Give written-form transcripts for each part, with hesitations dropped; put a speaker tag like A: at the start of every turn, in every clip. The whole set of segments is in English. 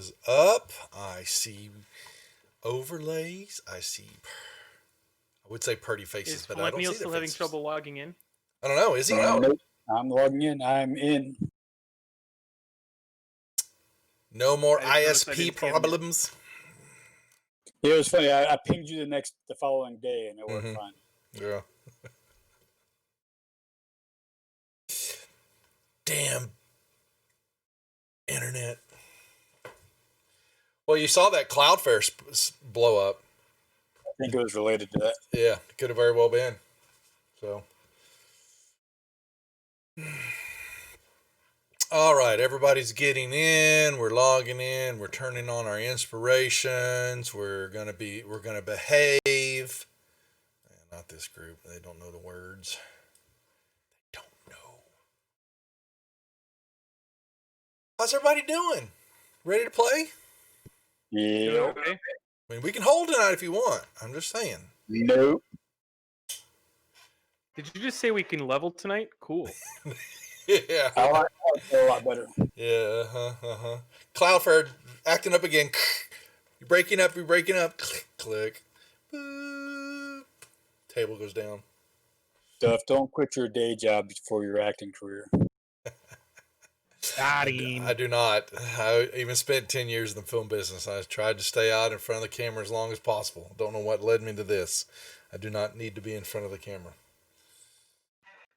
A: is up. I see overlays. I would say pretty faces,
B: Is
A: but I don't
B: Millennial
A: see their
B: still having
A: faces.
B: trouble logging in?
A: I don't know. Is he?
C: Nope. I'm logging in. I'm in.
A: No more
B: I just noticed I
A: ISP
B: didn't see him.
A: problems.
C: Yeah, it was funny. I pinged you the following day, and it worked fine.
A: Yeah. Damn. Internet. Well, you saw that Cloudflare blow up.
C: I think it was related to that.
A: Yeah, it could have very well been. So. All right, everybody's getting in. We're logging in. We're turning on our inspirations. We're gonna behave. Not this group. They don't know the words. They don't know. How's everybody doing? Ready to play?
C: Yeah.
B: Okay.
A: I mean, we can hold tonight if you want. I'm just saying.
C: Nope.
B: Did you just say we can level tonight? Cool.
A: Yeah.
C: I like it a lot better.
A: Yeah. Cloudflare acting up again. You're breaking up. You're breaking up. Click. Click. Boop. Table goes down.
C: Duff, don't quit your day job before your acting career.
A: I do not. I even spent 10 years in the film business. I tried to stay out in front of the camera as long as possible. Don't know what led me to this. I do not need to be in front of the camera.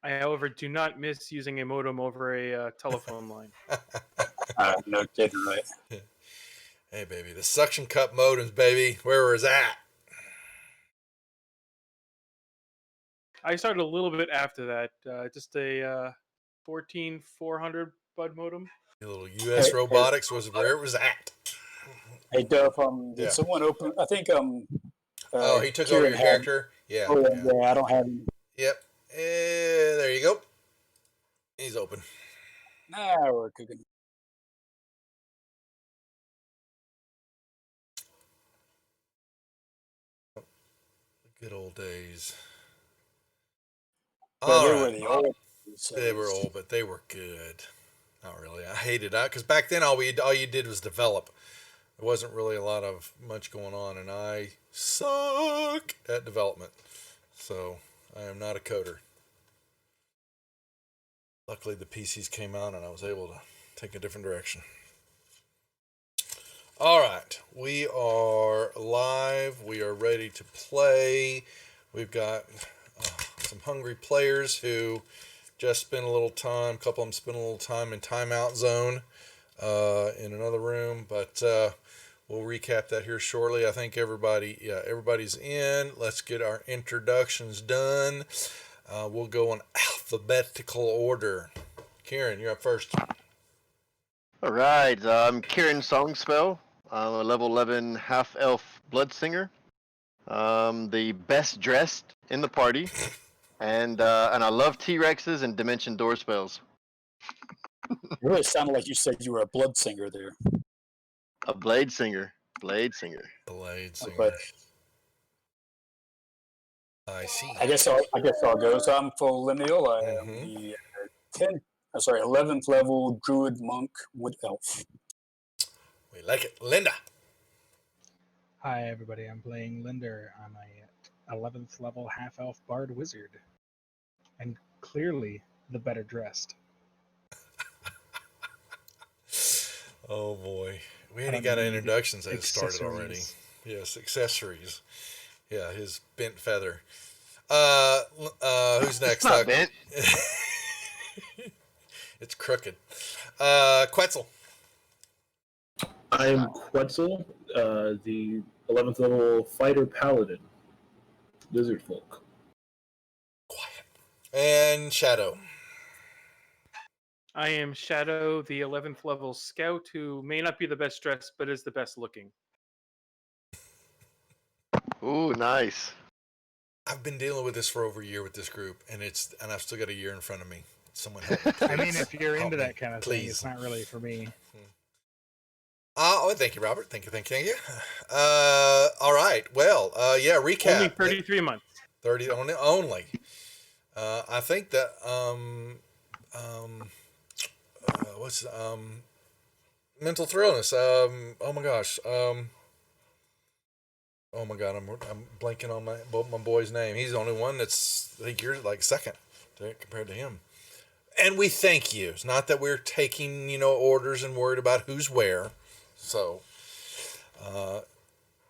B: I, however, do not miss using a modem over a telephone line.
C: No kidding, right?
A: Hey, baby. The suction cup modems, baby. Where was that?
B: I started a little bit after that. Just a 14400 bud modem.
A: The little U.S. robotics was where it was at.
C: Hey, Duff, did someone open? I think
A: oh, he took over your character? Yeah.
C: Oh, yeah, I don't have him.
A: Yep. There you go. He's open.
C: Nah, we're cooking.
A: Good old days.
C: Well, they were the old.
A: They were old, but they were good. Not really. I hated that because back then all you did was develop. There wasn't really a lot of much going on, and I suck at development. So I am not a coder. Luckily, the PCs came out, and I was able to take a different direction. All right, we are live. We are ready to play. We've got some hungry players who just spent a little time. A couple of them spent a little time in timeout zone in another room, but we'll recap that here shortly. I think everybody's in. Let's get our introductions done. We'll go in alphabetical order. Kieran, you're up first.
D: All right, I'm Kieran Songspell. I'm a level 11 half-elf blood singer. The best dressed in the party. And I love T-Rexes and Dimension Door spells.
C: It really sounded like you said you were a blood singer there.
D: A blade singer. Blade singer.
A: Blade singer.
C: But
A: I see.
C: I guess I'll go. So I'm full lineal. I am the 11th level druid monk wood elf.
A: We like it. Linda.
E: Hi everybody, I'm playing Linder. I'm a 11th level half-elf bard wizard. And clearly the better dressed.
A: Oh boy. We ain't got introductions that started already. Yes, accessories. Yeah, his bent feather. Who's next?
D: It's not bent.
A: It's crooked. Quetzal.
F: I am Quetzal, the 11th level fighter paladin, lizard folk.
A: Quiet. And Shadow.
B: I am Shadow, the 11th level scout, who may not be the best dressed, but is the best looking.
D: Ooh, nice.
A: I've been dealing with this for over a year with this group, and I've still got a year in front of me. Someone help me, please.
E: I mean, if you're into that kind of thing,
A: please.
E: it's not really for me.
A: Thank you, Robert. Thank you. All right. Well, recap.
B: Only 33 months.
A: 30 only. I think that mental thrillness. Oh my gosh. Oh my god, I'm blanking on my boy's name. He's the only one that's, I think you're like second compared to him. And we thank you. It's not that we're taking, orders and worried about who's where. So,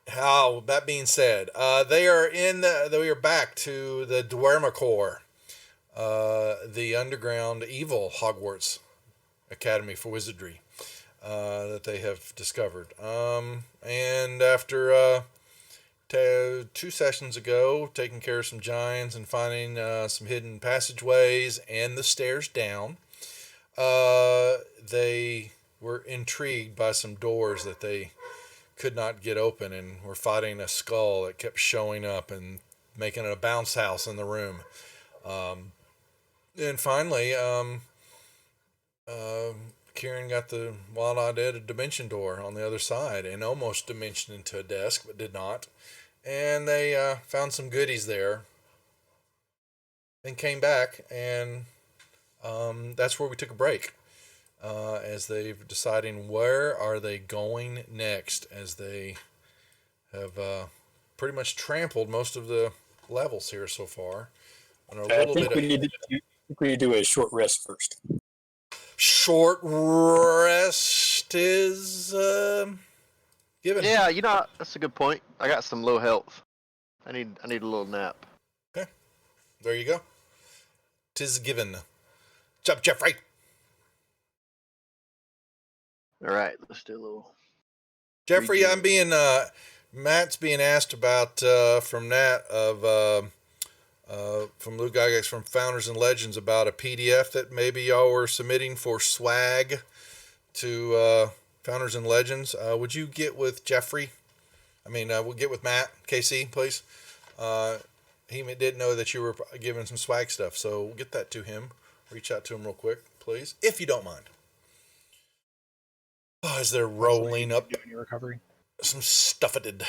A: how that being said, they are back to the Dwemer the underground evil Hogwarts Academy for Wizardry that they have discovered. And after 2 sessions ago, taking care of some giants and finding some hidden passageways and the stairs down, they were intrigued by some doors that they could not get open, and were fighting a skull that kept showing up and making it a bounce house in the room. And finally, Kieran got the wild-eyed dimension door on the other side and almost dimensioned into a desk, but did not. And they found some goodies there. Then came back, and that's where we took a break. As they're deciding where are they going next, as they have pretty much trampled most of the levels here so far. And
C: I think we need to do a short rest first.
A: Short rest is given.
D: Yeah, that's a good point. I got some low health. I need a little nap.
A: Okay, there you go. 'Tis given. Jump, Jeffrey.
D: All right, let's do a little.
A: Jeffrey, I'm being Matt's being asked about from Nat of from Lou Gygax from Founders and Legends about a PDF that maybe y'all were submitting for swag to Founders and Legends. Would you get with Jeffrey? We'll get with Matt, KC, please. He didn't know that you were giving some swag stuff, so we'll get that to him. Reach out to him real quick, please, if you don't mind. Oh, as they're rolling up
E: doing your recovery.
A: some stuff I did.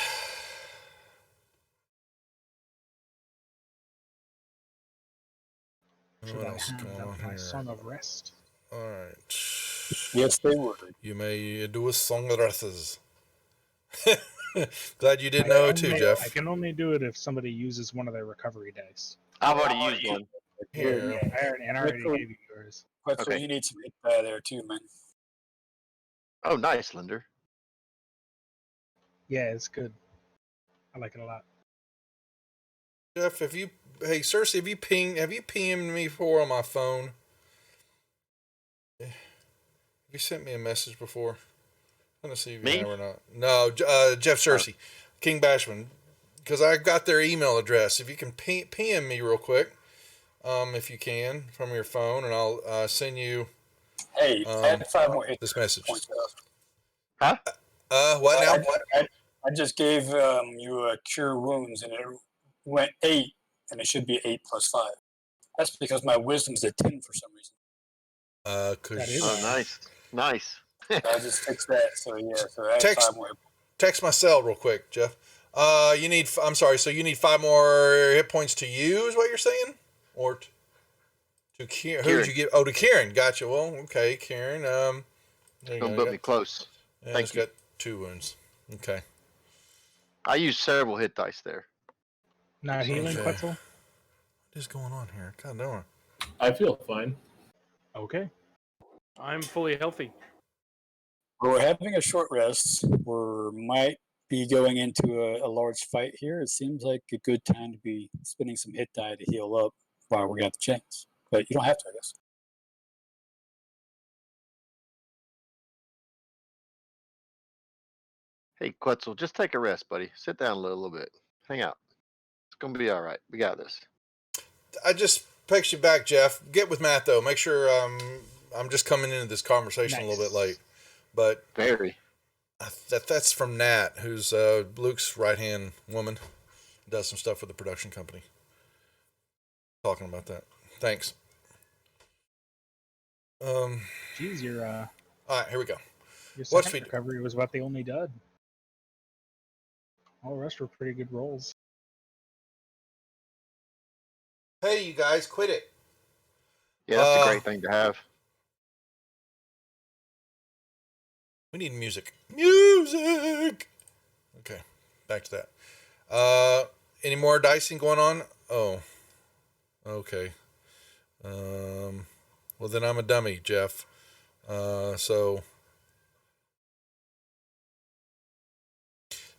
E: Should
A: What
E: I
A: else is
E: hand
A: going
E: up
A: on
E: my
A: here?
E: Song of Rest?
A: All right.
C: Yes, they would.
A: You may do a song of rests. Glad you did know it too, Jeff.
E: I can only do it if somebody uses one of their recovery dice.
D: I've already used one.
A: Here.
E: I already gave you yours.
C: But so
D: Okay.
C: you need some hit die there too, man.
D: Oh, nice, Linder.
E: Yeah, it's good. I like it a lot.
A: Jeff, hey Cersei, have you pinged me before on my phone? Have you sent me a message before? I'm gonna see if you
D: Me?
A: have or not. No, Jeff Cersei, King Bashman, because I got their email address. If you can PM me real quick, if you can, from your phone, and I'll send you
C: Hey, add 5 more hit
A: this message.
C: points.
D: Huh?
A: What now?
C: I just gave you a cure wounds, and it went 8, and it should be 8 plus 5. That's because my wisdom's at 10 for some reason.
E: That is
D: Oh, nice.
C: So I just fixed that. So yeah, so add
A: Text-
C: 5 more.
A: Text my cell real quick, Jeff. So you need 5 more hit points to use, what you're saying? Or to Kieran? Who did you give? Oh, to Kieran. Gotcha. Well, okay, Kieran. There you
D: Don't
A: go.
D: put me close.
A: Yeah,
D: Thank
A: he's
D: you.
A: got 2 wounds. Okay.
D: I used several hit dice there.
E: Not healing,
A: Okay.
E: Quetzal?
A: What is going on here? God damn.
F: I feel fine.
E: Okay.
B: I'm fully healthy.
C: We're having a short rest. We might be going into a large fight here. It seems like a good time to be spending some hit die to heal up while we got the chance. But you don't have to, I guess.
D: Hey, Quetzal, just take a rest, buddy. Sit down a little bit. Hang out. It's gonna be all right. We got this.
A: I just text you back, Jeff. Get with Matt though. Make sure I'm just coming into this conversation a little bit late. But
D: Very.
A: that's from Nat, who's Luke's right hand woman. Does some stuff with the production company. Talking about that. Thanks.
E: Geez, your
A: All right, here we go.
E: your
A: What's
E: second
A: we-
E: recovery was about the only dud. All the rest were pretty good rolls.
A: Hey, you guys, quit it.
D: Yeah, that's a great thing to have.
A: We need music. Music! Okay, back to that. Any more dicing going on? Oh, okay. Well, then I'm a dummy, Jeff. So...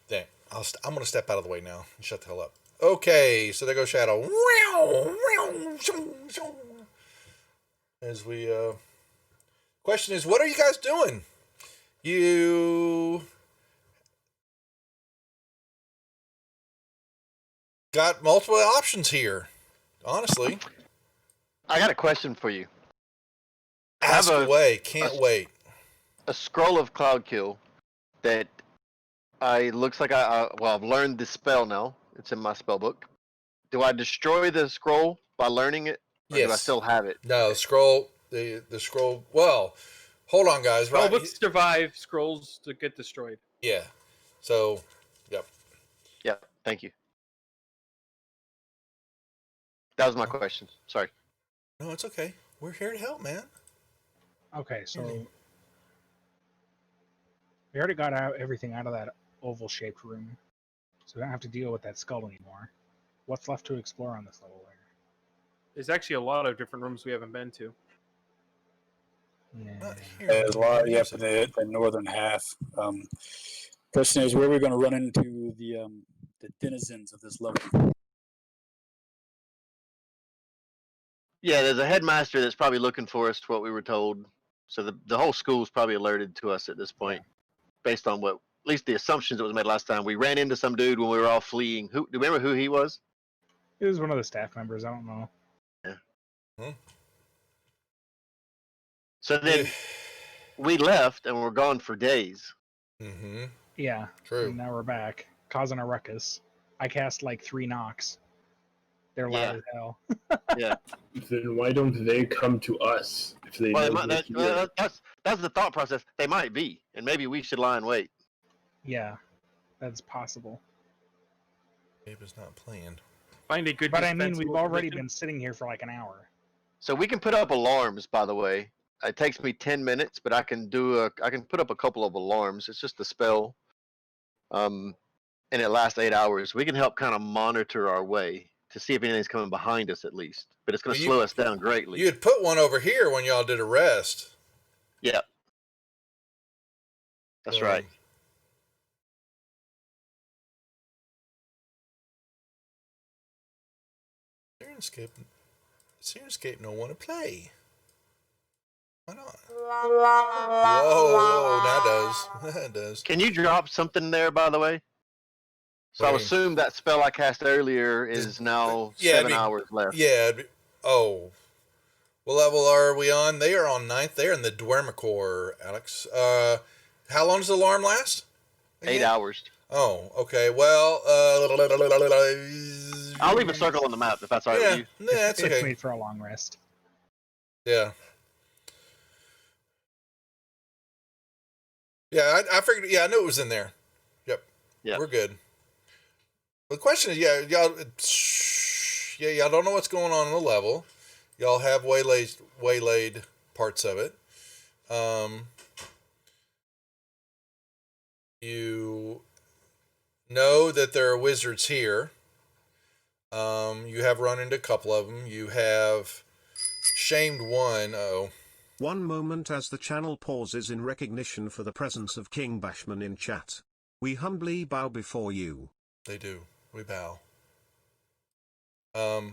A: Dang, I'm going to step out of the way now and shut the hell up. Okay, so there goes Shadow. As we, question is, what are you guys doing? You got multiple options here, honestly.
D: I got a question for you.
A: Ask away, can't wait.
D: A scroll of cloud kill that looks like I've learned the spell now. It's in my spell book. Do I destroy the scroll by learning it, or do I
A: Yes.
D: still have it?
A: No, the scroll. Well, hold on, guys. Right?
B: Spellbooks survive, scrolls to get destroyed.
A: Yeah. So, yep.
D: Yeah. Thank you. That was my question. Sorry.
A: No, it's okay. We're here to help, man.
E: Okay, so we already got everything out of that oval-shaped room, so we don't have to deal with that skull anymore. What's left to explore on this level there?
B: There's actually a lot of different rooms we haven't been to.
E: Yeah.
A: Not here.
C: There's a lot, yeah, for
A: Music.
C: the northern half. Question is, where are we going to run into the denizens of this level?
D: Yeah, there's a headmaster that's probably looking for us, what we were told. So the whole school's probably alerted to us at this point, based on what, at least the assumptions that was made last time. We ran into some dude when we were all fleeing. Do you remember who he was?
E: It was one of the staff members. I don't know.
D: Yeah.
A: Hmm.
D: So then we left and we're gone for days.
A: Mm-hmm.
E: Yeah.
A: True.
E: And now we're back, causing a ruckus. I cast like 3 knocks. They're
D: Yeah.
E: loud as hell.
D: Yeah.
F: Then why don't they come to us if they know we're here?
D: That's the thought process. They might be, and maybe we should lie in wait.
E: Yeah, that's possible.
A: Gabe is not playing.
B: Find a good.
E: But I mean, we've
B: dispensable
E: already
B: position.
E: been sitting here for like an hour.
D: So we can put up alarms, by the way. It takes me 10 minutes, but I can put up a couple of alarms. It's just a spell. And it lasts 8 hours. We can help kind of monitor our way to see if anything's coming behind us at least. But it's going to slow us down greatly.
A: You had put one over here when y'all did a rest.
D: Yeah. That's right.
A: Sirenscape don't want to play. Why not? Whoa, that does. That does.
D: Can you drop something there, by the way? So I'll assume that spell I cast earlier is now 7 hours left.
A: Yeah. Oh. What level are we on? They are on 9th. They're in the Dwermicore, Alex. How long does the alarm last?
D: Again? 8 hours.
A: Oh, okay. Well,
D: I'll leave a circle on the map if that's all right with you.
A: Yeah, it's okay.
E: It's made for a long rest.
A: Yeah. Yeah, I figured. Yeah, I knew it was in there. Yep.
D: Yeah.
A: We're good. The question is, y'all don't know what's going on in the level. Y'all have waylaid parts of it. You know that there are wizards here. You have run into a couple of them. You have shamed one. Uh-oh.
G: One moment as the channel pauses in recognition for the presence of King Bashman in chat. We humbly bow before you.
A: They do. We bow. Yeah.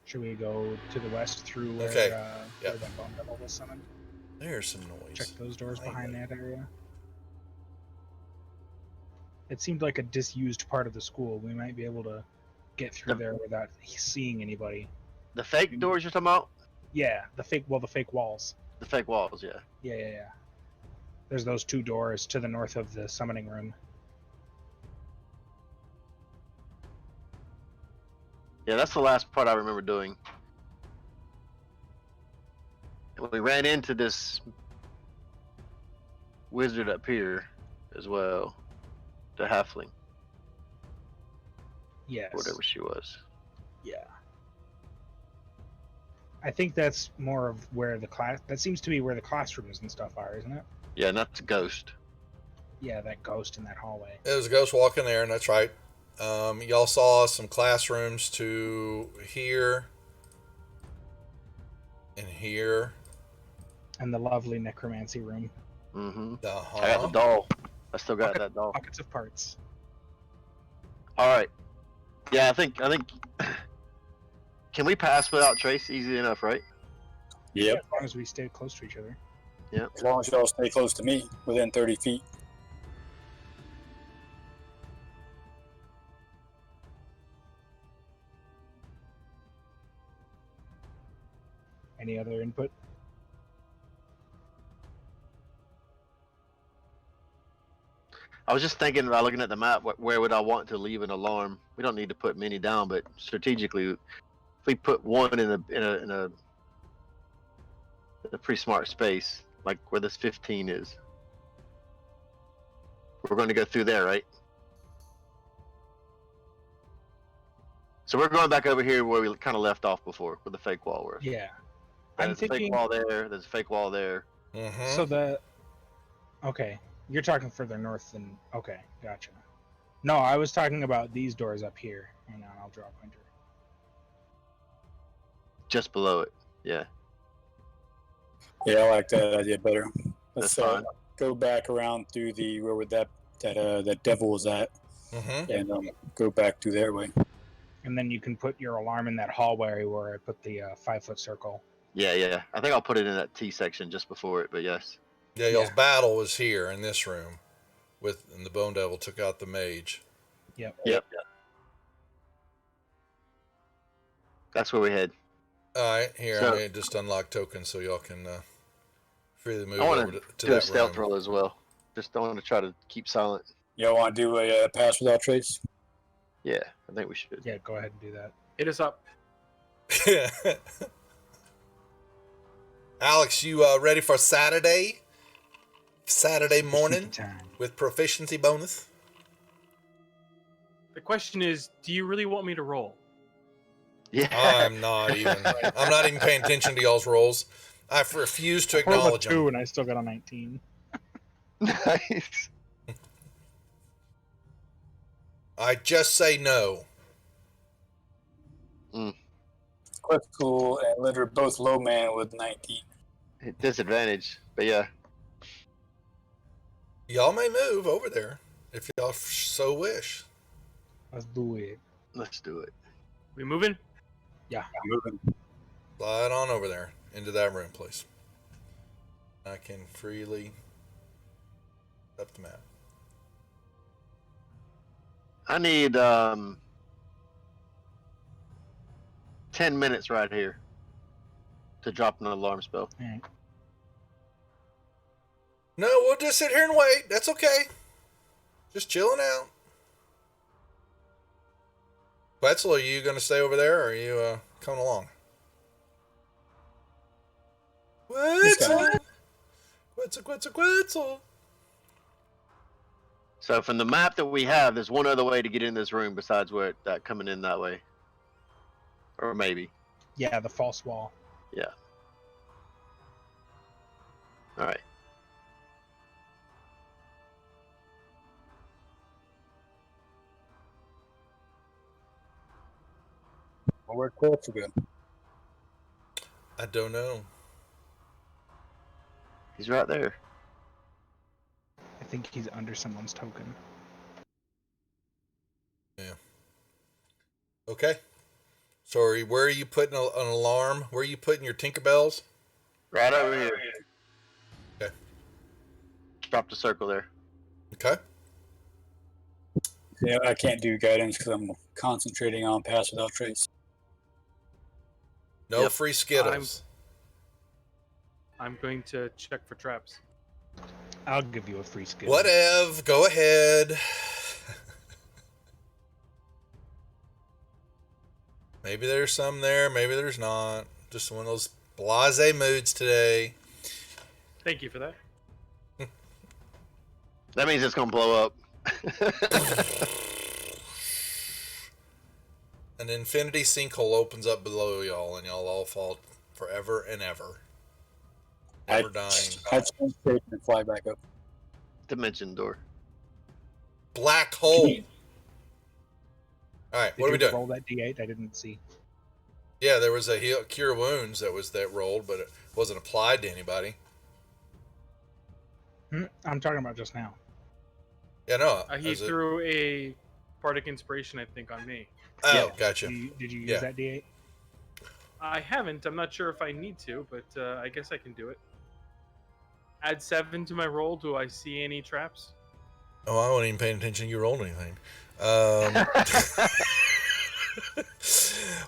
E: Should we go to the west through where, where that bone devil was summoned?
A: There's some noise.
E: Check those doors behind that area. It seemed like a disused part of the school. We might be able to get through there without seeing anybody.
D: The fake doors you're talking about?
E: Yeah, the fake walls.
D: The fake walls, yeah.
E: Yeah. There's those 2 doors to the north of the summoning room.
D: Yeah, that's the last part I remember doing. We ran into this wizard up here as well. The halfling.
E: Yes.
D: Whatever she was.
E: Yeah. I think that's more of where the class. That seems to be where the classrooms and stuff are, isn't it?
D: Yeah, and that's a ghost.
E: Yeah, that ghost in that hallway.
A: It was a ghost walking there, and that's right. Y'all saw some classrooms to here and here.
E: And the lovely necromancy room.
D: Mm-hmm.
A: Uh-huh.
D: I got the doll. I still got that doll.
E: Buckets of parts.
D: All right. Yeah, I think. Can we pass without trace? Easy enough, right?
E: Yeah,
C: Yep.
E: as long as we stay close to each other.
C: As long as y'all stay close to me, within 30 feet.
E: Any other input?
D: I was just thinking about looking at the map. Where would I want to leave an alarm? We don't need to put many down, but strategically, if we put one in a pretty smart space, like where this 15 is, we're going to go through there, right? So we're going back over here where we kind of left off before, where the fake wall was.
E: Yeah.
D: There's a fake wall there. There's a fake wall there.
A: Mm-hmm.
E: So okay, you're talking further north than. Okay, gotcha. No, I was talking about these doors up here. Hang on, I'll draw a pointer.
D: Just below it. Yeah.
C: Yeah, I like that idea better. Let's
D: That's fine.
C: go back around through the where that devil was at,
A: Mm-hmm.
C: and go back through their way.
E: And then you can put your alarm in that hallway where I put the 5-foot circle.
D: Yeah. I think I'll put it in that T section just before it, but yes.
A: Yeah, y'all's
E: Yeah.
A: battle was here in this room, and the Bone Devil took out the mage.
E: Yep.
D: That's where we head.
A: All right, here
D: So-
A: I just unlock tokens so y'all can freely move
D: I want
A: over to
D: do a
A: that
D: stealth
A: room.
D: roll as well. Just don't want to try to keep silent.
C: Y'all want to do a pass without trace?
D: Yeah, I think we should.
E: Yeah, go ahead and do that.
B: Hit us up.
A: Alex, you ready for Saturday? Saturday morning
E: Time.
A: with proficiency bonus?
B: The question is, do you really want me to roll?
D: Yeah.
A: I'm not even paying attention to y'all's rolls. I refuse to
E: I rolled a
A: acknowledge
E: 2
A: them.
E: and I still got a 19.
D: Nice.
A: I just say no.
C: Quetzal and Linder both low man with 19.
D: Disadvantage, but yeah.
A: Y'all may move over there if y'all so wish.
E: Let's do it.
D: Let's do it.
B: We moving?
E: Yeah.
C: Moving.
A: Slide on over there into that room, please. I can freely up the map.
D: I need 10 minutes right here to drop an alarm spell.
E: All right.
A: No, we'll just sit here and wait. That's okay. Just chilling out. Quetzal, are you going to stay over there, or are you coming along? Quetzal! Quetzal!
D: So from the map that we have, there's one other way to get in this room besides that coming in that way. Or maybe.
E: Yeah, the false wall.
D: Yeah. All right.
C: Well, where'd Quetzal go?
A: I don't know.
D: He's right there.
E: I think he's under someone's token.
A: Okay. So where are you putting an alarm? Where are you putting your Tinkerbells?
D: Right over here.
A: Okay.
D: Drop the circle there.
A: Okay.
C: Yeah, I can't do guidance because I'm concentrating on pass without trace.
A: No
D: Yep.
A: free Skittles.
B: I'm going to check for traps.
E: I'll give you a free skill.
A: Whatever. Go ahead. Maybe there's some there. Maybe there's not. Just one of those blasé moods today.
B: Thank you for that.
D: That means it's going to blow up.
A: An infinity sinkhole opens up below y'all, and y'all all fall forever and ever. Never dying.
C: I'd change shape and fly back up.
D: Dimension door.
A: Black hole. All right,
E: Did
A: what are we
E: you
A: doing?
E: roll that D8? I didn't see.
A: Yeah, there was a cure wounds that rolled, but it wasn't applied to anybody.
E: I'm talking about just now.
A: Yeah, no.
B: He threw a bardic inspiration, I think, on me.
A: Oh,
D: Yeah.
A: gotcha.
E: Did you use
A: Yeah.
E: that D8?
B: I haven't. I'm not sure if I need to, but I guess I can do it. Add 7 to my roll. Do I see any traps?
A: Oh, I wasn't even paying attention. You rolled anything.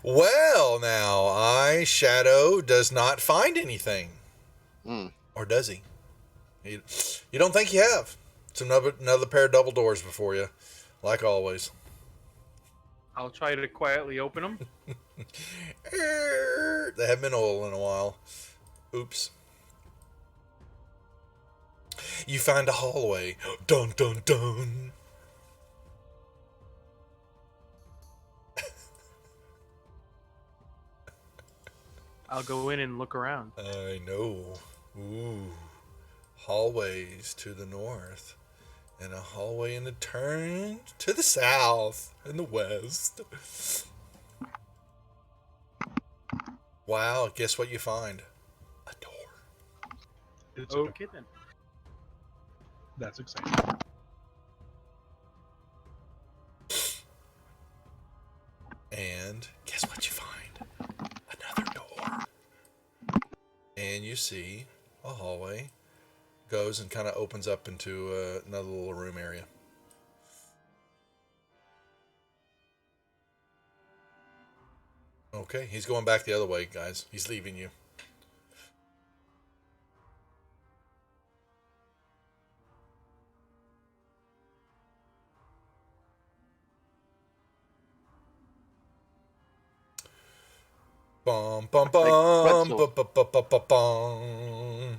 A: Well, now, Shadow does not find anything. Or does he? You don't think you have. It's another pair of double doors before you, like always.
B: I'll try to quietly open them.
A: They haven't been oiled in a while. Oops. You find a hallway. Dun, dun, dun.
B: I'll go in and look around.
A: I know. Ooh. Hallways to the north. And a hallway in the turn to the south and the west. Wow, guess what you find? A door.
E: It's
B: Okay then.
E: That's exciting.
A: And guess what you find? Another door. And you see a hallway goes and kind of opens up into another little room area. Okay, he's going back the other way, guys. He's leaving you. Bum bum bum
D: Quetzal.
A: bum bum bum bum bum.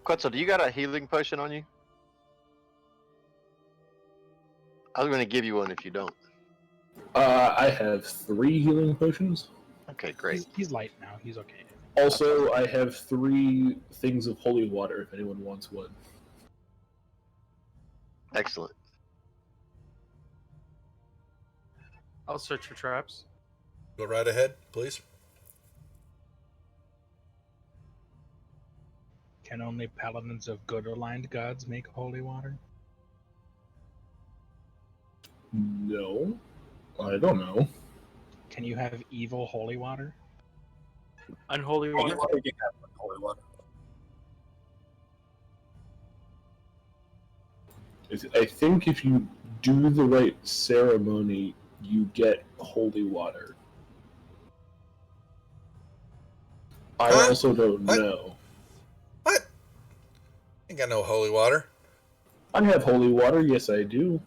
D: Quetzal, do you got a healing potion on you? I was going to give you one if you don't.
F: I have 3 healing potions.
D: Okay, great.
E: He's light now. He's okay.
F: Also, I have 3 things of holy water if anyone wants one.
D: Excellent.
B: I'll search for traps.
A: Go right ahead, please.
E: Can only paladins of good aligned gods make holy water?
F: No, I don't know.
E: Can you have evil holy water?
B: Unholy water.
C: Holy water, you can have holy water.
F: I think if you do the right ceremony, you get holy water. I
A: Huh?
F: also don't
A: What?
F: know.
A: What? Ain't got no holy water.
F: I have holy water, yes I do.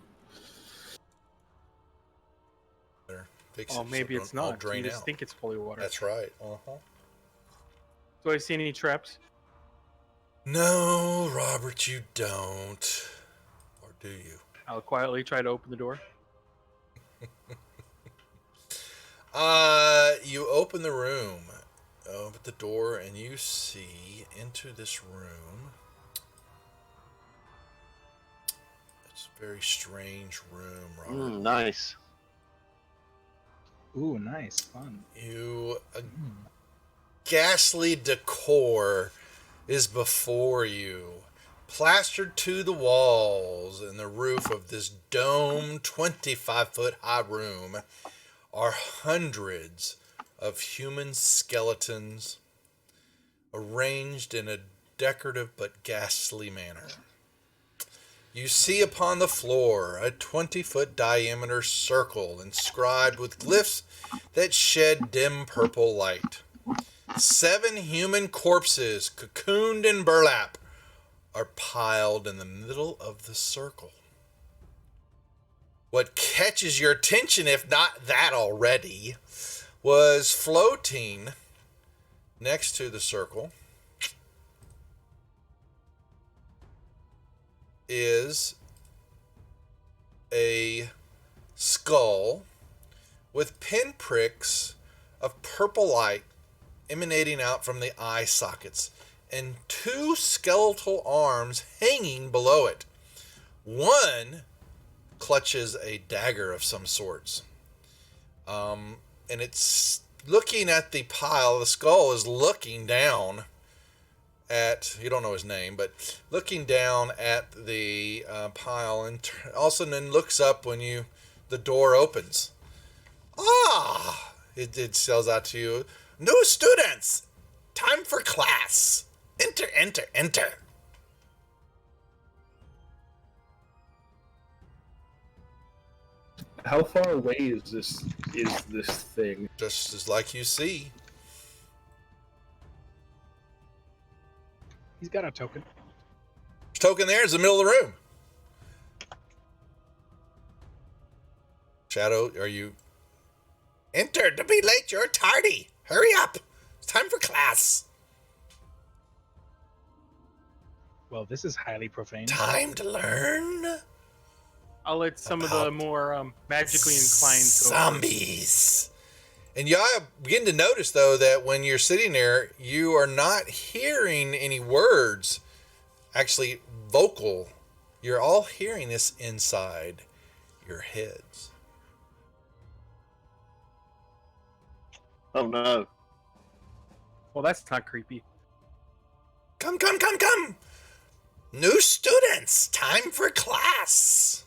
A: Fix
B: Oh,
A: it so
B: maybe
A: it
B: it's
A: don't all
B: not.
A: drain
B: You just
A: out.
B: think it's holy water.
A: That's right. Uh-huh.
B: Do I see any traps?
A: No, Robert, you don't. Or do you?
B: I'll quietly try to open the door.
A: You open the room, open the door, and you see into this room. It's a very strange room, Robert.
D: Nice.
E: Ooh, nice. Fun.
A: A ghastly decor is before you. Plastered to the walls and the roof of this domed 25-foot high room are hundreds of human skeletons arranged in a decorative but ghastly manner. You see upon the floor a 20-foot diameter circle inscribed with glyphs that shed dim purple light. 7 human corpses, cocooned in burlap, are piled in the middle of the circle. What catches your attention, if not that already, was floating next to the circle is a skull with pinpricks of purple light emanating out from the eye sockets, and 2 skeletal arms hanging below it. One clutches a dagger of some sorts. And it's looking at the pile. The skull is looking down at, you don't know his name, but looking down at the pile, and all of a sudden then looks up when the door opens. Ah! It sells out to you. New students! Time for class! Enter, enter, enter!
F: How far away is this thing?
A: Just as like you see.
E: He's got a token.
A: Token there is in the middle of the room. Shadow, are you... Enter! Don't be late, you're tardy! Hurry up! It's time for class!
E: Well, this is highly profane.
A: Time to learn
B: I'll let some of the
A: About
B: more magically inclined go.
A: zombies. And y'all begin to notice, though, that when you're sitting there, you are not hearing any words, actually vocal. You're all hearing this inside your heads.
D: Oh no.
B: Well, that's not creepy.
A: Come, come, come, come! New students, time for class!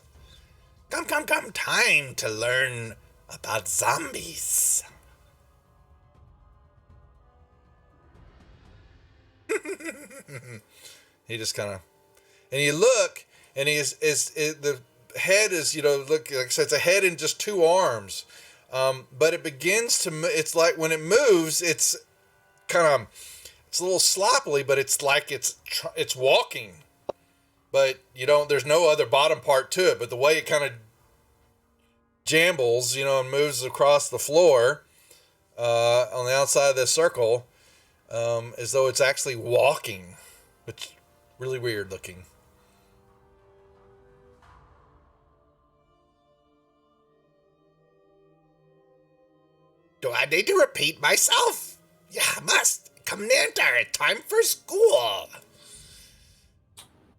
A: Come, come, come, time to learn about zombies. He just kind of, and you look, and the head is, look, like I said, it's a head and just 2 arms. But it begins to, it's like when it moves, it's kind of, it's a little sloppily, but it's like it's walking. But there's no other bottom part to it, but the way it kind of jambles, and moves across the floor on the outside of this circle, as though it's actually walking, which really weird looking. Do I need to repeat myself? Yeah, I must. Come enter. Time for school.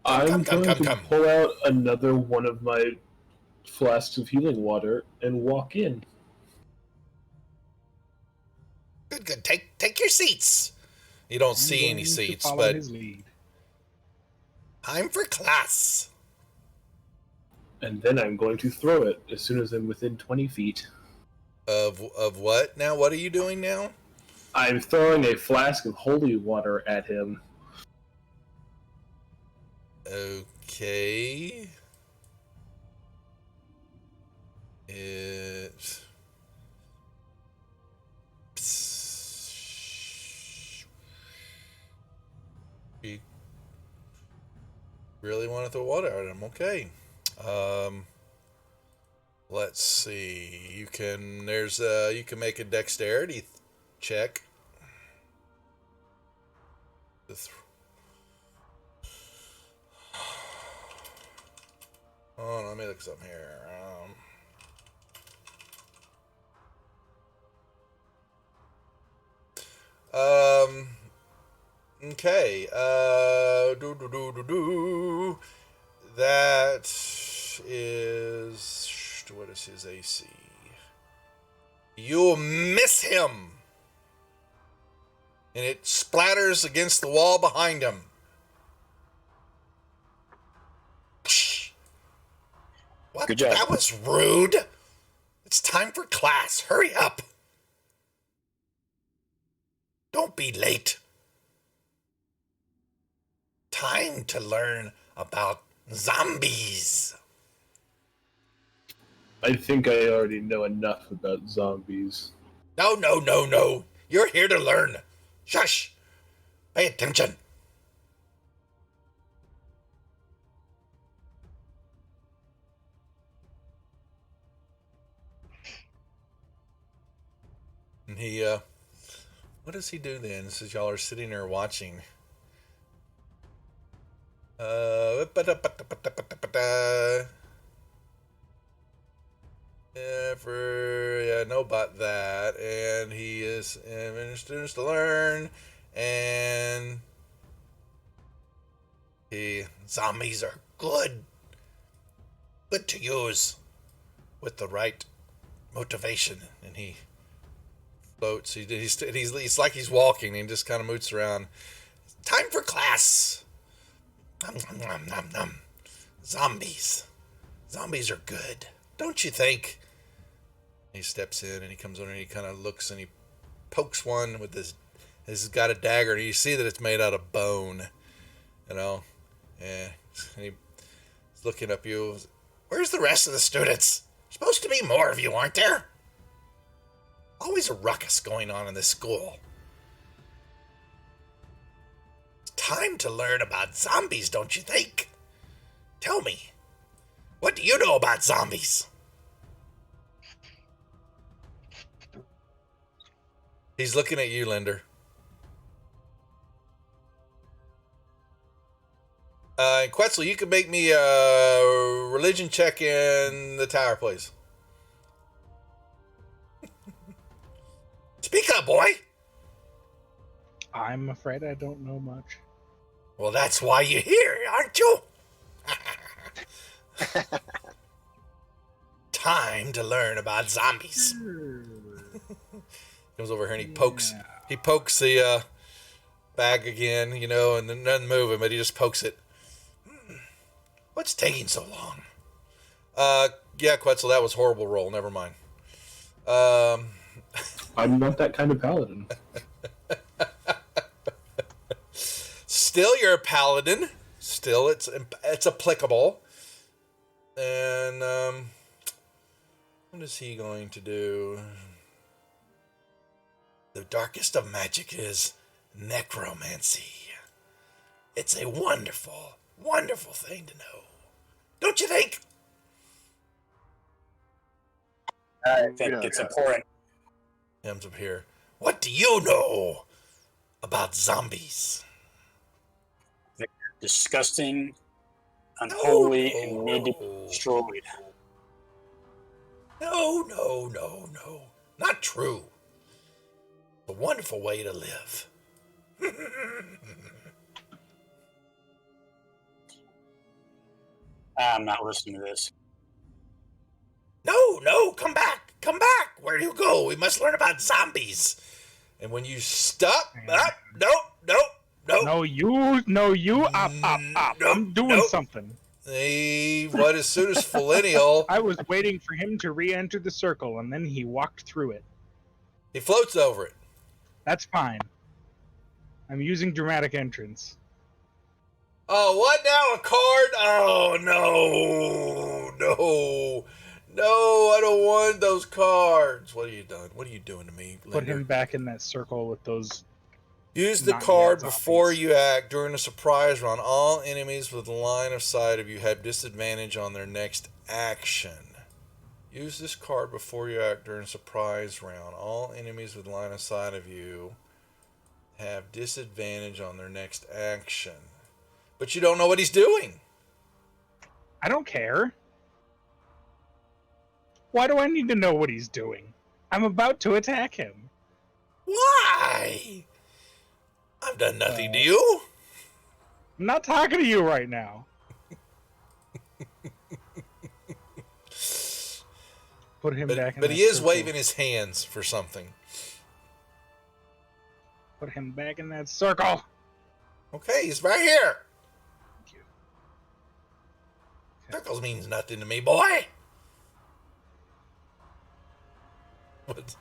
F: I'm going to pull out another one of my flasks of healing water and walk in.
A: Good, good. Take your seats. You don't see any seats, but
E: his lead.
A: Time for class.
F: And then I'm going to throw it as soon as I'm within 20 feet.
A: Of what now? What are you doing now?
F: I'm throwing a flask of holy water at him.
A: Okay. It... You really want to throw water at him? Okay. Let's see. You can make a dexterity check. Oh, let me look something here. Okay. That is, what is his AC? You'll miss him. And it splatters against the wall behind him. What?
C: Good job.
A: That was rude. It's time for class. Hurry up. Don't be late. Time to learn about zombies.
F: I think I already know enough about zombies.
A: No, no, no, no. You're here to learn. Shush. Pay attention. And he, what does he do then? Since y'all are sitting there watching. know about that. And he is students to learn, and zombies are good to use with the right motivation. And he floats. He's like he's walking and just kind of moots around. Time for class. Nom, nom, nom, nom, nom. Zombies are good, don't you think? He steps in and he comes over and he kind of looks and he pokes one with his. He's got a dagger and you see that it's made out of bone. You know, and he's looking up you. Where's the rest of the students? Supposed to be more of you, aren't there? Always a ruckus going on in this school. It's time to learn about zombies, don't you think? Tell me, what do you know about zombies? He's looking at you, Linder. Quetzal, you can make me a religion check in the tower, please. Speak up, boy.
E: I'm afraid I don't know much.
A: Well, that's why you're here, aren't you? Time to learn about zombies. Comes over here and he pokes the bag again, you know, and then doesn't move him, but he just pokes it. What's taking so long? Yeah, Quetzal, that was a horrible roll. Never mind.
F: I'm not that kind of paladin.
A: Still, you're a paladin. Still, it's applicable. And what is he going to do? The darkest of magic is necromancy. It's a wonderful, wonderful thing to know. Don't you think?
C: I think it's important.
A: Comes up here. What do you know about zombies?
C: They're disgusting, unholy, and need to be destroyed.
A: No. Not true. A wonderful way to live.
C: I'm not listening to this.
A: No, come back. Where do you go? We must learn about zombies. And when you stop, no.
E: No, you, up. I'm doing something.
A: As soon as Felinial,
E: I was waiting for him to re-enter the circle, and then he walked through it.
A: he floats over it.
E: That's fine. I'm using dramatic entrance.
A: Oh, what now? A card? Oh, no, I don't want those cards. What are you doing? What are you doing to me, Linder?
E: Put him back in that circle with those.
A: Use the
E: not
A: card
E: yet
A: before
E: zombies.
A: you act. During a surprise round, all enemies with line of sight of you have disadvantage on their next action. Use this card before you act during a surprise round. All enemies with line of sight of you have disadvantage on their next action. But you don't know what he's doing.
E: I don't care. Why do I need to know what he's doing? I'm about to attack him.
A: Why? I've done nothing to you.
E: I'm not talking to you right now. Put him back in
A: But
E: that
A: he is
E: circle.
A: waving his hands for something.
E: Put him back in that circle.
A: Okay, he's right here.
E: Thank you.
A: Circles means nothing to me, boy. What?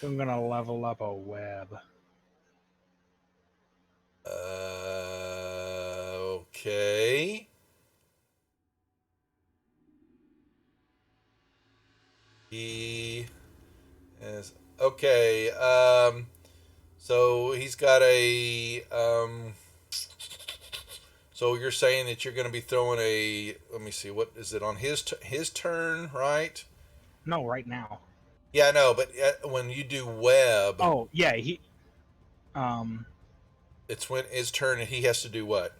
E: I'm gonna level up a web.
A: Okay. He is okay. So he's got a. So you're saying that you're going to be throwing a. Let me see. What is it on his turn? Right.
E: No, right now.
A: Yeah, I know, but when you do web,
E: Oh yeah,
A: it's when his turn and he has to do what?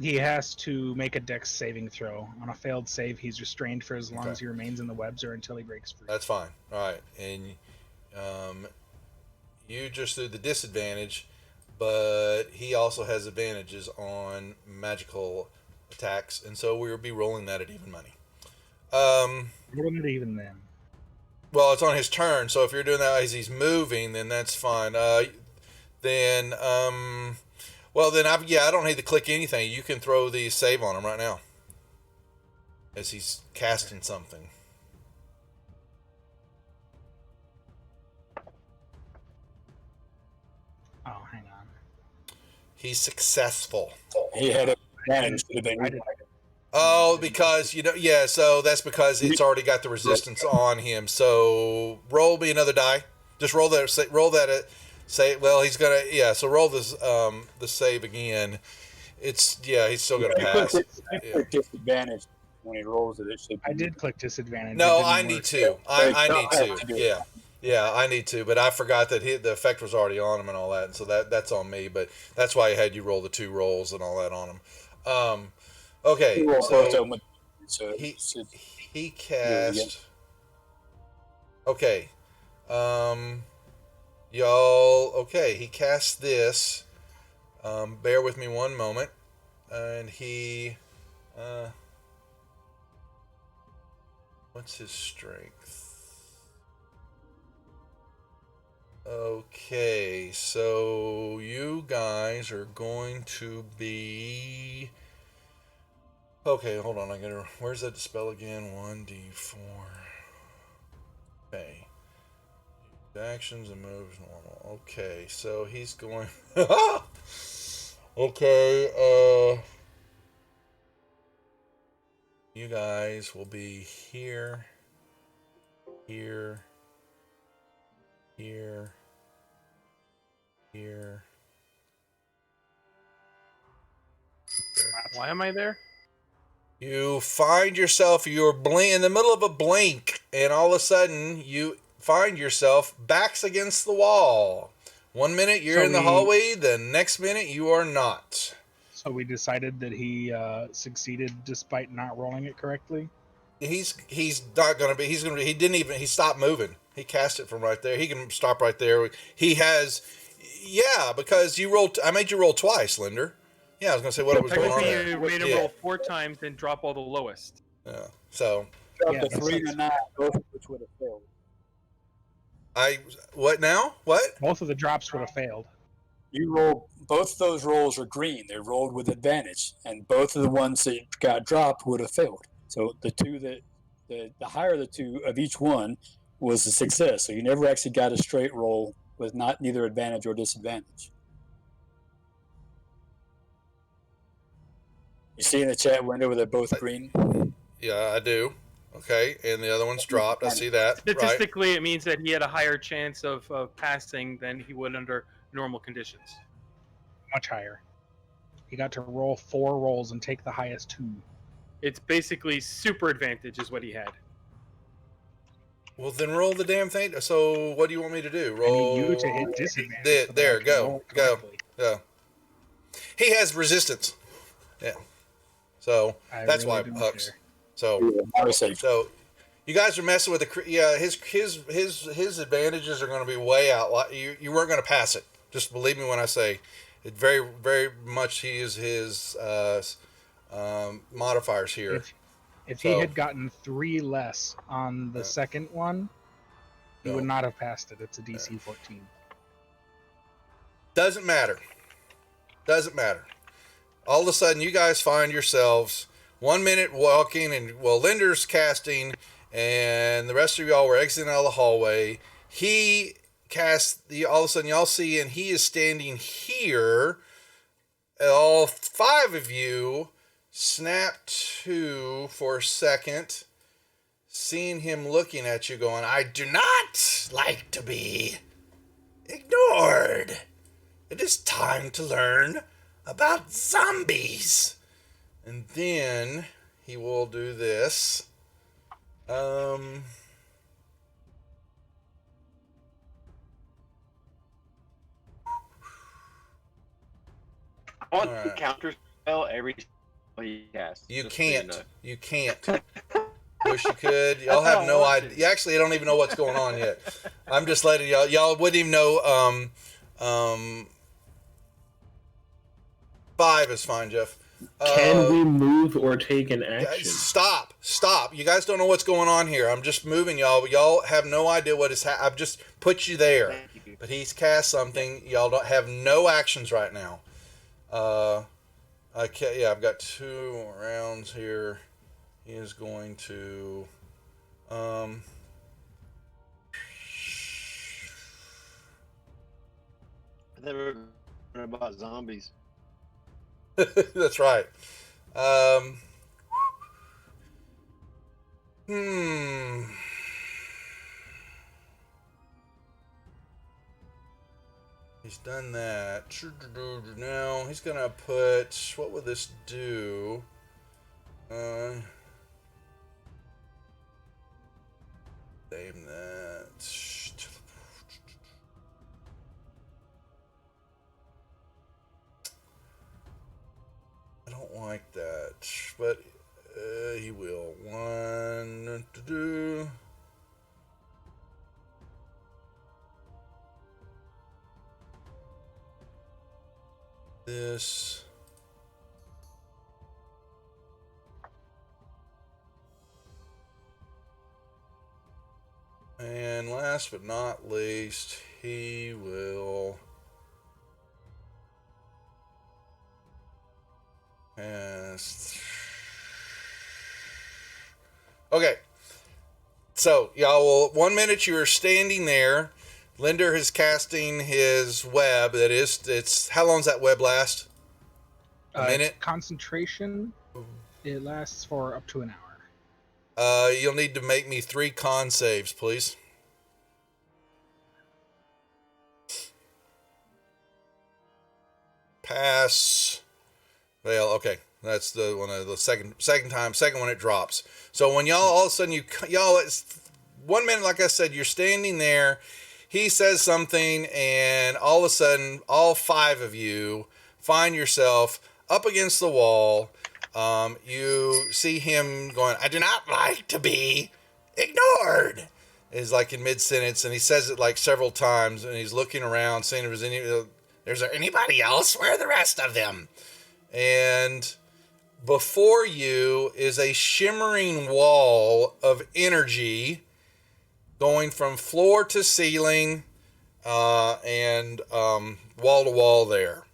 E: He has to make a dex saving throw. On a failed save, he's restrained for as long
A: Okay.
E: as he remains in the webs or until he breaks free.
A: That's fine. All right, and you just threw the disadvantage, but he also has advantages on magical attacks, and so we'll be rolling that at even money.
E: Rolling it even then.
A: Well, it's on his turn, so if you're doing that as he's moving, then that's fine. Then, well, then I don't need to click anything. You can throw the save on him right now as he's casting something.
E: Oh, hang on.
A: He's successful.
C: He had a advantage. Should have been.
E: I did.
A: Oh, because yeah. So that's because it's already got the resistance on him. So roll me another die. Just roll that. Roll that. Say well, he's gonna So roll this the save again. He's still gonna pass.
C: I click disadvantage when he rolls it. It should be.
E: I did click disadvantage.
A: No,
E: It didn't
A: I
E: work.
A: need to. I need to.
C: Yeah.
A: Yeah, I need to. But I forgot that the effect was already on him and all that. And so that's on me. But that's why I had you roll the 2 rolls and all that on him. Okay, so he cast. Okay, y'all. Okay, he cast this. Bear with me one moment, and he. What's his strength? Okay, so you guys are going to be. Okay, hold on. Where's that spell again? 1d4. Okay. Actions and moves normal. Okay, so he's going. Okay. You guys will be here, here, here, here.
B: Why am I there?
A: You find yourself, you're in the middle of a blink, and all of a sudden you find yourself backs against the wall. 1 minute you're in the hallway, the next minute you are not.
E: So we decided that he succeeded despite not rolling it correctly.
A: He's not gonna be. He didn't even. He stopped moving. He cast it from right there. He can stop right there. He has. Yeah, because you rolled. I made you roll twice, Linder. Yeah, I was gonna say what was going on there.
B: You made him roll 4 times, then drop all the lowest.
A: Yeah. So.
C: The 3 and 9, both of which would have failed.
A: What now? What?
E: Both of the drops would have failed.
C: You roll. Both of those rolls are green. They rolled with advantage, and both of the ones that got dropped would have failed. So the two that the higher of the two of each one was a success. So you never actually got a straight roll with neither advantage or disadvantage. You see in the chat window where they're both green?
A: Yeah, I do. Okay, and the other one's dropped. I see that.
B: Statistically, it means that he had a higher chance of passing than he would under normal conditions.
E: Much higher. He got to roll 4 rolls and take the highest 2.
B: It's basically super advantage is what he had.
A: Well, then roll the damn thing. So what do you want me to do? Roll.
E: I need you to hit disadvantage.
A: There, go. He has resistance. Yeah. So that's why it hucks. So you guys are messing with his advantages are going to be way out. You weren't going to pass it. Just believe me when I say it. Very, very much he is his modifiers here.
E: If he had gotten 3 less on the second one, he would not have passed it. It's a DC 14.
A: Doesn't matter. All of a sudden, you guys find yourselves 1 minute walking, and Linder's casting, and the rest of y'all were exiting out of the hallway. He casts all of a sudden y'all see, and he is standing here. All 5 of you snap to for a second, seeing him looking at you going, I do not like to be ignored. It is time to learn about zombies. And then he will do this.
B: I want the counters.
H: spell every spell you cast.
A: You
H: just so you
A: can't.
H: know.
A: You can't. Wish you could. Y'all have no idea. You actually don't even know what's going on yet. I'm just letting y'all. Y'all wouldn't even know. 5 is fine, Jeff.
F: Can we move or take an action?
A: Guys, stop. You guys don't know what's going on here. I'm just moving y'all. Y'all have no idea what is I've just put you there.
H: Thank you.
A: But he's cast something. Y'all don't have no actions right now. I've got 2 rounds here. He is going to
D: I never heard about zombies.
A: that's right. He's done that. Now he's gonna put. What would this do? Save that. I don't like that, but he will. One. This. And last but not least, he will cast. Okay. So, y'all will 1 minute you are standing there. Linder is casting his web. It's how long does that web last? A minute?
E: Concentration, it lasts for up to an hour.
A: You'll need to make me 3 con saves, please. Pass. Well, okay. That's the one. The second one it drops. So when y'all all of a sudden y'all, it's 1 minute. Like I said, you're standing there. He says something, and all of a sudden, all 5 of you find yourself up against the wall. You see him going, "I do not like to be ignored." Is like in mid-sentence, and he says it like several times, and he's looking around, seeing if there's anybody else? Where are the rest of them? And before you is a shimmering wall of energy going from floor to ceiling, and wall to wall there.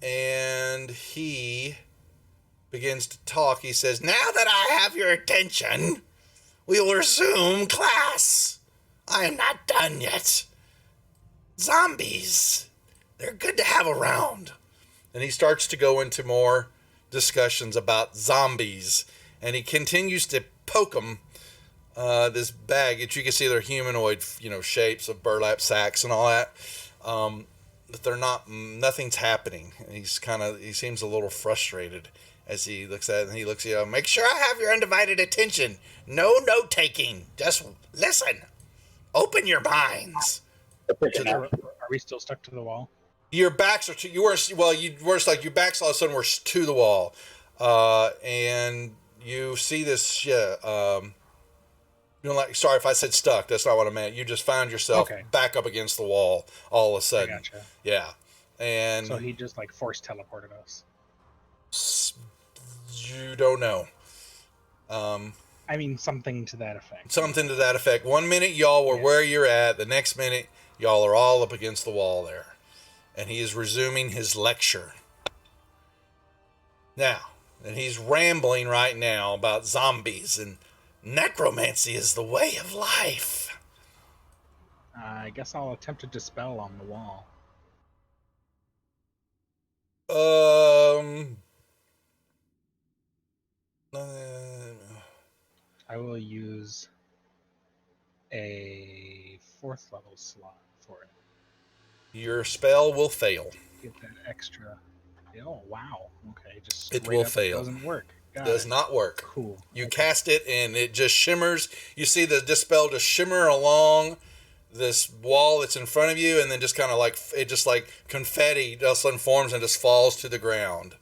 A: And he begins to talk. He says, "Now that I have your attention, we will resume class. I am not done yet. Zombies, they're good to have around." And he starts to go into more discussions about zombies. And he continues to poke them, this bag, which you can see they're humanoid, shapes of burlap sacks and all that. But they're not, nothing's happening. And he seems a little frustrated as he looks at it, and he looks at you. "Make sure I have your undivided attention. No note taking. Just listen. Open your minds."
E: Are we still stuck to the wall?
A: Your backs are your backs all of a sudden were to the wall, and you see this. Sorry if I said stuck. That's not what I meant. You just found yourself back up against the wall all of a sudden.
E: I gotcha.
A: Yeah, and
E: so he just force teleported us.
A: You don't know.
E: I mean, something to that effect.
A: Something to that effect. 1 minute y'all were where you're at. The next minute y'all are all up against the wall there. And he is resuming his lecture. Now, and he's rambling right now about zombies, and necromancy is the way of life.
E: I guess I'll attempt to dispel on the wall. I will use a 4th level slot for it.
A: Your spell will fail.
E: Get that extra. Oh, wow. Okay, just
A: it will fail.
E: Doesn't work.
A: Does not work.
E: Cool.
A: You cast it and it just shimmers. You see the dispel just shimmer along this wall that's in front of you, and then just kind of like confetti all of a sudden forms and just falls to the ground.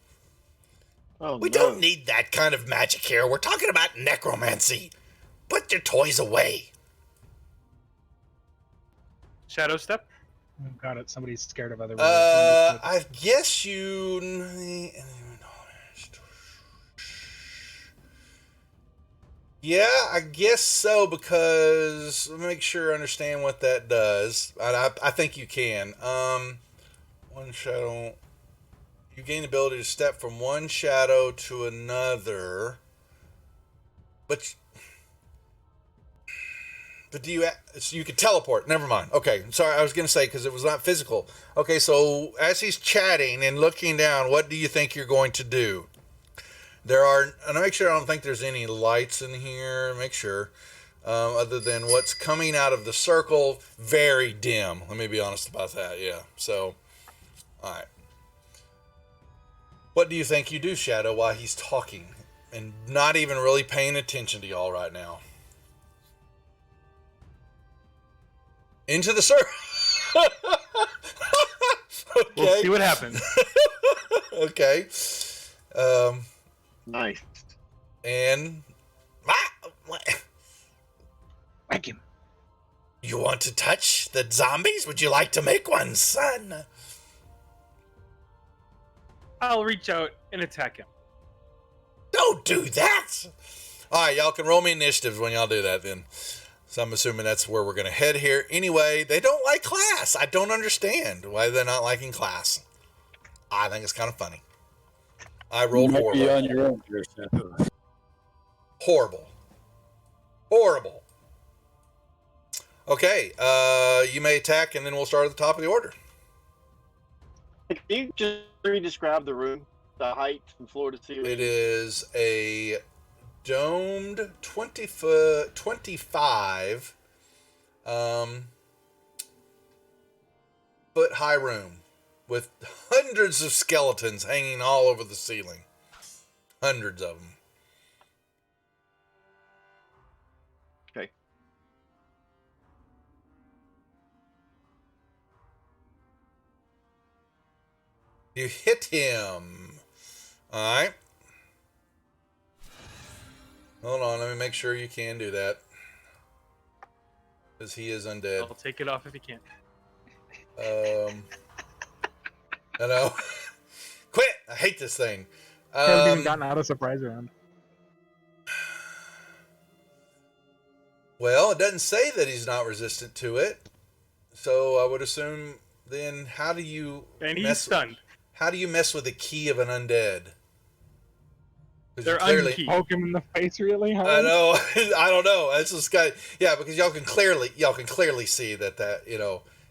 D: Oh
A: We
D: no.
A: don't need that kind of magic here. We're talking about necromancy. Put your toys away.
B: Shadow step.
E: Oh, got it. Somebody's scared of other words. Understood.
A: I guess you. Yeah, I guess so, because let me make sure I understand what that does. I think you can. One shadow. You gain the ability to step from one shadow to another. But do you? So you can teleport. Never mind. Okay, sorry. I was going to say because it was not physical. Okay, so as he's chatting and looking down, what do you think you're going to do? There are, and I make sure I don't think there's any lights in here. Make sure, other than what's coming out of the circle, very dim. Let me be honest about that. Yeah. So, all right. What do you think you do, Shadow, while he's talking and not even really paying attention to y'all right now? Into the circle. Okay.
B: We'll see what happens.
A: Okay.
D: Nice.
A: And
E: Whack him.
A: you want to touch the zombies? Would you like to make one, son?
B: I'll reach out and attack him.
A: Don't do that. All right, y'all can roll me initiatives when y'all do that then. So I'm assuming that's where we're going to head here. Anyway, they don't like class. I don't understand why they're not liking class. I think it's kind of funny. I rolled
C: You might be
A: horrible.
C: on your own here, Shadow.
A: Horrible. Horrible. Okay, you may attack, and then we'll start at the top of the order.
D: Can you just re-describe the room, the height from floor to ceiling?
A: It is a domed 20-foot, 25 foot high room with hundreds of skeletons hanging all over the ceiling. Hundreds of them.
D: Okay.
A: You hit him. All right. Hold on, let me make sure you can do that. Because he is undead.
B: I'll take it off if you can.
A: I know. Quit! I hate this thing.
E: Haven't even gotten out of surprise round.
A: Well, it doesn't say that he's not resistant to it. So I would assume then how do you
B: And he's stunned.
A: How do you mess with the key of an undead? 'Cause
B: They're
A: you clearly,
B: unkeyed.
E: Poke him in the face really hard.
A: I know. I don't know. It's just got, yeah, because y'all can clearly see that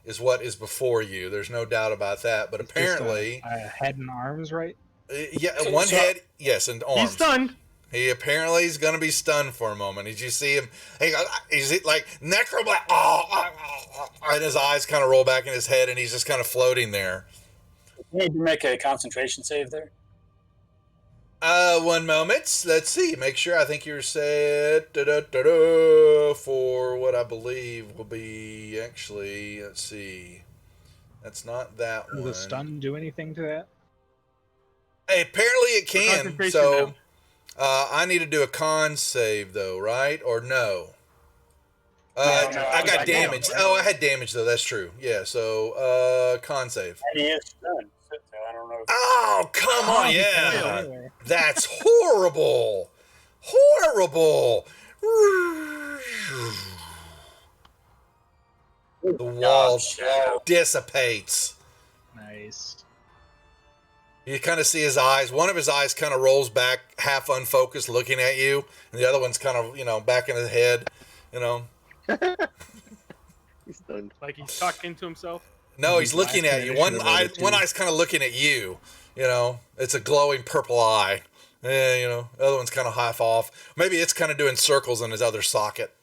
A: is what is before you. There's no doubt about that. But
E: Just
A: apparently,
E: head and arms, right?
A: yeah, one head, yes, and arms.
B: He's stunned.
A: He apparently is going to be stunned for a moment. Did you see him? He's like necroblack, and his eyes kind of roll back in his head, and he's just kind of floating there.
C: You need to make a concentration save there.
A: 1 moment. Let's see. Make sure. I think you're set for what I believe will be actually. Let's see. That's not that
E: Does
A: one.
E: the stun do anything to that?
A: Hey, apparently it can.
B: Concentration
A: So I need to do a con save though, right? Or no?
C: No,
A: I got
C: I
A: damage.
C: don't.
A: Oh, I had damage though. That's true. Yeah. So con save.
C: And he is stunned, so I don't know.
A: Oh, come on.
E: Oh,
A: Yeah.
E: anyway.
A: That's horrible. Horrible. The wall
C: Shadow.
A: dissipates.
E: Nice.
A: You kind of see his eyes. One of his eyes kind of rolls back, half unfocused, looking at you, and the other one's kind of, back in his head.
D: He's stunned.
B: Like he's talking to himself.
A: No, he's looking at you. One eye's kind of looking at you. It's a glowing purple eye. The other one's kind of half off. Maybe it's kind of doing circles in his other socket.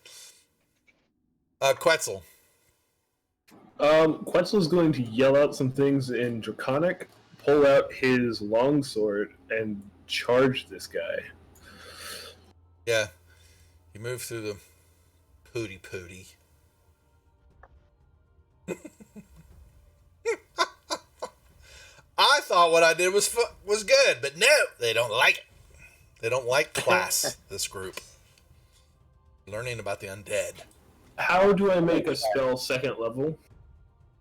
A: Quetzal.
F: Quetzal's going to yell out some things in Draconic, pull out his longsword, and charge this guy.
A: Yeah. You move through the pooty. I thought what I did was good, but no, they don't like it. They don't like class. This group learning about the undead.
F: How do I make a spell second level?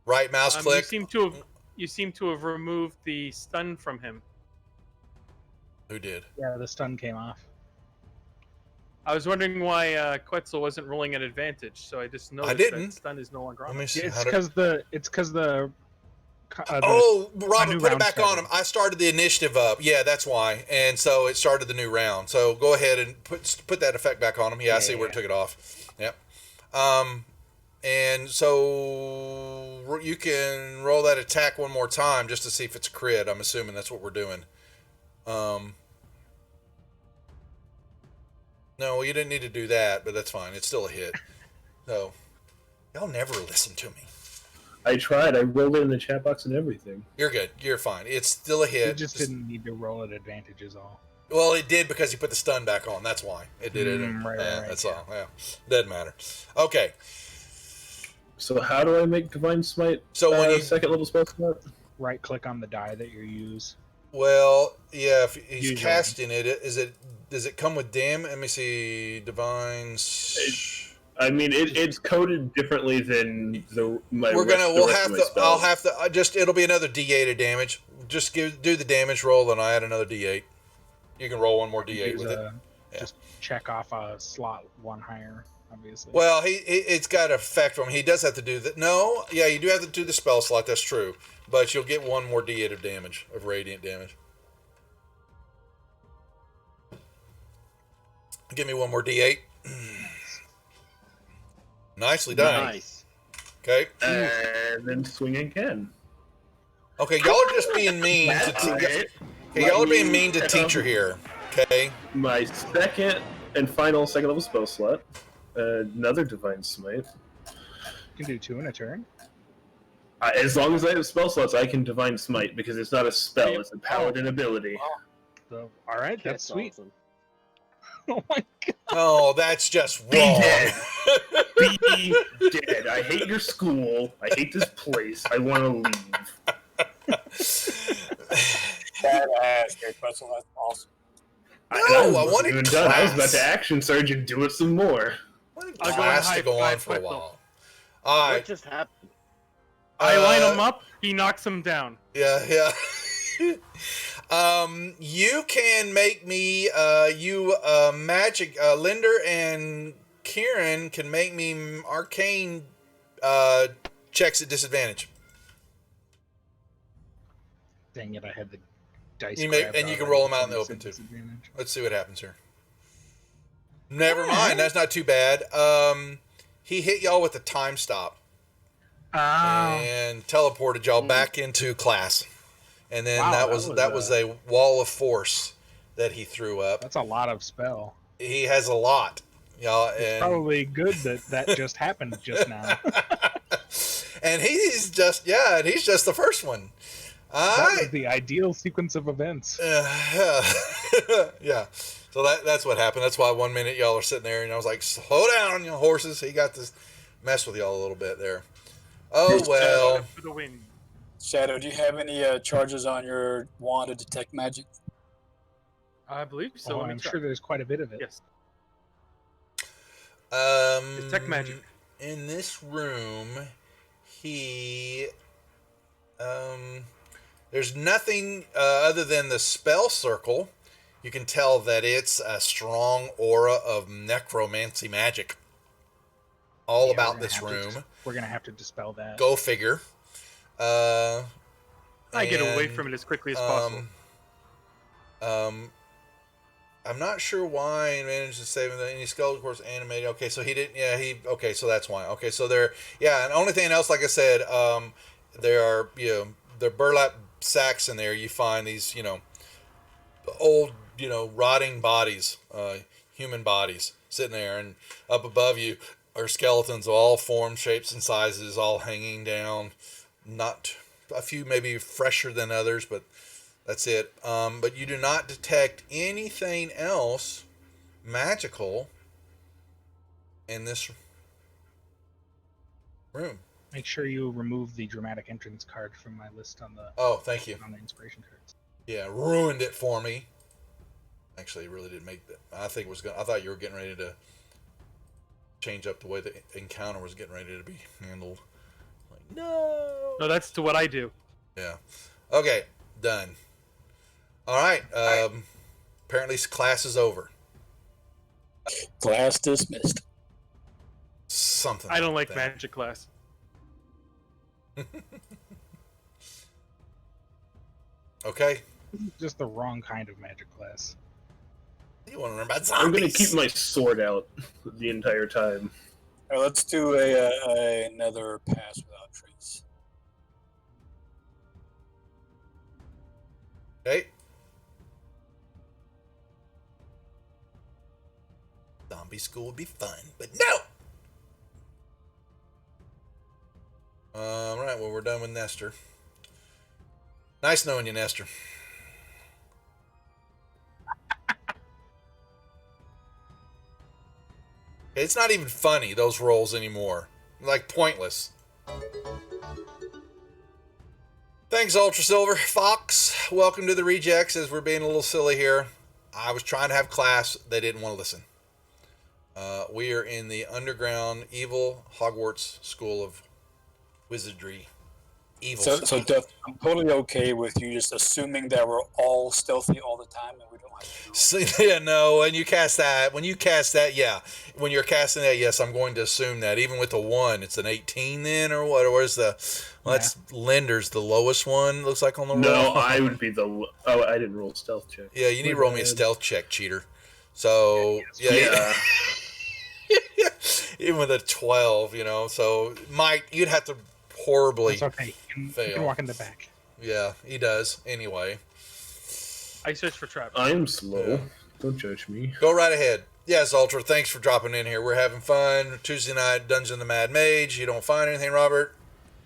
A: Right mouse click.
B: You seem to have removed the stun from him.
A: Who did?
E: Yeah, the stun came off.
B: I was wondering why Quetzal wasn't rolling at advantage, so I just noticed
A: didn't.
B: that stun is no longer on.
A: Let me see.
E: Yeah, it's because the
A: Oh,
E: a
A: Robert,
E: new
A: put it
E: round
A: back on
E: started.
A: him. I started the initiative up. Yeah, that's why. And so it started the new round. So go ahead and put that effect back on him. Yeah, I see where it took it off. Yep. And so you can roll that attack one more time just to see if it's a crit. I'm assuming that's what we're doing. No, you didn't need to do that, but that's fine. It's still a hit. So y'all never listen to me.
F: I tried. I rolled it in the chat box and everything.
A: You're good. You're fine. It's still a hit.
E: You just didn't need to roll at advantage is all.
A: Well, it did because you put the stun back on. That's why it did it.
E: Right,
A: that's all. Yeah, doesn't matter. Okay.
F: So how do I make Divine Smite?
A: So when you
F: second level spell slot?
E: Right click on the die that you use.
A: Well, yeah, if he's
E: Usually.
A: casting it, does it come with damn? Let me see, divine.
F: I mean, it's coded differently than
A: I'll have to just. It'll be another D8 of damage. Just do the damage roll, and I add another D8. You can roll one more D8 with it. Yeah.
E: Just check off a slot one higher, obviously.
A: Well, it's got an effect from him. He does have to do that. No, yeah, you do have to do the spell slot. That's true, but you'll get one more D8 of damage, of radiant damage. Give me one more D8. Nicely done.
D: Nice.
A: Okay.
F: And then swing again.
A: Okay, y'all are just being mean to y'all are being mean to teacher here. Okay.
F: My second level spell slot. Another Divine Smite.
E: You can do 2 in a turn.
F: As long as I have spell slots, I can Divine Smite because it's not a spell; it's a paladin ability.
E: So, all right, that's sweet.
H: Awesome.
E: Oh my god!
A: Oh, that's just wrong.
F: Be dead. I hate your school. I hate this place. I want to leave.
C: Badass, Gary Quetzal. That's awesome.
A: No, I wanted
F: even done. I was about
A: class.
F: to action surge and do it some more.
A: I wanted
B: I'll go
A: class
B: and
A: to go
B: high
A: on for a
B: five
A: while. All
H: What
A: right.
H: just happened?
B: I line him up. He knocks him down.
A: Yeah. You can make me, magic, Linder and Kieran can make me arcane, checks at disadvantage.
E: Dang it! I had the dice.
A: And
E: grabbed
A: you can
E: already
A: roll them out in
E: before
A: the
E: you
A: open
E: said
A: too.
E: disadvantage.
A: Let's see what happens here. Never mind. That's not too bad. He hit y'all with a time stop and teleported y'all back into class. And then
E: Wow,
A: that was a wall of force that he threw up.
E: That's a lot of spell.
A: He has a lot, y'all.
E: It's probably good that just happened just now.
A: And he's just the first one.
E: That was the ideal sequence of events.
A: Yeah. So that's what happened. That's why 1 minute y'all are sitting there, and I was like, "Slow down, you horses." He got to mess with y'all a little bit there. Oh well.
B: For the win.
C: Shadow, do you have any charges on your wand to detect magic?
B: I believe so.
E: Oh,
B: Let me
E: I'm
B: check.
E: sure there's quite a bit of it.
B: Yes.
A: Detect
B: magic.
A: In this room, there's nothing other than the spell circle. You can tell that it's a strong aura of necromancy magic all
E: Yeah,
A: about this
E: we're
A: room.
E: gonna have to dispel that.
A: Go figure.
B: I get away
A: and,
B: from it as quickly as possible.
A: I'm not sure why he managed to save him. Any skull, of course, animated. Okay, so he didn't. Yeah, okay, so that's why. Okay, so there. Yeah, and only thing else, like I said, there are there are burlap sacks in there. You find these old rotting bodies, human bodies sitting there, and up above you are skeletons of all forms, shapes, and sizes, all hanging down. Not a few maybe fresher than others, but that's it. But you do not detect anything else magical in this room.
E: Make sure you remove the dramatic entrance card from my list on the
A: Oh, thank you.
E: inspiration cards.
A: Yeah, ruined it for me. Actually, it really didn't make that. I think it was going. I thought you were getting ready to change up the way the encounter was getting ready to be handled. Like, no.
B: No, that's to what I do.
A: Yeah. Okay. Done. All right. Apparently, class is over.
C: Class dismissed.
A: Something.
B: I don't like
A: that.
B: magic class.
A: Okay.
E: Just the wrong kind of magic class.
A: You want to learn about zombies?
F: I'm gonna keep my sword out the entire time.
C: All right, let's do another pass without trace.
A: Okay. Zombie school would be fun, but no. All right. Well, we're done with Nestor. Nice knowing you, Nestor. It's not even funny, those rolls anymore. Like, pointless. Thanks, Ultra Silver. Fox, welcome to the Rejects, as we're being a little silly here. I was trying to have class. They didn't want to listen. We are in the underground evil Hogwarts School of Wizardry. Evil.
C: So Duff, I'm totally okay with you just assuming that we're all stealthy all the time and we don't have to.
A: So, yeah, no, when you cast that, yeah. When you're casting that, yes, I'm going to assume that. Even with a 1, it's an 18 then, or what? Or is the, well, that's Linder's the lowest one, looks like, on the roll.
F: No, I would be the. Oh, I didn't roll stealth check.
A: Yeah, you need to roll me a stealth check, cheater. So, yeah. Even with a 12, so, Mike, you'd have to horribly
E: It's okay. You can walk in the back.
A: Yeah, he does. Anyway.
B: I search for traps.
F: I'm slow.
A: Yeah.
F: Don't judge me.
A: Go right ahead. Yes, Ultra, thanks for dropping in here. We're having fun. Tuesday night, Dungeon of the Mad Mage. You don't find anything, Robert?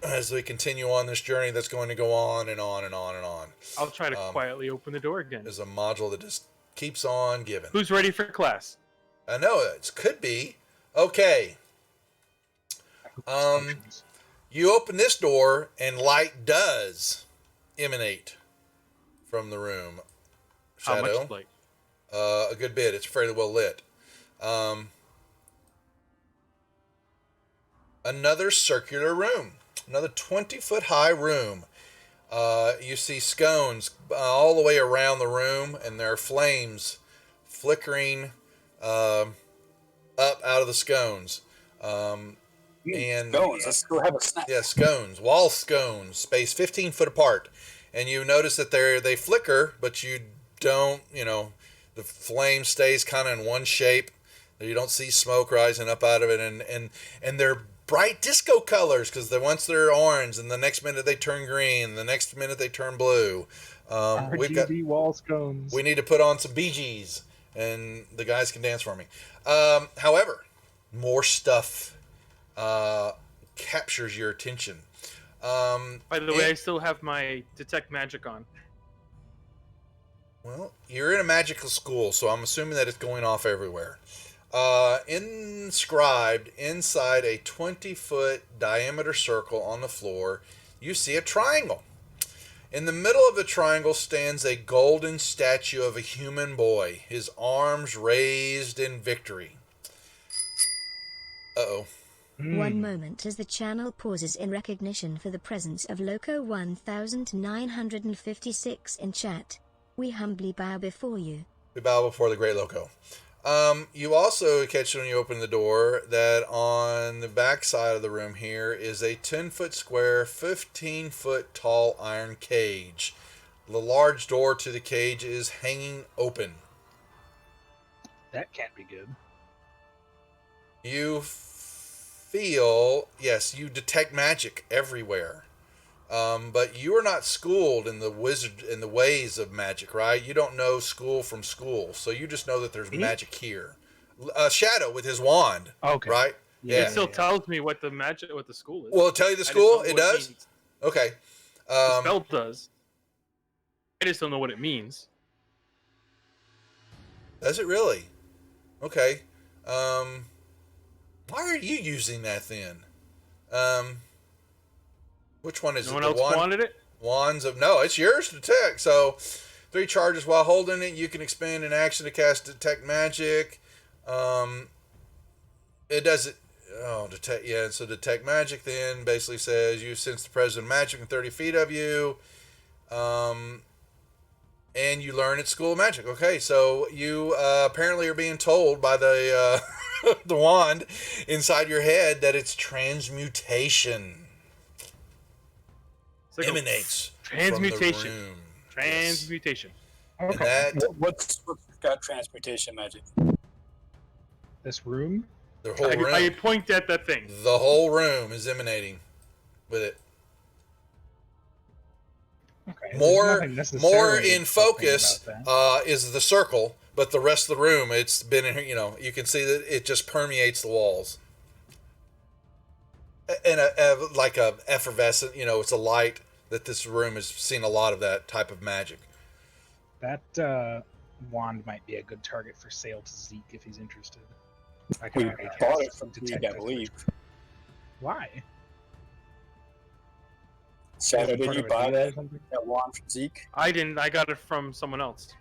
A: As we continue on this journey that's going to go on and on and on and on.
B: I'll try to quietly open the door again.
A: There's a module that just keeps on giving.
B: Who's ready for class?
A: I know it could be. Okay. You open this door and light does emanate from the room. Shadow.
B: How much light?
A: A good bit. It's fairly well lit. Another circular room. Another 20-foot high room. You see scones all the way around the room, and there are flames flickering up out of the scones. And
C: scones. Let's go have a snack.
A: Yeah, scones. Wall scones. Spaced 15 foot apart. And you notice that they flicker, but you don't, the flame stays kind of in one shape. You don't see smoke rising up out of it. And they're bright disco colors, because once they're orange, and the next minute they turn green, the next minute they turn blue. We've got
E: wall scones.
A: We need to put on some Bee Gees, and the guys can dance for me. However, more stuff captures your attention.
B: By the way, I still have my detect magic on.
A: Well, you're in a magical school, so I'm assuming that it's going off everywhere. Inscribed inside a 20-foot diameter circle on the floor, you see a triangle. In the middle of the triangle stands a golden statue of a human boy, his arms raised in victory. Uh-oh.
I: One moment as the channel pauses in recognition for the presence of Loco 1956 in chat. We humbly bow before you.
A: We bow before the great Loco. You also catch when you open the door that on the back side of the room here is a 10-foot square, 15-foot tall iron cage. The large door to the cage is hanging open.
E: That can't be good.
A: You feel, yes, you detect magic everywhere. But you are not schooled in the ways of magic, right? You don't know school from school, so you just know that there's magic here. Shadow with his wand,
E: okay,
A: right? Yeah.
B: It still tells me what the school is.
A: Will it tell you the school? It does. Okay.
B: The spell does. I just don't know what it means.
A: Does it really? Okay. Why are you using that then? Which one is
B: No
A: it?
B: one
A: The
B: else
A: wand?
B: wanted it.
A: Wands of no, it's yours to detect. So 3 charges while holding it. You can expend an action to cast detect magic. It does it. Oh, detect. Yeah, so detect magic then basically says you sense the presence of magic in 30 feet of you. And you learn at School of Magic. Okay, so you apparently are being told by the the wand inside your head that it's transmutation.
B: It's like
A: Emanates
B: transmutation.
A: from the room.
B: Transmutation.
A: And
E: Okay.
A: that
C: What's got transmutation magic?
E: This room?
A: the whole room,
B: I point at that thing.
A: the whole room is emanating with it.
E: Okay. there's
A: More
E: nothing necessarily
A: in
E: interesting
A: focus
E: about that.
A: is the circle, but the rest of the room, it's been in here. You know, you can see that it just permeates the walls. And like a effervescent, you know, it's a light that this room has seen a lot of that type of magic.
E: That wand might be a good target for sale to Zeke if he's interested. I
C: We
E: can already
C: bought it
E: cast
C: from
E: detect
C: Zeke, I believe.
E: witchcraft. Why?
C: Shadow,
E: Is it
C: did
E: part
C: you
E: of a
C: buy
E: deal or
C: that
E: something?
C: wand from Zeke?
B: I didn't. I got it from someone else.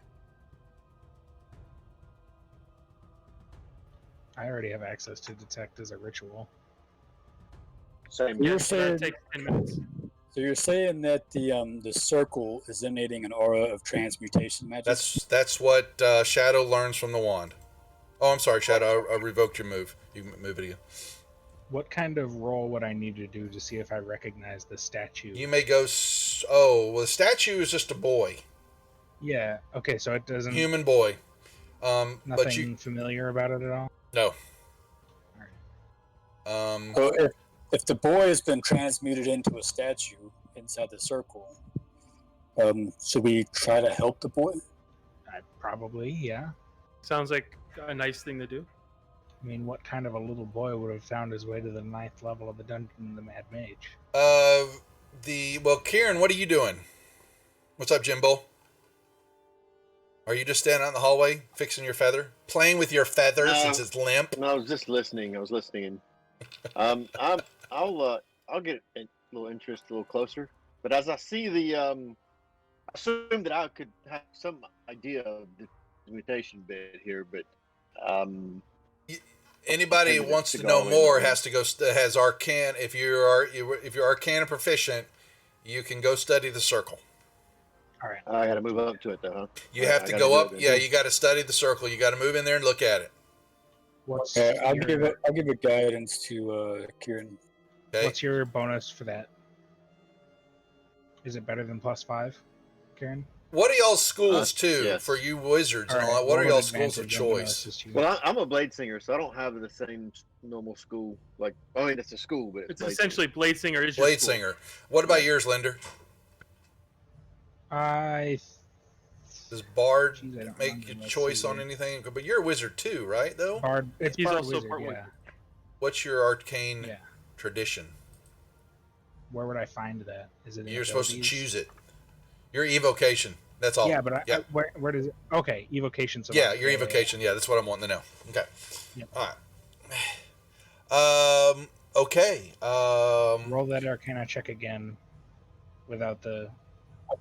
E: I already have access to detect as a ritual.
H: Same.
C: You're
B: Yeah, so that
C: saying-
B: takes 10 minutes.
C: So you're saying that the circle is emanating an aura of transmutation magic?
A: That's what Shadow learns from the wand. Oh, I'm sorry, Shadow. I revoked your move. You can move it again.
E: What kind of roll would I need to do to see if I recognize the statue?
A: You may go. Oh, well, the statue is just a boy,
E: Yeah. Okay. So it doesn't.
A: human boy.
E: Nothing
A: But you
E: familiar about it at all.
A: no.
E: All right.
C: So if the boy has been transmuted into a statue inside the circle, should we try to help the boy?
E: Probably. Yeah.
B: Sounds like a nice thing to do.
E: I mean, what kind of a little boy would have found his way to the 9th level of the dungeon, the Mad Mage?
A: Kieran, what are you doing? What's up, Jimbo? Are you just standing out in the hallway fixing your feather, playing with your feather since it's limp?
D: No, I was just listening. I was listening. I'll get a little interest a little closer. But as I see the, I assume that I could have some idea of the mutation bit here. But
A: Anybody who
D: tend
A: wants
D: to
A: to
D: go
A: know
D: all the way in
A: more
D: the
A: has to go. Has Arcana. If you're Arcana proficient, you can go study the circle.
E: All right.
D: I got to move up to it though, huh?
A: You have to go up. Yeah, you got to study the circle. You got to move in there and look at it.
E: What's
C: I'll
E: your,
C: give a guidance to Kieran.
A: Okay.
E: What's your bonus for that? Is it better than +5, Karen?
A: What are y'all's schools too
D: yes.
A: for you wizards and all
E: Alright,
A: that? What are
E: roll an
A: y'all's schools of
E: advantage, I'm gonna
A: choice?
E: assist you.
D: Well, I'm a blade singer, so I don't have the same normal school. Like, I mean, it's a school, but
B: It's
D: blade
B: essentially Blade Singer is your
A: Blade
B: school.
A: Singer. What about
D: Yeah.
A: yours, Linder?
E: I
A: Does Bard
E: Jeez, I don't
A: make
E: remember.
A: your
E: Let's
A: choice
E: see
A: on
E: here.
A: anything? But you're a wizard too, right? Though.
E: Bard. It's
B: He's
E: Bard
B: also
E: Wizard,
B: part
E: yeah.
B: wizard.
A: What's your arcane
E: Yeah.
A: tradition?
E: Where would I find that? Is it? In
A: You're supposed to
E: abilities?
A: choose it. Your evocation. That's all.
E: Yeah, but
A: yeah.
E: where does it? Okay, evocation.
A: Yeah, your evocation. Yeah, that's what I'm wanting to know. Okay.
E: Yep.
A: All right. Okay.
E: Roll that Arcana check again, without the.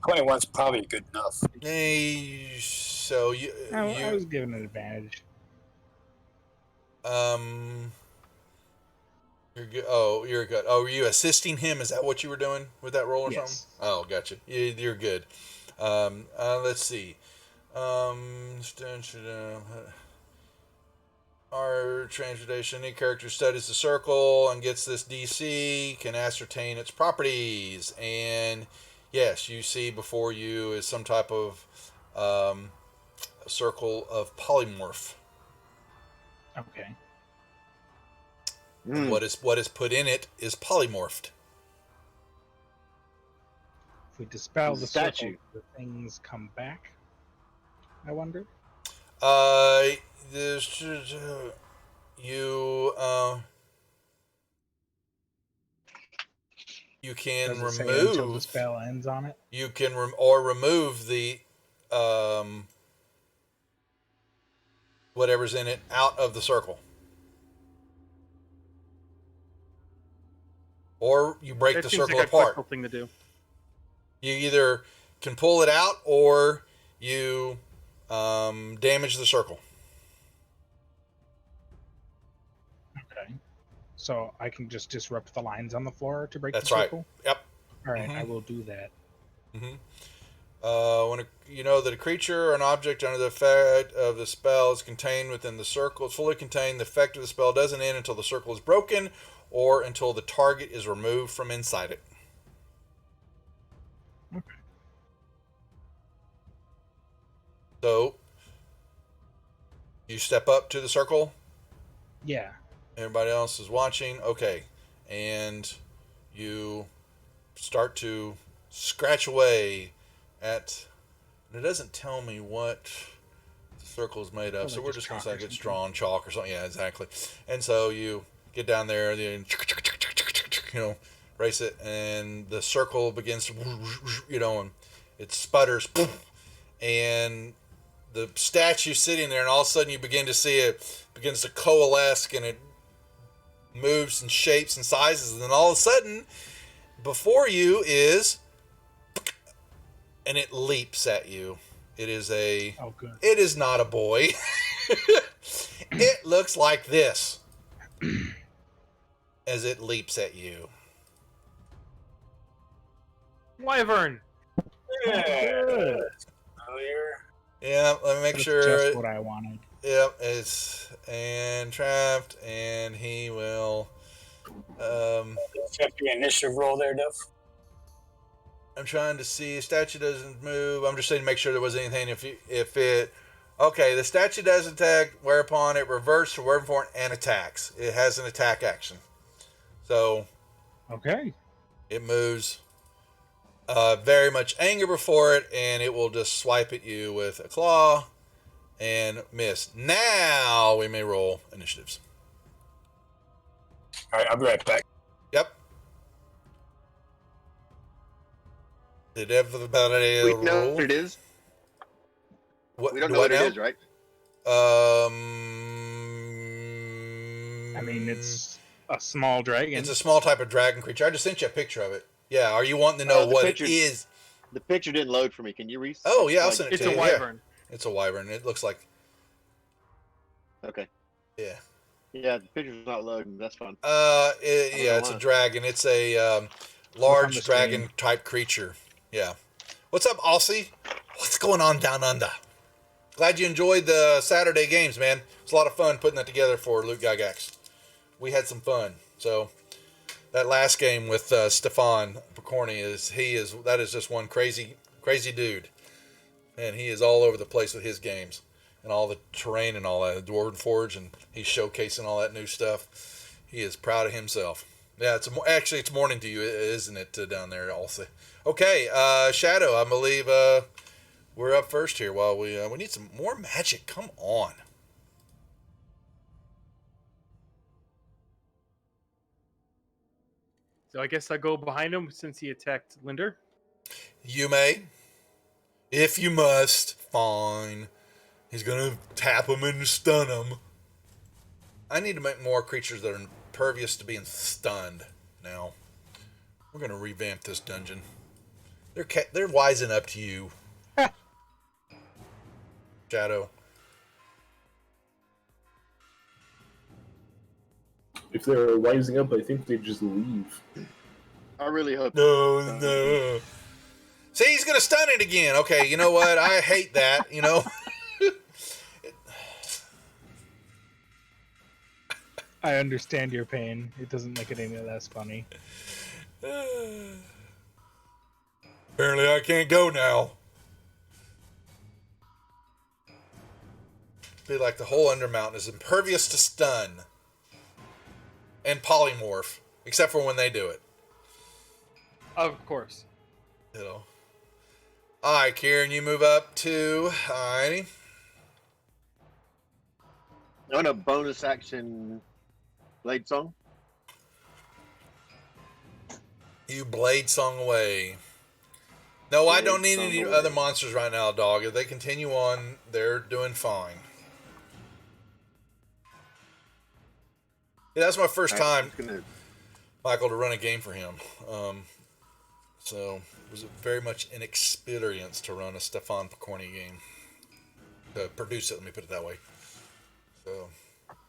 C: 21's probably good enough.
A: So you.
E: I was given an advantage.
A: You're good. Oh, you're good. Oh, were you assisting him? Is that what you were doing with that roll or
E: Yes.
A: something? Oh, gotcha. You're good. Let's see. Our transportation. Any character studies the circle and gets this DC can ascertain its properties. And yes, you see before you is some type of a circle of polymorph.
E: Okay.
A: And what is put in it is polymorphed.
E: If we dispel
D: It's a
E: the
D: statue.
E: circle, the things come back. I wonder.
A: This you can
E: Does it say until the
A: remove.
E: spell ends on it?
A: You can remove the whatever's in it out of the circle. or you break
B: That
A: the
B: seems
A: circle
B: like a
A: apart.
B: quick thing to do.
A: You either can pull it out or you damage the circle.
E: Okay. So I can just disrupt the lines on the floor to break
A: That's
E: the
A: right.
E: circle?
A: Yep.
E: All right, I will do that.
A: You know that a creature or an object under the effect of the spell is contained within the circle. It's fully contained. The effect of the spell doesn't end until the circle is broken or until the target is removed from inside it.
E: Okay.
A: So, you step up to the circle.
E: Yeah.
A: Everybody else is watching. Okay. And you start to scratch away at... It doesn't tell me what the circle is made of,
E: Probably
A: so we're
E: just
A: just going to
E: chalk
A: say
E: or
A: it's
E: something.
A: drawn chalk or something. Yeah, exactly. And so you get down there, you know, race it, and the circle begins to, you know, and it sputters, and the statue's sitting there, and all of a sudden you begin to see it begins to coalesce, and it moves and shapes and sizes, and then all of a sudden, before you is, and it leaps at you. It is a.
E: Oh, good.
A: It is not a boy. It looks like this as it leaps at you.
B: Wyvern.
C: Earlier.
A: Yeah, let me make
E: That's
A: sure.
E: just what I wanted.
A: Yep, it's and trapped, and he will.
C: Check your initiative roll there, Duff.
A: I'm trying to see. Statue doesn't move. I'm just saying to make sure there was anything. If it, okay, the statue does attack. Whereupon it reverts to wherever form and attacks. It has an attack action, so
E: Okay.
A: it moves. Very much anger before it, and it will just swipe at you with a claw and miss. Now we may roll initiatives.
C: All right, I'll be right back.
A: Yep. Did everybody
D: We know
A: roll?
D: what it is.
A: What,
D: We don't know what
A: now?
D: it is, right?
E: I mean, it's a small dragon.
A: It's a small type of dragon creature. I just sent you a picture of it. Yeah, are you wanting to know
D: The
A: what
D: picture-
A: it is?
D: The picture didn't load for me. Can you read?
A: Oh, yeah, I'll send it
B: It's
A: to
B: a
A: you.
B: wyvern.
A: Yeah. It's a wyvern. It looks like,
D: Okay.
A: yeah.
D: Yeah, the picture's not loading. That's fine.
A: Yeah,
D: know
A: it's a
D: why.
A: dragon. It's a
E: on
A: large
E: the
A: dragon
E: screen.
A: type creature. Yeah. What's up, Aussie? What's going on down under? Glad you enjoyed the Saturday games, man. It was a lot of fun putting that together for Luke Gygax. We had some fun. So that last game with Stefan Picorni that is just one crazy dude, and he is all over the place with his games and all the terrain and all that, the Dwarven Forge, and he's showcasing all that new stuff. He is proud of himself. Yeah, it's morning to you, isn't it, down there also? Okay, Shadow, I believe we're up first here. While we need some more magic. Come on.
B: So I guess I go behind him since he attacked Linder.
A: You may, if you must. Fine. He's gonna tap him and stun him. I need to make more creatures that are impervious to being stunned. Now, we're gonna revamp this dungeon. They're wising up to you, Shadow.
F: If they're rising up, I think they just leave.
D: I really hope.
A: No. See, he's gonna stun it again. Okay, you know what? I hate that. You know.
E: I understand your pain. It doesn't make it any less funny.
A: Apparently, I can't go now. Be like the whole Undermountain is impervious to stun and polymorph, except for when they do it.
B: Of course.
A: You know. All right, Kieran, you move up to Heidi.
D: On a bonus action blade song.
A: You blade song away. No, I don't need
D: Blade
A: any
D: song
A: other
D: away.
A: monsters right now, dog. If they continue on, they're doing fine. Yeah, that's my first time.
D: It's gonna
A: Michael to run a game for him. So it was very much an experience to run a Stefan Picorni game. To produce it, let me put it that way. So.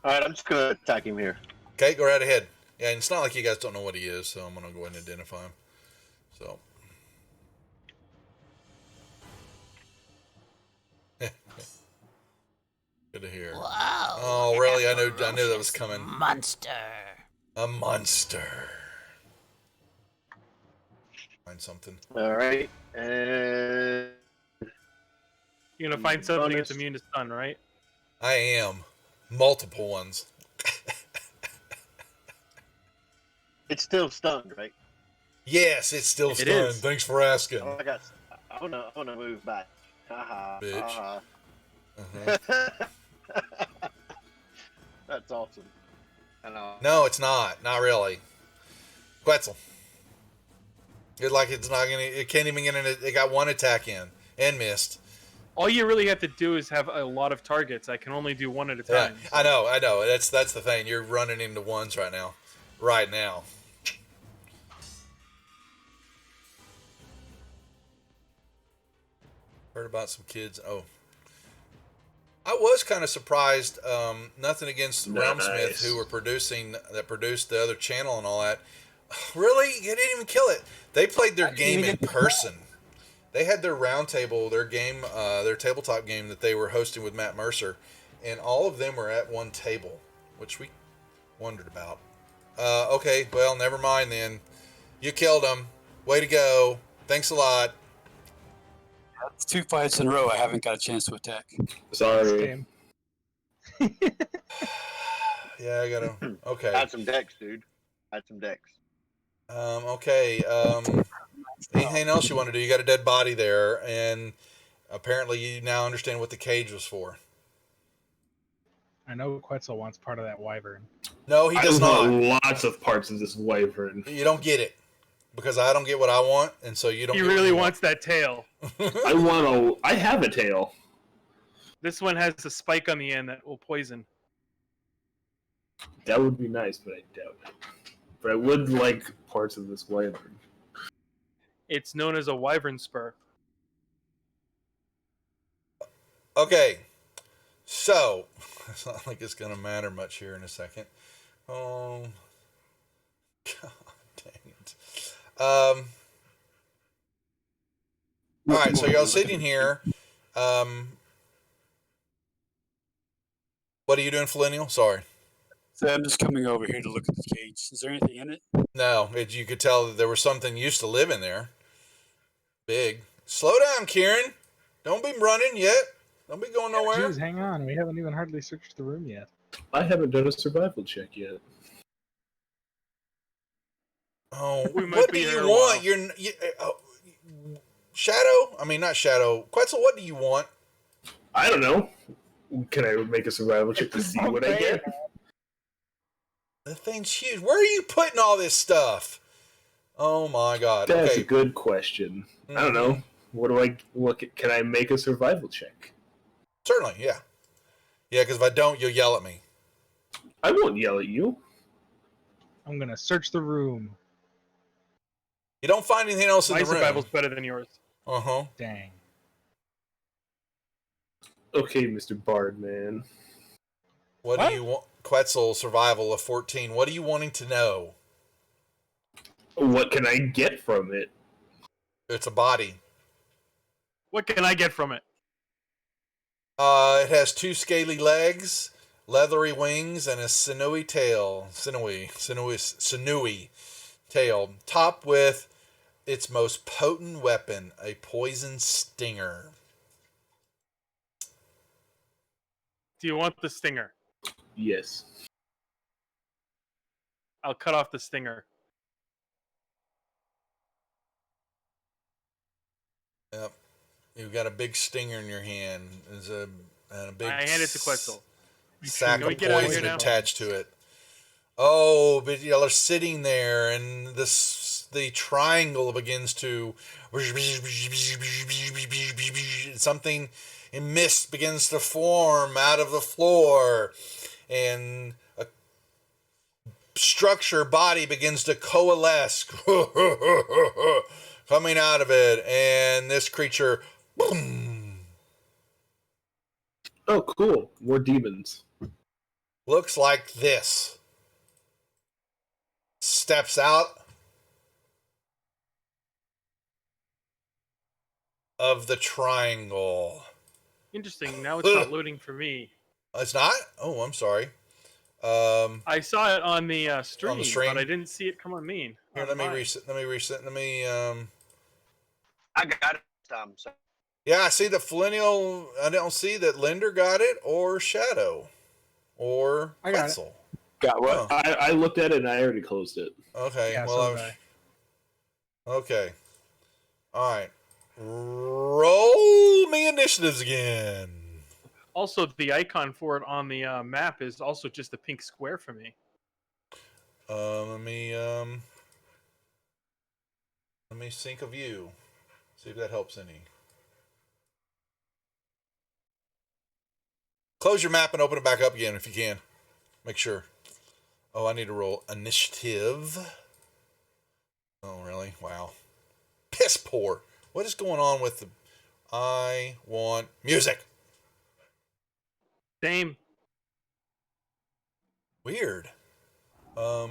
D: All right, I'm just gonna attack him here.
A: Okay, go right ahead. Yeah, and it's not like you guys don't know what he is, so I'm gonna go ahead and identify him. So. Good to hear.
J: Wow.
A: Oh, really? I knew that was coming.
J: Monster.
A: A monster. Find something.
D: All right, and
B: You're gonna find something
D: bonus.
B: that's immune to stun, right?
A: I am. Multiple ones.
D: It's still stunned, right?
A: Yes, it's still
B: It
A: stunned.
B: is.
A: Thanks for asking.
D: Oh, I wanna move back. Haha.
A: Bitch.
D: haha.
A: Uh-huh.
D: That's awesome. I know.
A: No, it's not. Not really. Quetzal. It's like it's not gonna. It can't even get in. It got one attack in and missed.
B: All you really have to do is have a lot of targets. I can only do one at a
A: Yeah,
B: time.
A: I know. That's the thing. You're running into ones right now. Right now. Heard about some kids. Oh. I was kind of surprised. Nothing against Realmsmith, who were produced the other channel and all that. Really? You didn't even kill it. They played their game in person. They had their round table, their game, their tabletop game that they were hosting with Matt Mercer, and all of them were at one table, which we wondered about. Okay, well, never mind then. You killed them. Way to go. Thanks a lot.
C: That's 2 fights in a row. I haven't got a chance to attack.
F: Sorry.
E: Game.
A: Yeah, I gotta. Okay.
D: Add some decks, dude. Add some decks.
A: Okay. Anything else you want to do? You got a dead body there, and apparently you now understand what the cage was for.
E: I know Quetzal wants part of that wyvern.
A: No, he
F: I
A: does
F: want
A: not.
F: lots of parts of this wyvern.
A: You don't get it because I don't get what I want, and so you don't.
B: He
A: get what
B: really
A: you
B: wants that tail.
F: I have a tail.
B: This one has a spike on the end that will poison.
F: That would be nice, but I doubt it. But I would like parts of this wyvern.
B: It's known as a wyvern spur.
A: Okay, so it's not like it's gonna matter much here in a second. Oh, God dang it. All right, so y'all sitting here. What are you doing, Flaneal? Sorry.
C: So I'm just coming over here to look at the cage. Is there anything in it?
A: No, you could tell that there was something used to live in there. Big. Slow down, Kieran. Don't be running yet. Don't be going nowhere.
E: Jeez, hang on. We haven't even hardly searched the room yet.
F: I haven't done a survival check yet.
A: Oh,
B: We might
A: what do
B: be here
A: you
B: a
A: want?
B: while.
A: Shadow? I mean, not Shadow. Quetzal, what do you want?
F: I don't know. Can I make a survival check to see what I get?
A: The thing's huge. Where are you putting all this stuff? Oh my God.
F: That's
A: Okay.
F: a good question. I don't know. What can I make a survival check?
A: Certainly, yeah. Yeah, because if I don't, you'll yell at me.
F: I won't yell at you.
E: I'm gonna search the room.
A: You don't find anything else in
B: My
A: the room.
B: survival's better than yours.
A: Uh-huh.
E: Dang.
F: Okay, Mr. Bard, man.
A: What do you want? Quetzal, survival of 14. What are you wanting to know?
F: What can I get from it?
A: It's a body.
B: What can I get from it?
A: It has 2 scaly legs, leathery wings, and a sinewy tail. Sinewy tail. Topped with its most potent weapon, a poison stinger.
B: Do you want the stinger?
F: Yes.
B: I'll cut off the stinger.
A: Yep. You've got a big stinger in your hand. There's a big
B: I hand it to Quetzal.
A: sack
B: Can we
A: of
B: get out of here
A: poison
B: now?
A: attached to it. Oh, but y'all are sitting there, and the triangle begins to something in mist begins to form out of the floor, and a structure body begins to coalesce coming out of it, and this creature, boom,
F: Oh, cool. More demons.
A: looks like this. Steps out of the triangle.
B: Interesting. Now it's not loading for me.
A: It's not? Oh, I'm sorry.
B: I saw it on the stream,
A: stream?
B: but I didn't see it come on me.
A: Here, let me reset.
H: I got it this time. So.
A: Yeah, I see the Flinnial. I don't see that Linder got it, or Shadow, or
E: I got it.
A: Pretzel.
C: Got what?
A: Oh,
F: I looked at it and I already closed it.
A: okay.
E: Yeah,
A: well,
E: so
A: I
E: did
A: was,
E: I.
A: okay. All right. Roll me initiatives again.
B: Also, the icon for it on the map is also just a pink square for me.
A: Let me sync a view. See if that helps any. Close your map and open it back up again if you can. Make sure. Oh, I need to roll initiative. Oh, really? Wow. Piss poor. What is going on with the... I want music.
B: Same.
A: Weird.
B: I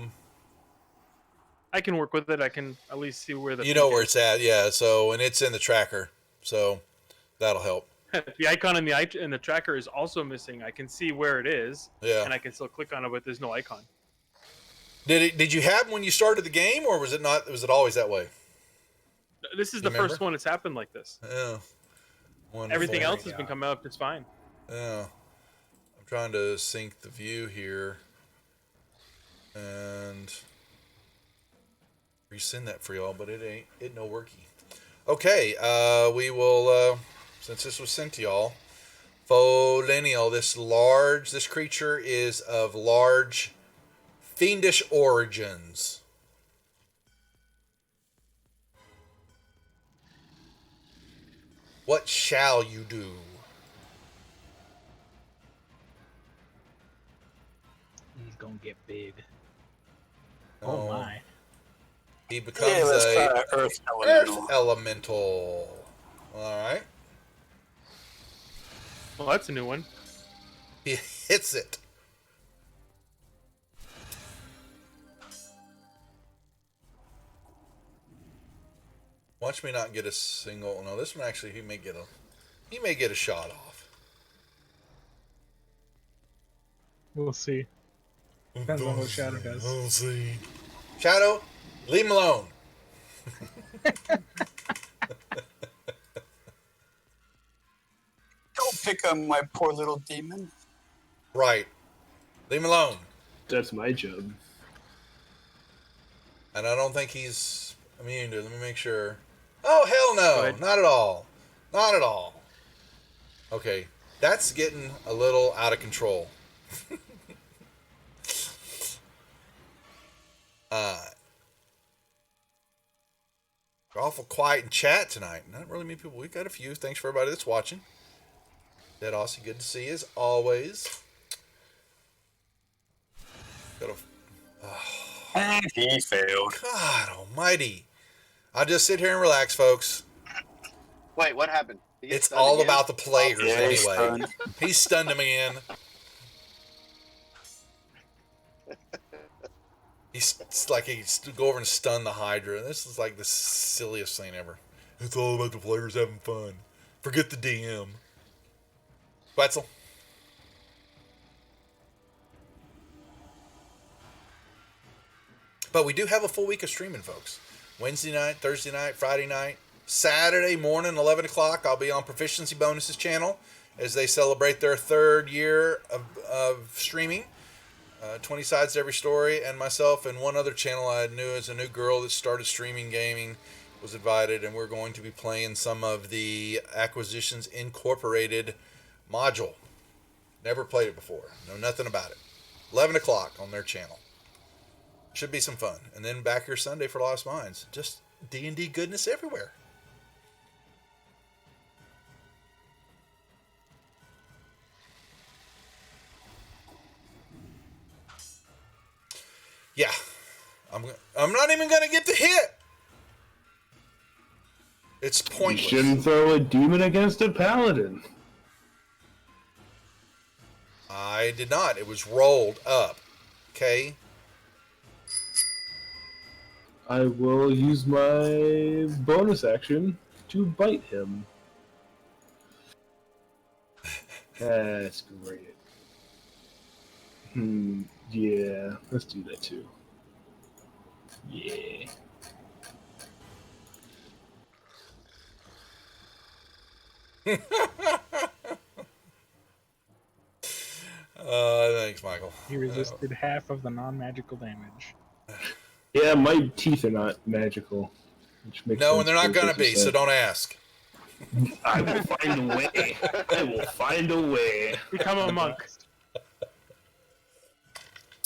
B: can work with it. I can at least see where the
A: You know
B: pink
A: where
B: is.
A: it's at, yeah. So, and it's in the tracker. So, that'll help.
B: The icon in the tracker is also missing. I can see where it is,
A: Yeah.
B: and I can still click on it, but there's no icon.
A: Did you have when you started the game, or was it not? Was it always that way?
B: This is
A: You
B: the
A: remember?
B: first one it's happened like this.
A: Yeah. Wonderful.
B: Everything else has been coming up just fine.
A: Yeah. I'm trying to sync the view here and resend that for y'all, but it no worky. Okay, we will since this was sent to y'all, Folenial, this creature is of large fiendish origins. What shall you do?
E: He's gonna get big.
A: Oh,
E: Oh my.
A: He becomes
C: Yeah, let's
A: a
C: try Earth Elemental.
A: Earth Elemental. All right.
B: Well, that's a new one.
A: He hits it. Watch me not get a single. No, this one actually he may get a shot off.
E: We'll see. Depends on what Shadow does.
A: We'll see. Shadow, leave him alone.
C: Don't pick on my poor little demon.
A: Right. Leave him alone.
F: That's my job.
A: And I don't think he's immune to it. Let me make sure. Oh, hell
B: Go
A: no.
B: ahead.
A: Not at all. Not at all. Okay. That's getting a little out of control. We're awful quiet in chat tonight. Not really many people. We've got a few. Thanks for everybody that's watching. Dead Aussie, good to see you as always. Got a...
C: And he failed.
A: God almighty. I'll just sit here and relax, folks.
H: Wait, what happened? He gets
A: It's
H: stunned
A: all
H: again?
A: about the players
C: Yeah, he's
A: anyway.
C: stunned.
A: He's stunned him again. He's like he's go over and stun the Hydra. This is like the silliest thing ever. It's all about the players having fun. Forget the DM. Wetzel. But we do have a full week of streaming, folks. Wednesday night, Thursday night, Friday night, Saturday morning, 11 o'clock. I'll be on Proficiency Bonuses channel as they celebrate their third year of streaming. 20 sides to every story, and myself and one other channel I knew as a new girl that started streaming gaming was invited, and we're going to be playing some of the Acquisitions Incorporated module. Never played it before. Know nothing about it. 11 o'clock on their channel. Should be some fun. And then back here Sunday for Lost Minds. Just D&D goodness everywhere. Yeah, I'm not even going to get to hit. It's
F: You
A: pointless.
F: shouldn't throw a demon against a paladin.
A: I did not. It was rolled up. Okay.
F: I will use my bonus action to bite him. That's great. Yeah, let's do that too. Yeah.
A: Thanks, Michael.
E: He resisted half of the non-magical damage.
F: Yeah, my teeth are not magical. Which makes
A: No,
F: sense
A: and they're not
F: for
A: going
F: what
A: to
F: you
A: be, so
F: said.
A: don't ask.
F: I will find a way. I will find a way.
B: Become a monk.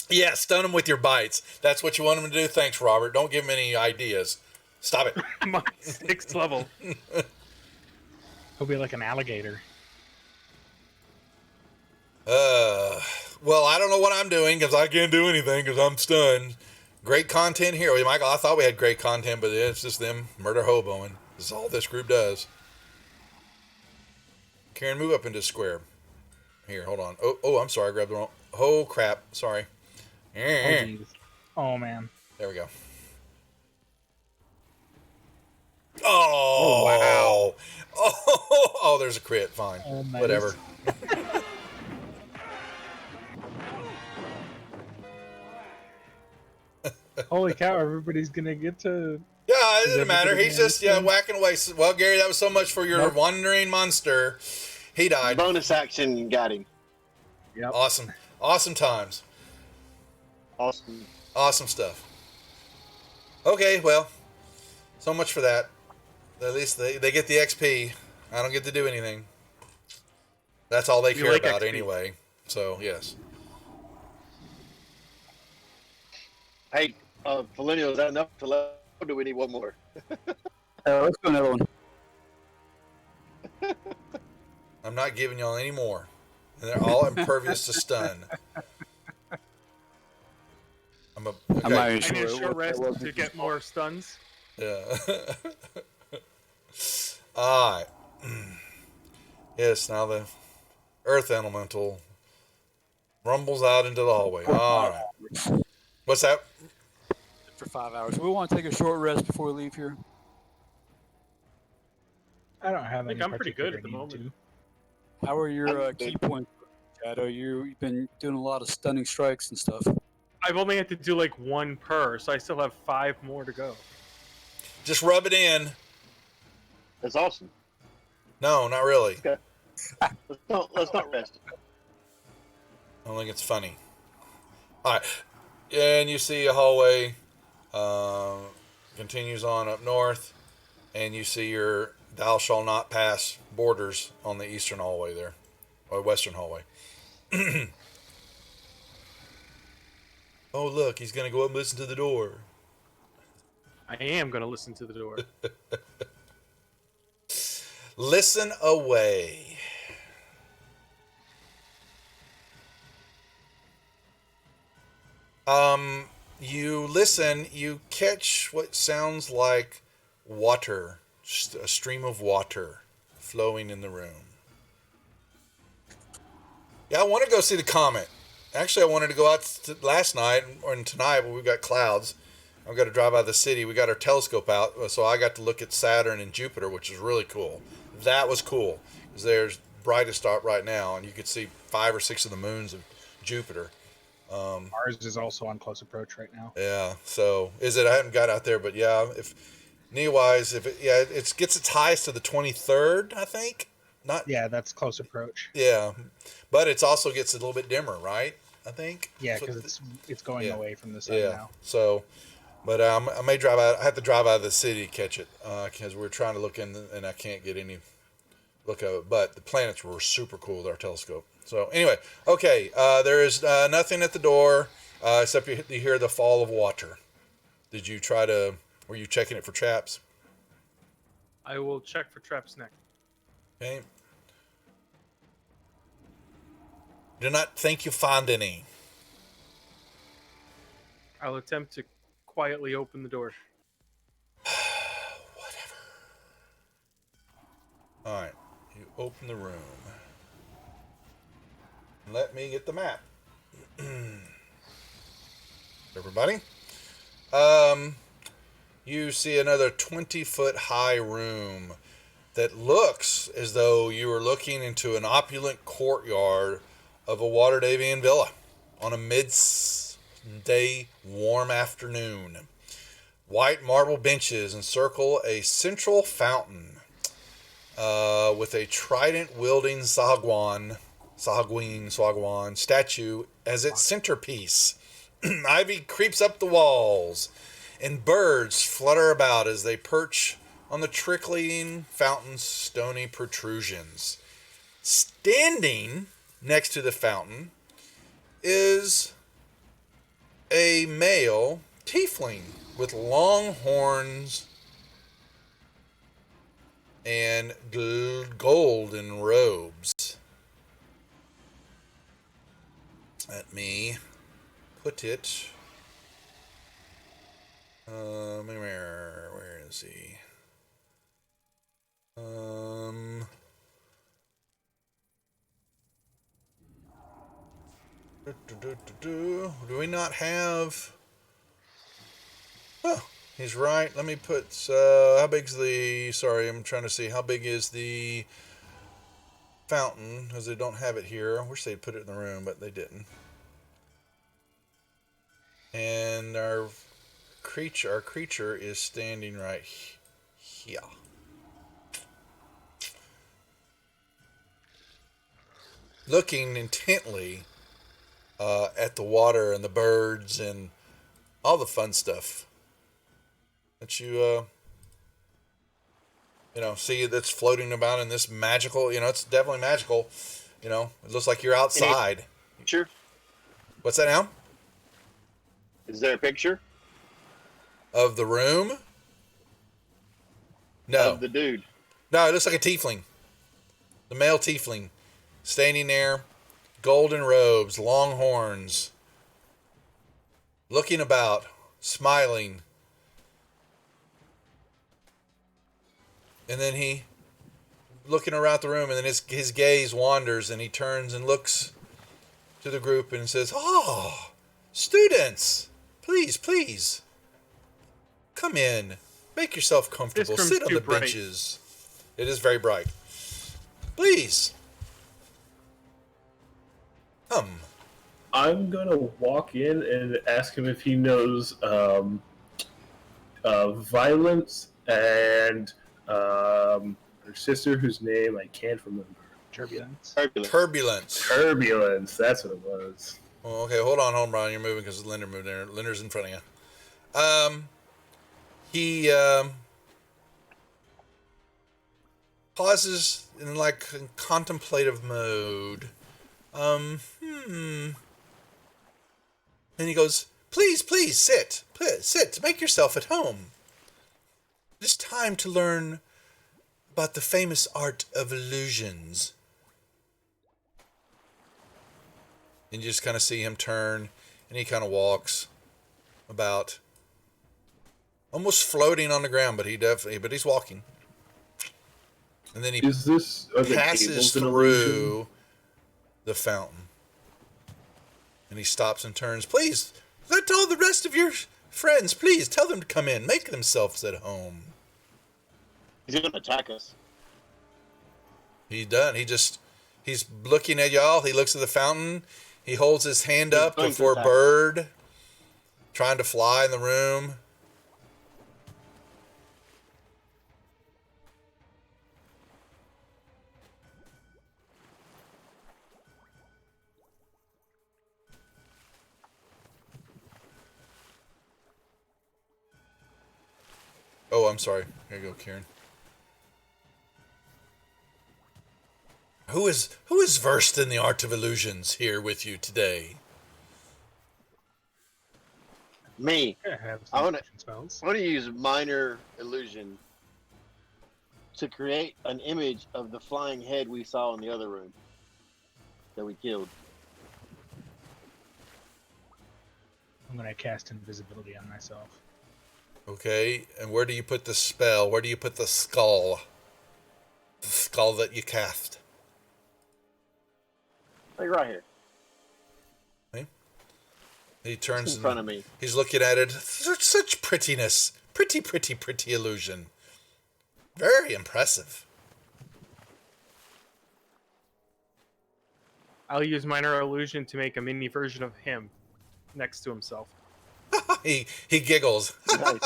A: Yeah, stun them with your bites. That's what you want them to do? Thanks, Robert. Don't give them any ideas. Stop it.
B: Monk 6th level.
E: He'll be like an alligator.
A: Well, I don't know what I'm doing because I can't do anything because I'm stunned. Great content here. Well, Michael, I thought we had great content, but it's just them murder hoboing. This is all this group does. Karen, move up into square. Here, hold on. Oh, I'm sorry. I grabbed the wrong. Oh, crap. Sorry.
E: Oh, jeez. Oh, man.
A: There we go. Oh, wow. Oh, there's a crit. Fine.
E: Oh, nice.
A: Whatever.
E: Holy cow, everybody's going to get to...
A: Yeah, it
E: Is
A: doesn't matter.
E: everybody
A: He's
E: gonna
A: just,
E: understand?
A: whacking away. Well, Gary, that was so much for your
E: Nope.
A: wandering monster. He died.
H: Bonus action got him.
E: Yep.
A: Awesome. Awesome times.
H: Awesome.
A: Awesome stuff. Okay, well, so much for that. At least they get the XP. I don't get to do anything. That's all they
B: You
A: care
B: like
A: about
B: XP.
A: anyway. So, yes.
H: Hey, Valenio, is that enough to let? Or do we need one more?
C: Let's go another one.
A: I'm not giving y'all any more. And they're all impervious to stun.
C: I'm not
A: Okay.
C: even
B: I need a
C: sure.
B: short
C: what
B: rest
C: that was.
B: to get more stuns.
A: Yeah. All right. Yes, now the earth elemental rumbles out into the hallway. All right. What's that?
C: For 5 hours. We want to take a short rest before we leave here.
E: I don't have
B: I think
E: any
B: I'm pretty good
E: particular
B: at the
E: need
B: moment.
E: to.
C: How are your
H: I'm
C: key
H: good.
C: points, Shadow? You've been doing a lot of stunning strikes and stuff.
B: I've only had to do like 1 per, so I still have 5 more to go.
A: Just rub it in.
H: That's awesome.
A: No, not really.
H: Let's not rest.
A: I don't think it's funny. All right. And you see a hallway continues on up north, and you see your thou shall not pass borders on the eastern hallway there, or western hallway. Oh, look, he's going to go up and listen to the door.
B: I am going to listen to the door.
A: Listen away. You listen, you catch what sounds like water, just a stream of water flowing in the room. Yeah, I want to go see the comet. Actually, I wanted to go out last night or tonight, but we've got clouds. I've got to drive by the city. We got our telescope out, so I got to look at Saturn and Jupiter, which is really cool. That was cool because there's brightest out right now, and you could see 5 or 6 of the moons of Jupiter.
E: Mars is also on close approach right now.
A: Yeah. So is it? I haven't got out there, but yeah. If knee-wise, it gets its highest to the 23rd, I think. Not.
E: Yeah, that's close approach.
A: Yeah, but it's also gets a little bit dimmer, right? I think.
E: Yeah,
A: That's what
E: because it's going
A: yeah.
E: away from the sun
A: Yeah.
E: now.
A: So, but I may drive out. I have to drive out of the city to catch it because we're trying to look in, and I can't get any look of it. But the planets were super cool with our telescope. So anyway, okay. There is nothing at the door except you hear the fall of water. Did you try to? Were you checking it for traps?
B: I will check for traps next.
A: Okay. Do not think you find any.
B: I'll attempt to quietly open the door.
A: Whatever. All right, you open the room. Let me get the map. Everybody. You see another 20-foot high room that looks as though you are looking into an opulent courtyard of a Waterdevian villa on a midday warm afternoon. White marble benches encircle a central fountain with a trident-wielding Sahuagin statue as its centerpiece. Ivy creeps up the walls, and birds flutter about as they perch on the trickling fountain's stony protrusions. Standing next to the fountain is a male tiefling with long horns and golden robes. Let me put it. Where is he? Do we not have? Oh, he's right. Let me put. How big's the? Sorry, I'm trying to see how big is the fountain, because they don't have it here. I wish they'd put it in the room, but they didn't. And our creature is standing right here. Looking intently at the water and the birds and all the fun stuff that you see that's floating about in this magical, it's definitely magical. It looks like you're outside.
H: Picture?
A: What's that now?
H: Is there a picture
A: Of the room? No.
H: of the dude?
A: No, it looks like a tiefling. The male tiefling. Standing there, golden robes, long horns, looking about, smiling. And then he, looking around the room, and then his gaze wanders, and he turns and looks to the group and says, "Oh, students, please, come in. Make yourself comfortable.
B: This room's
A: Sit on
B: too
A: the
B: bright.
A: benches." It is very bright. Please.
F: I'm gonna walk in and ask him if he knows Violence and her sister, whose name I can't remember.
E: Turbulence.
F: Turbulence. That's what it was.
A: Oh, okay, hold on, Brian. You're moving because Linder moved there. Linder's in front of you. He pauses in like contemplative mode. And he goes, please, sit. Please, sit. Make yourself at home. It is time to learn about the famous art of illusions. And you just kind of see him turn, and he kind of walks about, almost floating on the ground, but he's walking. And then he
F: Are the
A: passes
F: tables an
A: through
F: illusion?
A: the fountain. And he stops and turns. Please, let all the rest of your friends, please, tell them to come in. Make themselves at home.
H: He's going to attack us.
A: He's done. He's looking at y'all. He looks at the fountain. He holds his hand up
H: going to
A: before a
H: attack.
A: bird trying to fly in the room. Oh, I'm sorry. Here you go, Kieran. Who is versed in the art of illusions here with you today?
H: Me.
E: I have
H: I
E: some
H: wanna-
E: illusion spells.
H: I want to use minor illusion to create an image of the flying head we saw in the other room that we killed.
E: I'm going to cast invisibility on myself.
A: Okay, and where do you put the spell? Where do you put the skull? The skull that you cast.
H: Like right here.
A: Okay. He
H: It's
A: turns
H: in front of me.
A: He's looking at it. Such prettiness. Pretty illusion. Very impressive.
B: I'll use minor illusion to make a mini version of him next to himself.
A: he giggles.
H: Nice.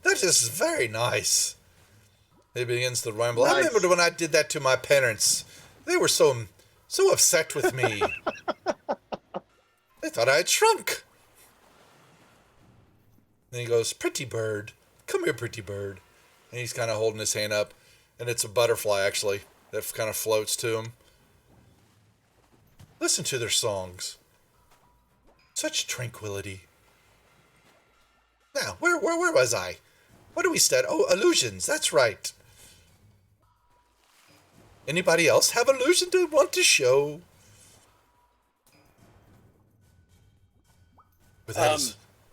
A: That is very nice. He begins to ramble.
H: Nice.
A: I remember when I did that to my parents. They were so upset with me. They thought I had shrunk. Then he goes, "Pretty bird, come here, pretty bird." And he's kind of holding his hand up, and it's a butterfly actually that kind of floats to him. Listen to their songs. Such tranquility. Now, where was I? What do we study? Oh, illusions. That's right. Anybody else have illusion to want to show? But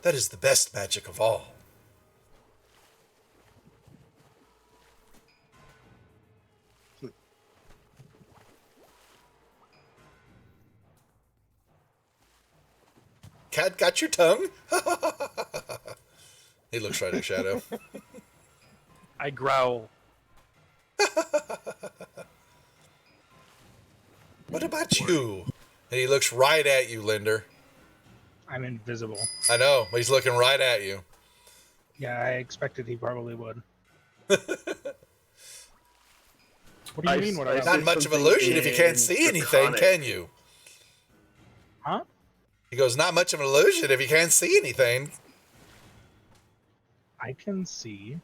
A: that is the best magic of all. Cat got your tongue? He looks right at Shadow.
B: I growl.
A: What about you? And he looks right at you, Linder.
E: I'm invisible.
A: I know, but he's looking right at you.
E: Yeah, I expected he probably would. What do you mean? What
F: I
E: about?
A: Not much of an illusion if you can't see anything,
F: Draconic.
A: can you?
E: Huh?
A: He goes, not much of an illusion if you can't see anything.
E: I can see.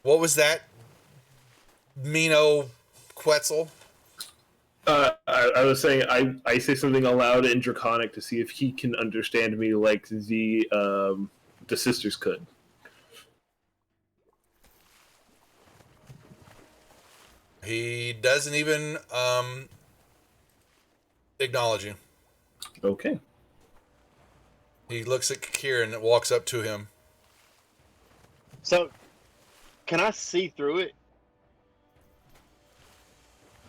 A: What was that? Mino Quetzal?
F: I was saying I say something aloud in Draconic to see if he can understand me like the sisters could.
A: He doesn't even acknowledge you.
F: Okay.
A: He looks at Kieran and walks up to him.
H: So, can I see through it?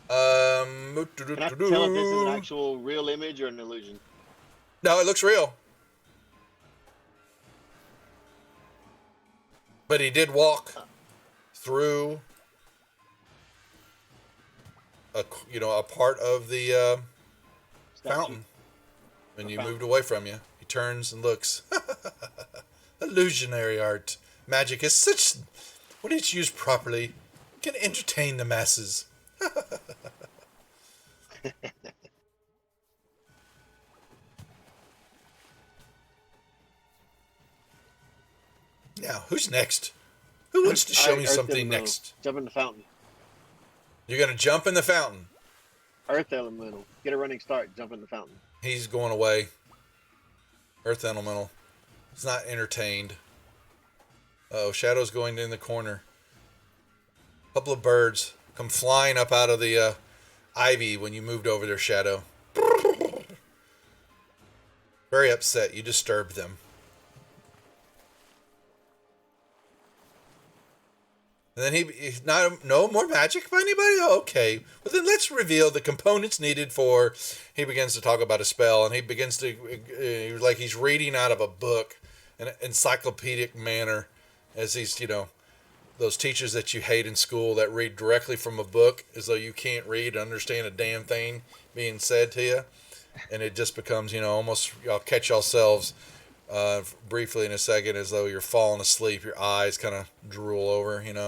H: Can I tell if this is an actual real image or an illusion?
A: No, it looks real. But he did walk through a part of the
H: Statue.
A: fountain when you moved away from you. He turns and looks. Illusionary art. Magic is such, when it's used properly, can entertain the masses. Now, who's next? Who wants to show me
H: Earth
A: something
H: Elemental.
A: next?
H: Jump in the fountain.
A: You're going to jump in the fountain.
H: Earth Elemental. Get a running start. Jump in the fountain.
A: He's going away. Earth Elemental. He's not entertained. Oh, Shadow's going in the corner. A couple of birds come flying up out of the ivy when you moved over there, Shadow. Very upset. You disturbed them. And then he's not, no more magic by anybody? Oh, okay. Well, then let's reveal the components needed for, he begins to talk about a spell, and he begins to, like he's reading out of a book in an encyclopedic manner, as he's, those teachers that you hate in school that read directly from a book as though you can't read and understand a damn thing being said to you. And it just becomes, almost, y'all catch yourselves briefly in a second as though you're falling asleep. Your eyes kind of drool over, And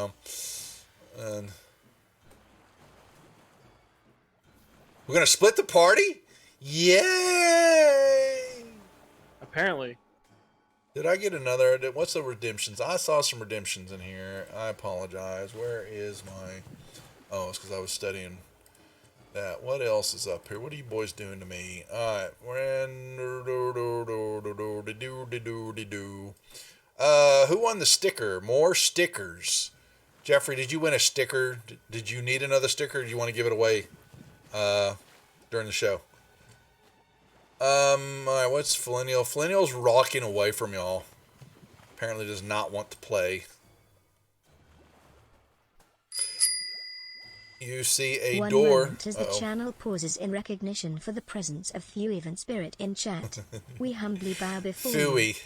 A: we're going to split the party? Yay!
B: Apparently.
A: Did I get another? What's the redemptions? I saw some redemptions in here. I apologize. Where is my... Oh, it's because I was studying that. What else is up here? What are you boys doing to me? Alright. Who won the sticker? More stickers. Jeffrey, did you win a sticker? Did you need another sticker, or do you want to give it away during the show? All right, what's Flinnial? Flinnial's rocking away from y'all. Apparently does not want to play. You see a
I: One
A: door.
I: moment as the channel pauses in recognition for the presence of Thueven Spirit in chat. We humbly bow before you.
A: Thuy.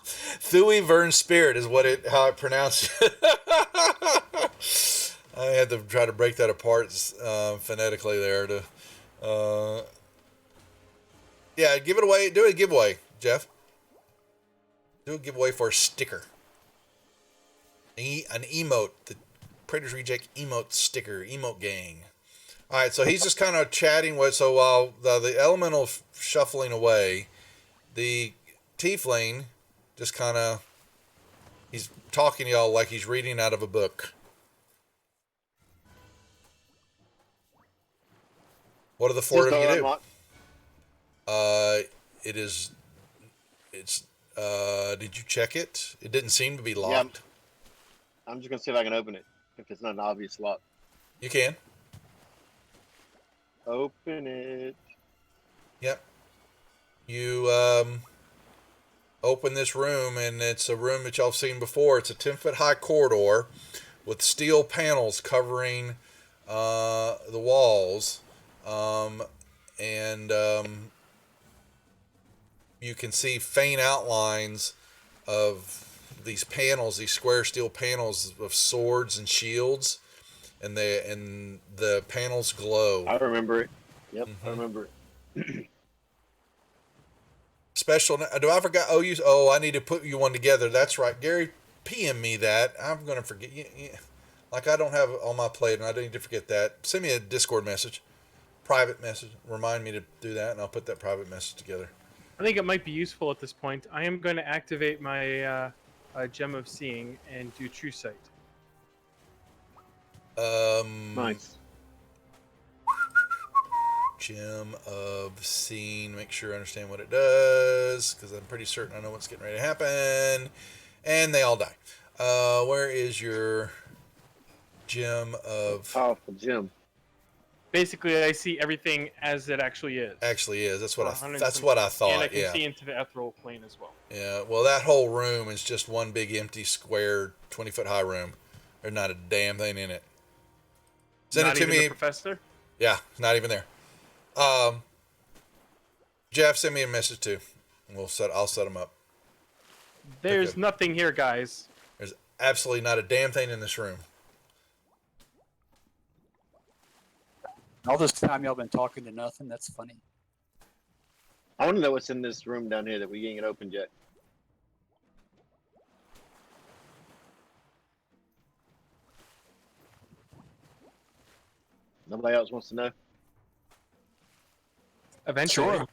A: Thuy Vern Spirit is how I pronounce it. I had to try to break that apart phonetically there. Yeah, give it away. Do a giveaway, Jeff. Do a giveaway for a sticker. An emote. The Praetor's Reject emote sticker. Emote gang. All right, so he's just kind of chatting with. So while the elemental shuffling away, the tiefling just kind of, he's talking to y'all like he's reading out of a book. What are the four of you do? Did you check it? It didn't seem to be locked.
H: Yeah, I'm just gonna see if I can open it. If it's not an obvious lock.
A: You can.
H: Open it.
A: Yep. You open this room, and it's a room that y'all have seen before. It's a 10-foot high corridor with steel panels covering the walls. You can see faint outlines of these panels, these square steel panels of swords and shields, and the panels glow.
H: I remember it. Yep, I remember it.
A: Special. Do I forgot? Oh, I need to put you one together. That's right. Gary PM me that. I'm gonna forget. Like I don't have it on my plate, and I need to forget that. Send me a Discord message, private message. Remind me to do that, and I'll put that private message together.
B: I think it might be useful at this point. I am going to activate my Gem of Seeing and do True Sight.
H: Nice.
A: Gem of Seeing. Make sure I understand what it does, because I'm pretty certain I know what's getting ready to happen. And they all die. Where is your Gem of...
H: Powerful gem.
B: Basically, I see everything as it actually is.
A: Actually is. That's what I thought.
B: And I can see into the ethereal plane as well.
A: Yeah. Well, that whole room is just one big empty square 20-foot high room. There's not a damn thing in it. Send
B: Not
A: it to
B: even
A: me.
B: the professor?
A: Yeah, not even there. Jeff, send me a message too. I'll set them up.
B: There's nothing here, guys.
A: There's absolutely not a damn thing in this room.
C: All this time y'all been talking to nothing. That's funny.
H: I want to know what's in this room down here that we ain't get opened yet. Nobody else wants to know?
B: Eventually.
C: Sure.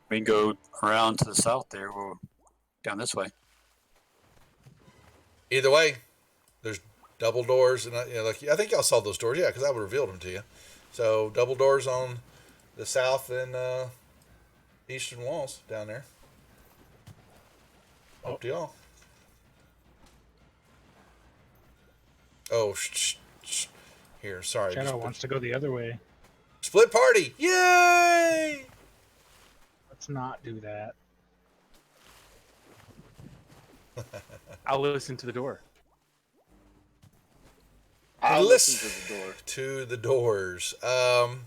C: We can go around to the south there, or down this way.
A: Either way, there's double doors, and I think y'all saw those doors, yeah, because I would revealed them to you. So double doors on the south and eastern walls down there. Up to y'all. Oh, here, sorry.
E: Shadow wants to go the other way.
A: Split party! Yay!
E: Let's not do that.
B: I'll listen to the door.
H: I'll listen to the door.
A: To the doors.
H: I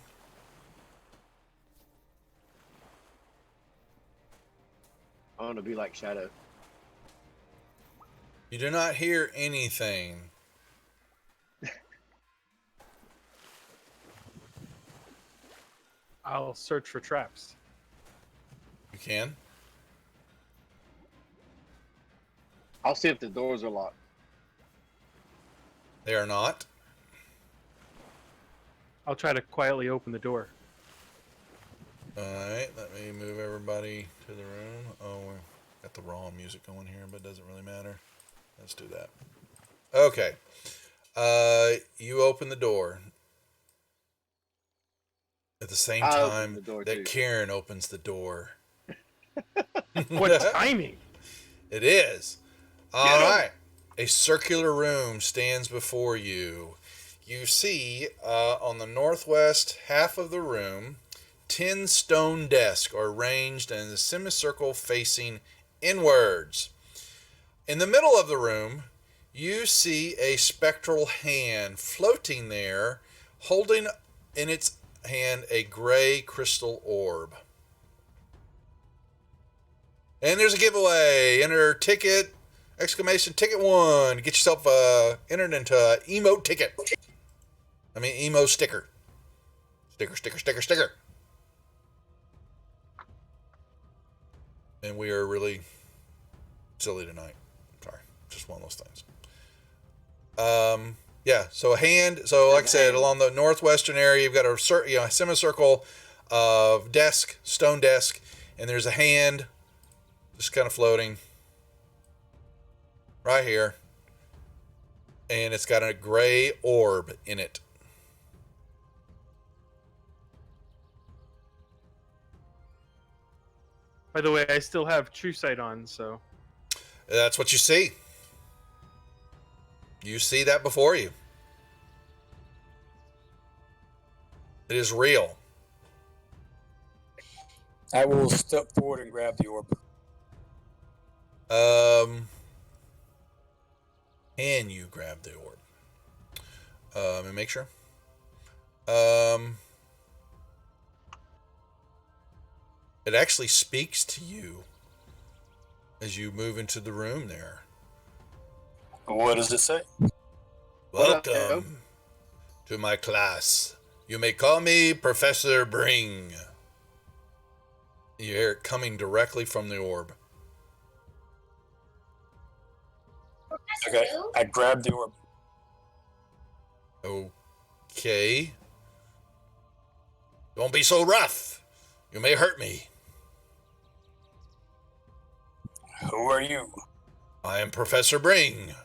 H: want to be like Shadow.
A: You do not hear anything.
B: I'll search for traps.
A: You can?
H: I'll see if the doors are locked.
A: They are not.
B: I'll try to quietly open the door.
A: Alright, let me move everybody to the room. Oh, we got the wrong music going here, but it doesn't really matter. Let's do that. Okay. You open the door. At the same time that Karen opens the door.
B: What timing?
A: It is. All right. A circular room stands before you. You see on the northwest half of the room, 10 stone desks are arranged in a semicircle facing inwards. In the middle of the room, you see a spectral hand floating there, holding in its hand a gray crystal orb. And there's a giveaway. Enter ticket, exclamation ticket 1. Get yourself entered into an emote ticket. I mean, emo sticker. Sticker. And we are really silly tonight. Sorry. Just one of those things. Yeah, so a hand. So like I said, along the northwestern area, you've got a semicircle of desk, stone desk, and there's a hand just kind of floating right here. And it's got a gray orb in it.
B: By the way, I still have True Sight on, so.
A: That's what you see. You see that before you. It is real.
C: I will step forward and grab the orb.
A: Can you grab the orb? Let me make sure. It actually speaks to you as you move into the room there.
C: What does it say?
A: Welcome to my class. You may call me Professor Bring. You hear it coming directly from the orb.
C: Okay, I grabbed the orb.
A: Okay. Don't be so rough. You may hurt me.
C: Who are you?
A: I am Professor Bring.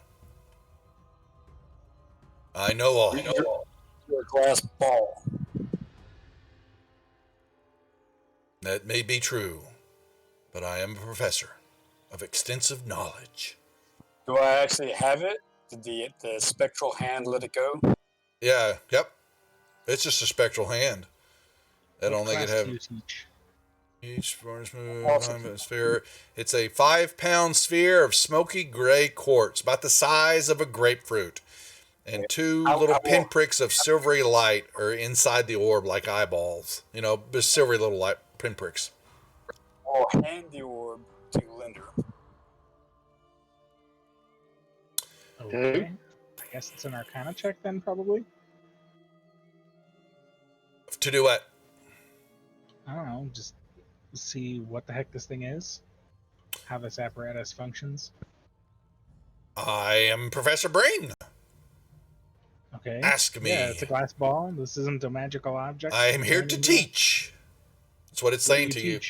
A: I know all.
C: You're a glass ball.
A: That may be true, but I am a professor of extensive knowledge.
C: Do I actually have it? Did the spectral hand let it go?
A: Yeah, yep. It's just a spectral hand. I don't think it have
E: You teach?
A: each move
C: Awesome.
A: sphere. It's a 5-pound sphere of smoky gray quartz, about the size of a grapefruit. And two little pinpricks of silvery light are inside the orb like eyeballs. You know, just silvery little light pinpricks.
C: I'll hand the orb to Linder.
E: Okay. I guess it's an Arcana check then, probably.
A: To do what?
E: I don't know. Just see what the heck this thing is, how this apparatus functions.
A: I am Professor Bring.
E: Okay.
A: Ask me.
E: Yeah, it's a glass ball. This isn't a magical object.
A: I am here to teach. That's what it's saying to you.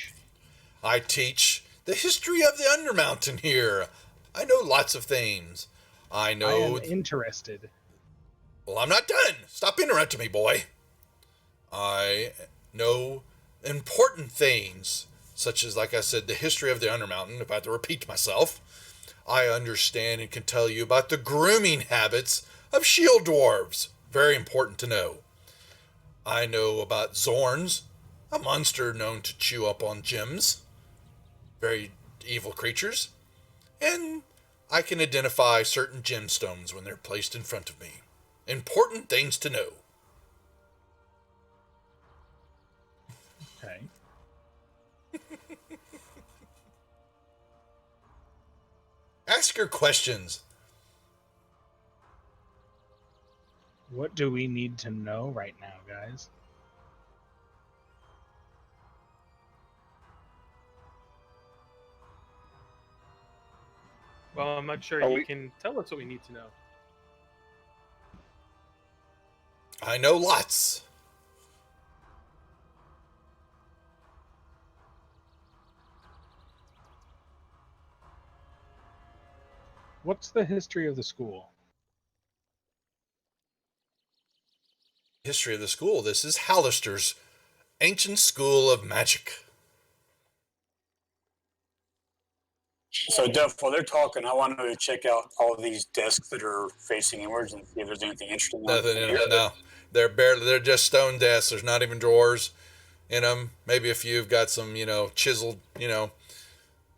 A: I teach the history of the Undermountain here. I know lots of things. I know.
E: I am interested.
A: Well, I'm not done. Stop interrupting me, boy. I know important things, such as, like I said, the history of the Undermountain, if I have to repeat myself. I understand and can tell you about the grooming habits of shield dwarves. Very important to know. I know about Zorns, a monster known to chew up on gems. Very evil creatures. And I can identify certain gemstones when they're placed in front of me. Important things to know.
E: Okay.
A: Ask your questions.
E: What do we need to know right now, guys?
B: Well, I'm not sure
H: Are
B: you
H: we-
B: can tell us what we need to know.
A: I know lots.
E: What's the history of the school?
A: History of the school. This is Hallister's ancient school of magic.
C: So, Duff, while they're talking, I wanted to check out all of these desks that are facing inwards and see if there's anything interesting on
A: Nothing in
C: here.
A: them. No, they're just stone desks. There's not even drawers in them. Maybe a few have got some, chiseled,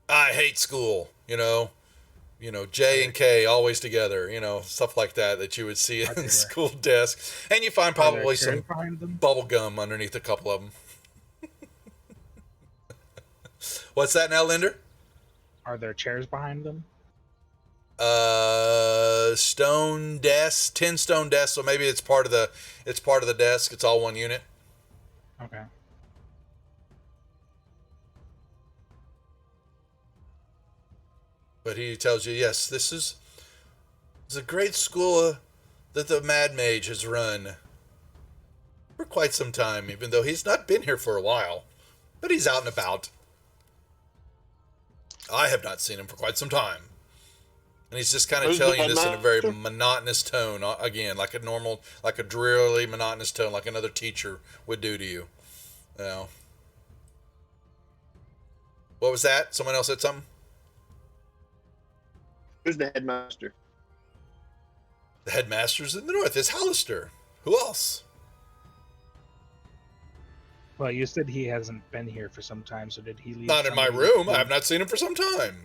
A: I hate school, J and K always together, stuff like that you would see in school desks. And you find probably some bubble gum underneath a couple of them. What's that now, Linder?
E: Are there chairs behind them?
A: Stone desks, 10 stone desks. So maybe it's part of the desk. It's all one unit.
E: Okay.
A: But he tells you, yes, this is a great school that the Mad Mage has run for quite some time, even though he's not been here for a while. But he's out and about. I have not seen him for quite some time. And he's just kind of telling you this in a very monotonous tone, again, like a drearily monotonous tone, like another teacher would do to you. What was that? Someone else said something?
H: Who's the headmaster?
A: The headmaster's in the north. It's Hollister. Who else?
E: Well, you said he hasn't been here for some time, so did he leave?
A: Not in my room. I have not seen him for some time.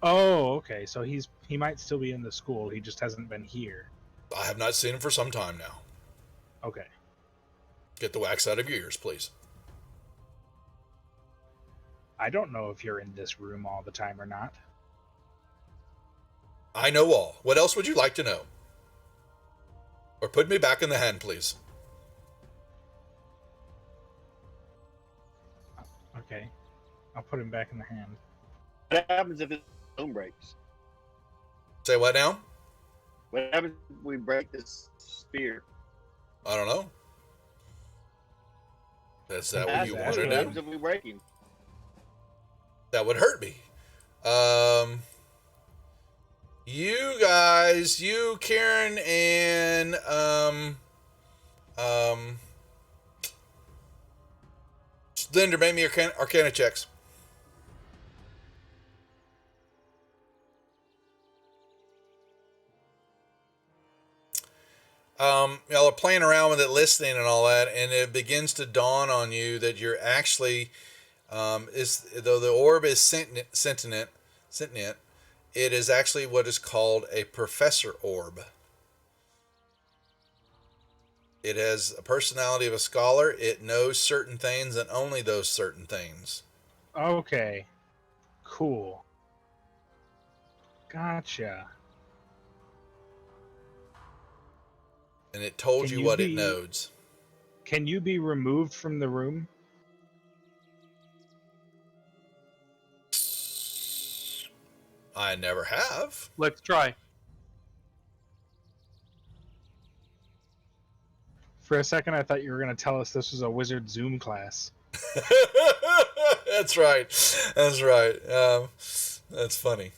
E: Oh, okay. So he might still be in the school. He just hasn't been here.
A: I have not seen him for some time now.
E: Okay.
A: Get the wax out of your ears, please.
E: I don't know if you're in this room all the time or not.
A: I know all. What else would you like to know? Or put me back in the hand, please.
E: Okay. I'll put him back in the hand.
H: What happens if his phone breaks?
A: Say what now?
H: What happens if we break this spear?
A: I don't know. Is that what you want to
H: What happens
A: do?
H: if we break him?
A: That would hurt me. You guys, Kieran, and Linder, make me Arcana checks. Y'all are playing around with it, listening and all that, and it begins to dawn on you that you're actually, though the orb is sentient, it is actually what is called a professor orb. It has a personality of a scholar. It knows certain things and only those certain things.
E: Okay. Cool. Gotcha.
A: And it told you what it knows.
E: Can you be removed from the room?
A: I never have.
B: Let's try.
E: For a second, I thought you were going to tell us this was a wizard Zoom class.
A: That's right. That's right. That's funny.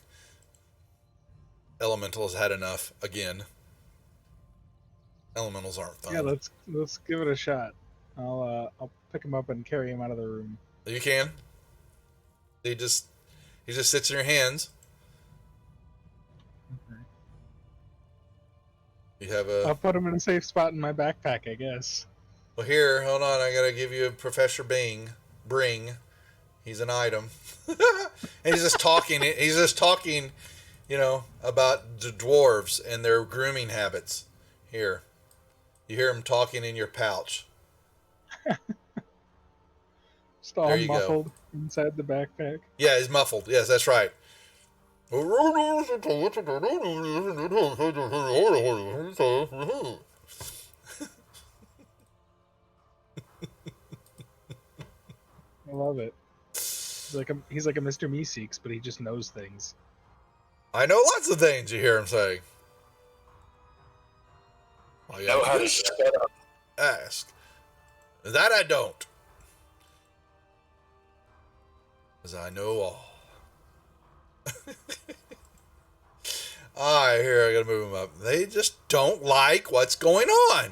A: Elementals had enough again. Elementals aren't fun.
E: Yeah, let's give it a shot. I'll pick him up and carry him out of the room.
A: You can. He just sits in your hands.
E: Okay.
A: You have
E: I'll put him in a safe spot in my backpack, I guess.
A: Well, here, hold on. I gotta give you a Professor Bring. He's an item. And he's just talking. About the dwarves and their grooming habits. Here, you hear him talking in your pouch.
E: Just all muffled inside the backpack.
A: Yeah, he's muffled. Yes, that's right.
E: I love it. He's like a Mr. Meeseeks, but he just knows things.
A: I know lots of things, you hear him say. Well,
C: Know how to shut up.
A: Ask. That I don't. Because I know all. Alright, here, I gotta move them up. They just don't like what's going on.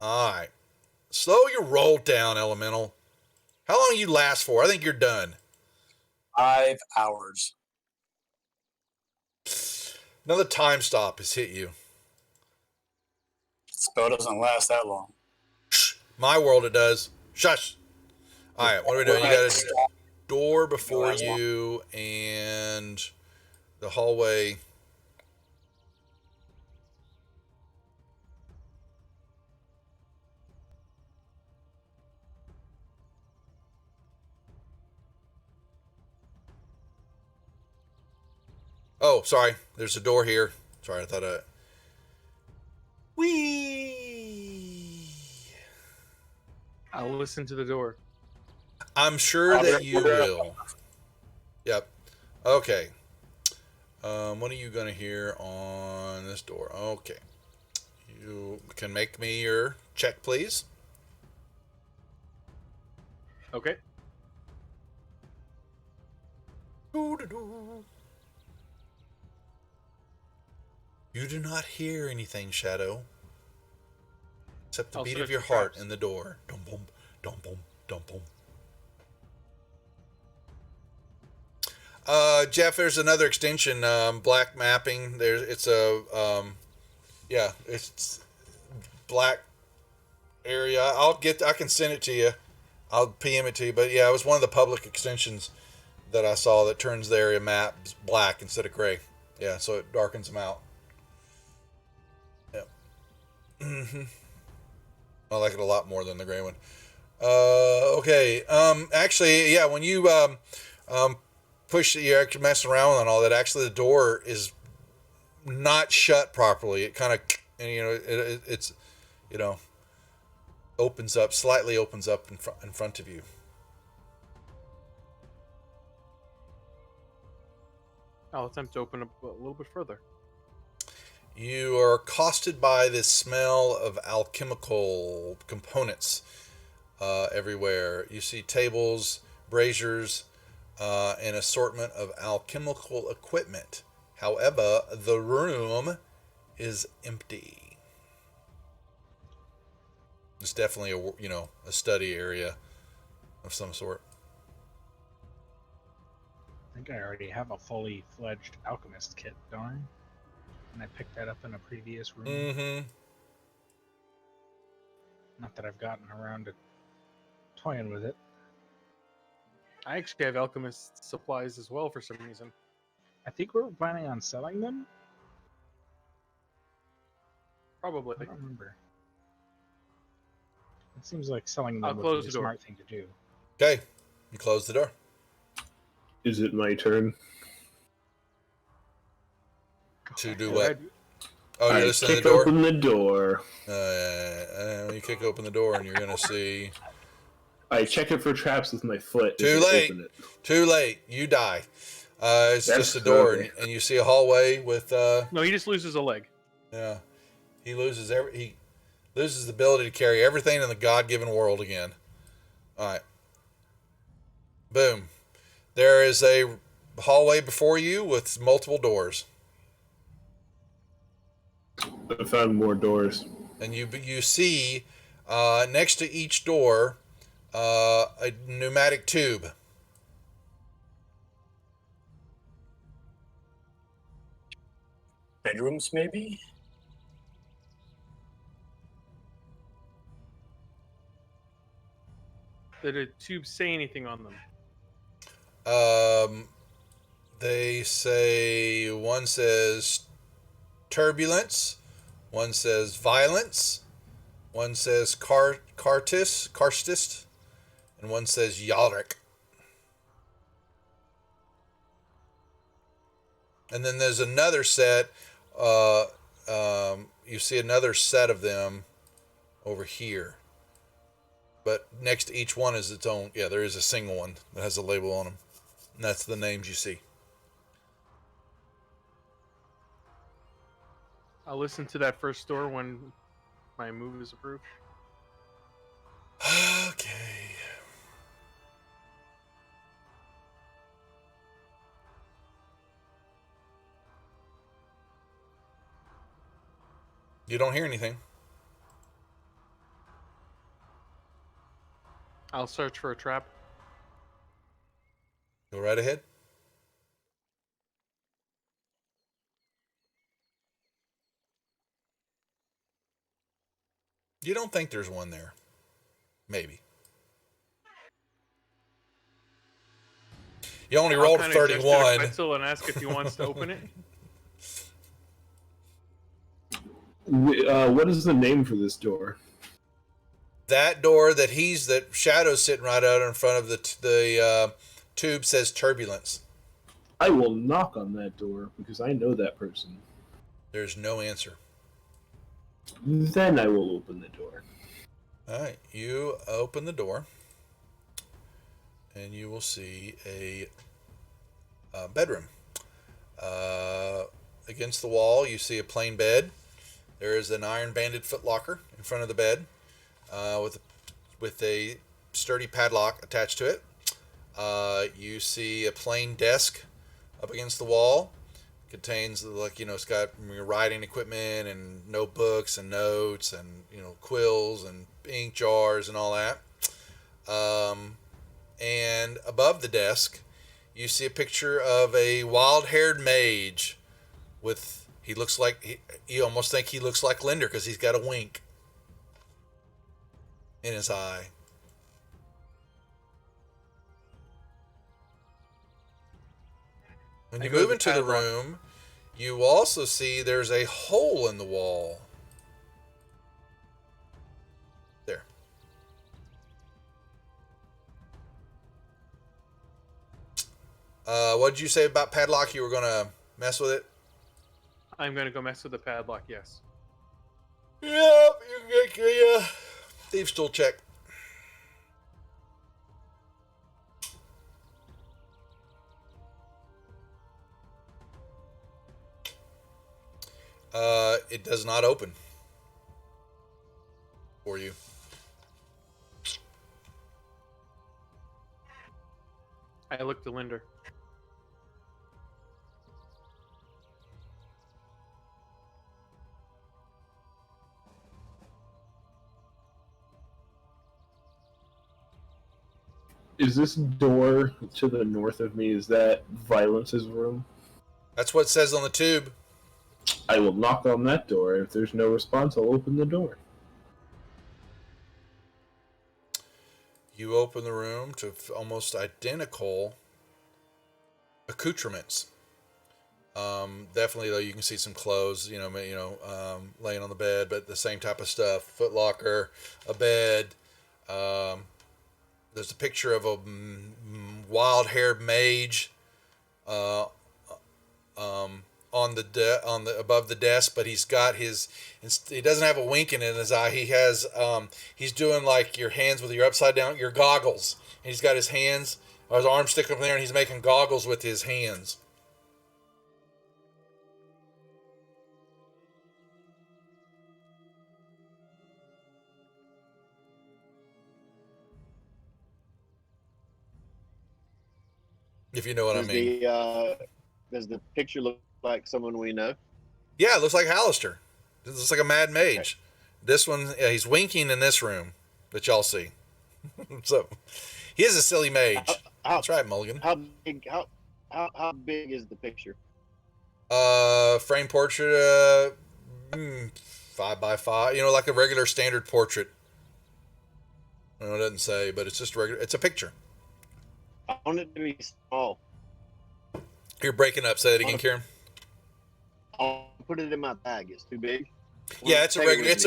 A: Alright. Slow your roll down, Elemental. How long you last for? I think you're done.
C: 5 hours.
A: Another time stop has hit you.
C: Spell doesn't last that long.
A: Shh. My world it does. Shush. All right, what are we doing? You got a door before you and the hallway. Oh, sorry. There's a door here. Sorry, I thought Whee!
B: I'll listen to the door.
A: I'm sure that you will. Yep. Okay. What are you going to hear on this door? Okay. You can make me your check, please.
B: Okay.
A: Doo-doo-doo. You do not hear anything, Shadow, except the
B: I'll
A: beat
B: search
A: of your
B: for
A: heart
B: traps.
A: in the door. Dum bum, dum bum, dum bum. Jeff, there's another extension, black mapping. It's black area. I can send it to you. I'll PM it to you. But yeah, it was one of the public extensions that I saw that turns the area map black instead of gray. Yeah, so it darkens them out. Yeah. I like it a lot more than the gray one. Okay. Actually, yeah, when you push, you're messing around and all that. Actually, the door is not shut properly. It kind of, it's, slightly opens up in front of you.
B: I'll attempt to open up a little bit further.
A: You are accosted by this smell of alchemical components everywhere. You see tables, braziers, an assortment of alchemical equipment. However, the room is empty. It's definitely a study area of some sort.
E: I think I already have a fully fledged alchemist kit, don't I? And I picked that up in a previous room.
A: Mm-hmm.
E: Not that I've gotten around to toying with it.
B: I actually have alchemist supplies as well for some reason.
E: I think we're planning on selling them.
B: Probably.
E: I don't remember. It seems like selling
B: I'll
E: them would
B: close
E: be a
B: the door.
E: smart thing to do.
A: Okay, you close the door.
F: Is it my turn?
A: To do
B: Go
A: what?
B: ahead.
A: Oh, you're
F: I
A: listening to
F: kick
A: the door?
F: open the door.
A: You kick open the door and you're going to see...
F: I check it for traps with my foot.
A: Too
F: as I
A: late.
F: open it.
A: Too late. You die. It's
F: That's
A: just a door,
F: okay.
A: and you see a hallway with...
B: No, he just loses a leg.
A: Yeah. He loses the ability to carry everything in the God-given world again. All right. Boom. There is a hallway before you with multiple doors.
F: I found more doors.
A: And you see next to each door a pneumatic tube.
C: Bedrooms, maybe?
B: Did the tubes say anything on them?
A: They say, one says turbulence, one says violence, one says karstist, and one says Yalric. And then there's another set, you see another set of them over here. But next to each one is its own, there is a single one that has a label on them. And that's the names you see.
B: I'll listen to that first door when my move is approved.
A: Okay. You don't hear anything.
B: I'll search for a trap.
A: Go right ahead. You don't think there's one there? Maybe. You only rolled a
B: I'll kinda gesture to
A: 31.
B: Quetzal and ask if he wants to open it.
F: What is the name for this door?
A: That door that Shadow's sitting right out in front of the tube says turbulence.
F: I will knock on that door because I know that person.
A: There's no answer.
F: Then I will open the door.
A: All right, you open the door, and you will see a bedroom. Against the wall, you see a plain bed. There is an iron-banded footlocker in front of the bed, with a sturdy padlock attached to it. You see a plain desk up against the wall. Contains, it's got your writing equipment and notebooks and notes and quills and ink jars and all that. And above the desk, you see a picture of a wild-haired mage with, you almost think he looks like Linder because he's got a wink in his eye. When you move into the room, you also see there's a hole in the wall. There. What did you say about padlock? You were going to mess with it?
B: I'm gonna go mess with the padlock, yes.
A: Yep, you can get your thieves' tool check. It does not open for you.
B: I look to Linder.
F: Is this door to the north of me, is that Violence's room?
A: That's what it says on the tube.
F: I will knock on that door. If there's no response, I'll open the door.
A: You open the room to almost identical accoutrements. Definitely, though, you can see some clothes, laying on the bed, but the same type of stuff. Foot locker, a bed. There's a picture of a wild-haired mage on the above the desk, but he doesn't have a wink in his eye. He has he's doing like your hands with your upside down, your goggles. And he's got his arms sticking up there, and he's making goggles with his hands. If you know what I mean.
H: Does the picture look like someone we know?
A: Yeah, it looks like Hallister. It looks like a mad mage. Okay. This one, he's winking in this room that y'all see. So, he is a silly mage. That's right, Mulligan.
H: How big is the picture?
A: Frame portrait, 5x5. Like a regular standard portrait. It doesn't say, but it's just regular. It's a picture.
H: I want it to be small.
A: You're breaking up. Say that again, Kieran.
H: I'll put it in my bag. It's too big.
A: Yeah, it's a regular. It's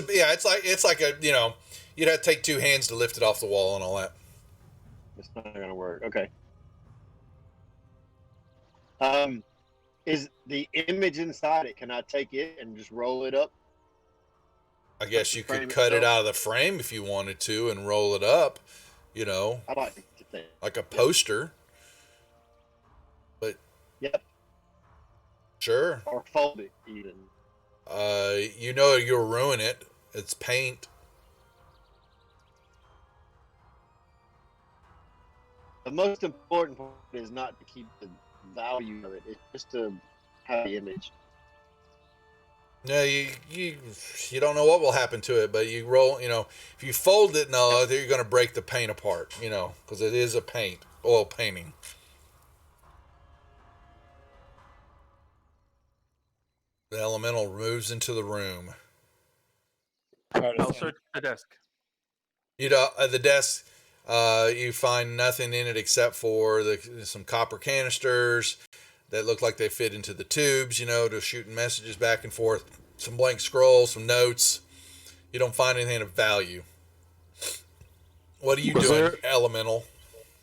A: like a you'd have to take two hands to lift it off the wall and all that.
H: It's not gonna work. Okay. Is the image inside it? Can I take it and just roll it up?
A: I guess you could cut it out of the frame if you wanted to and roll it up.
H: I like to think
A: like a poster. But
H: yep.
A: Sure.
H: Or fold it even.
A: You'll ruin it. It's paint.
H: The most important part is not to keep the value of it. It's just to have the image.
A: Yeah, you don't know what will happen to it, but you roll. If you fold it, you're going to break the paint apart. Because it is a oil painting. The elemental moves into the room.
B: I'll search the desk.
A: You know, at the desk, you find nothing in it except for some copper canisters that look like they fit into the tubes, you know, to shooting messages back and forth. Some blank scrolls, some notes. You don't find anything of value. What are you doing, Elemental?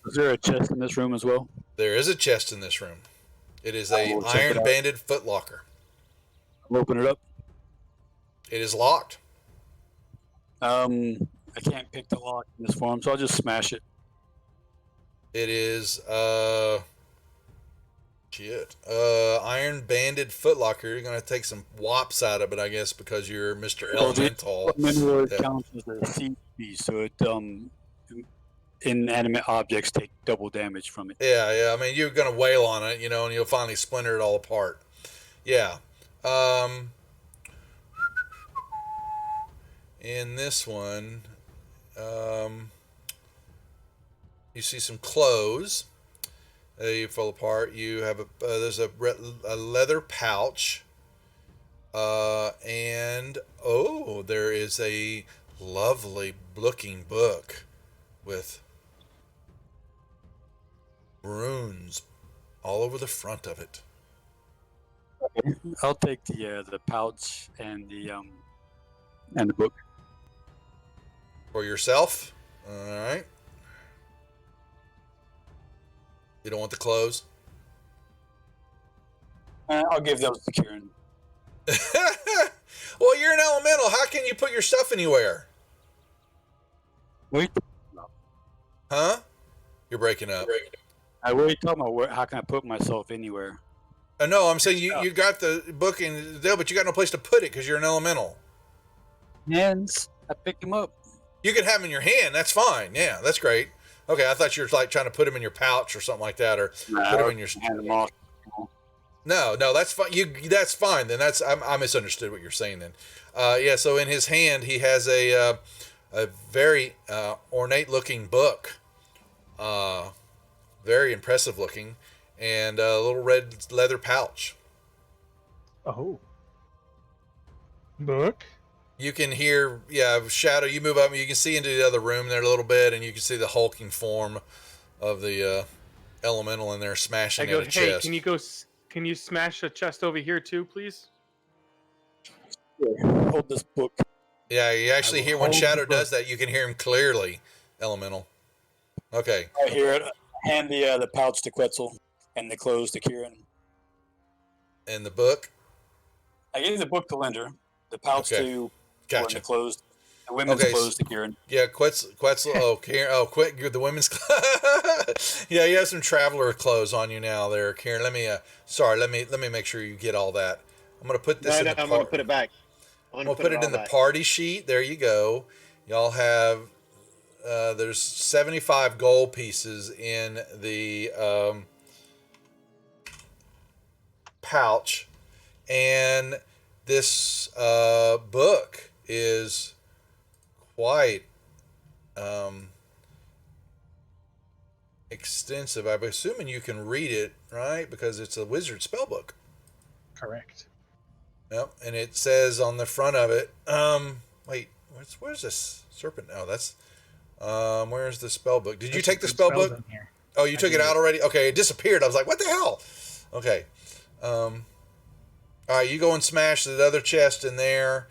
C: Is there a chest in this room as well?
A: There is a chest in this room. It is
C: I
A: a
C: will check it out.
A: iron-banded footlocker.
C: I'll open it up.
A: It is locked.
C: I can't pick the lock in this form, so I'll just smash it.
A: It is iron banded footlocker. You're gonna take some wops out of it, I guess, because you're Mr. Elemental.
C: Mineral counts as a C piece, so it inanimate objects take double damage from it.
A: Yeah. I mean, you're gonna wail on it, you know, and you'll finally splinter it all apart. Yeah. In this one, you see some clothes. You fall apart. You have there's a leather pouch, and there is a lovely looking book with runes all over the front of it.
C: I'll take the pouch and the book.
A: For yourself? All right. You don't want the clothes?
C: I'll give those to Kieran.
A: Well, you're an elemental. How can you put your stuff anywhere?
C: Wait.
A: Huh? You're breaking up.
C: What are you talking about? How can I put myself anywhere?
A: No, I'm saying you got the book in there, but you got no place to put it because you're an elemental.
C: Hands. I picked them up.
A: You can have them in your hand. That's fine. Yeah, that's great. Okay, I thought you were like trying to put them in your pouch or something like that, or put them in your.
C: Hand them off.
A: No, that's fine. That's fine. Then I misunderstood what you're saying. Then, yeah. So in his hand, he has a very ornate looking book, very impressive looking, and a little red leather pouch.
E: Oh. Book?
A: You can hear, Shadow, you move up and you can see into the other room there a little bit, and you can see the hulking form of the elemental in there smashing at a chest.
B: Can you smash a chest over here too, please?
C: Sure. Hold this book.
A: Yeah, you actually hear when Shadow does that, you can hear him clearly, elemental. Okay.
C: I hear it. Hand the pouch to Quetzal and the clothes to Kieran.
A: And the book?
C: I gave the book to Linder, the pouch to
A: Gotcha.
C: The clothes, the women's clothes to Kieran.
A: Yeah, Quetzal. Kieran. You're the women's. Yeah, you have some traveler clothes on you now, there, Kieran. Let me make sure you get all that. I'm gonna put this.
H: I'm gonna put it back.
A: We'll put it in the party sheet. There you go. Y'all have. There's 75 gold pieces in the pouch, and this book is quite extensive. I'm assuming you can read it, right? Because it's a wizard spell book.
E: Correct.
A: Yep, and it says on the front of it, wait, where's this serpent? Oh, that's, where's the spell book? Did you take the spell book? Oh, you took it out already? Okay, it disappeared. I was like, what the hell? Okay. All right, you go and smash the other chest in there,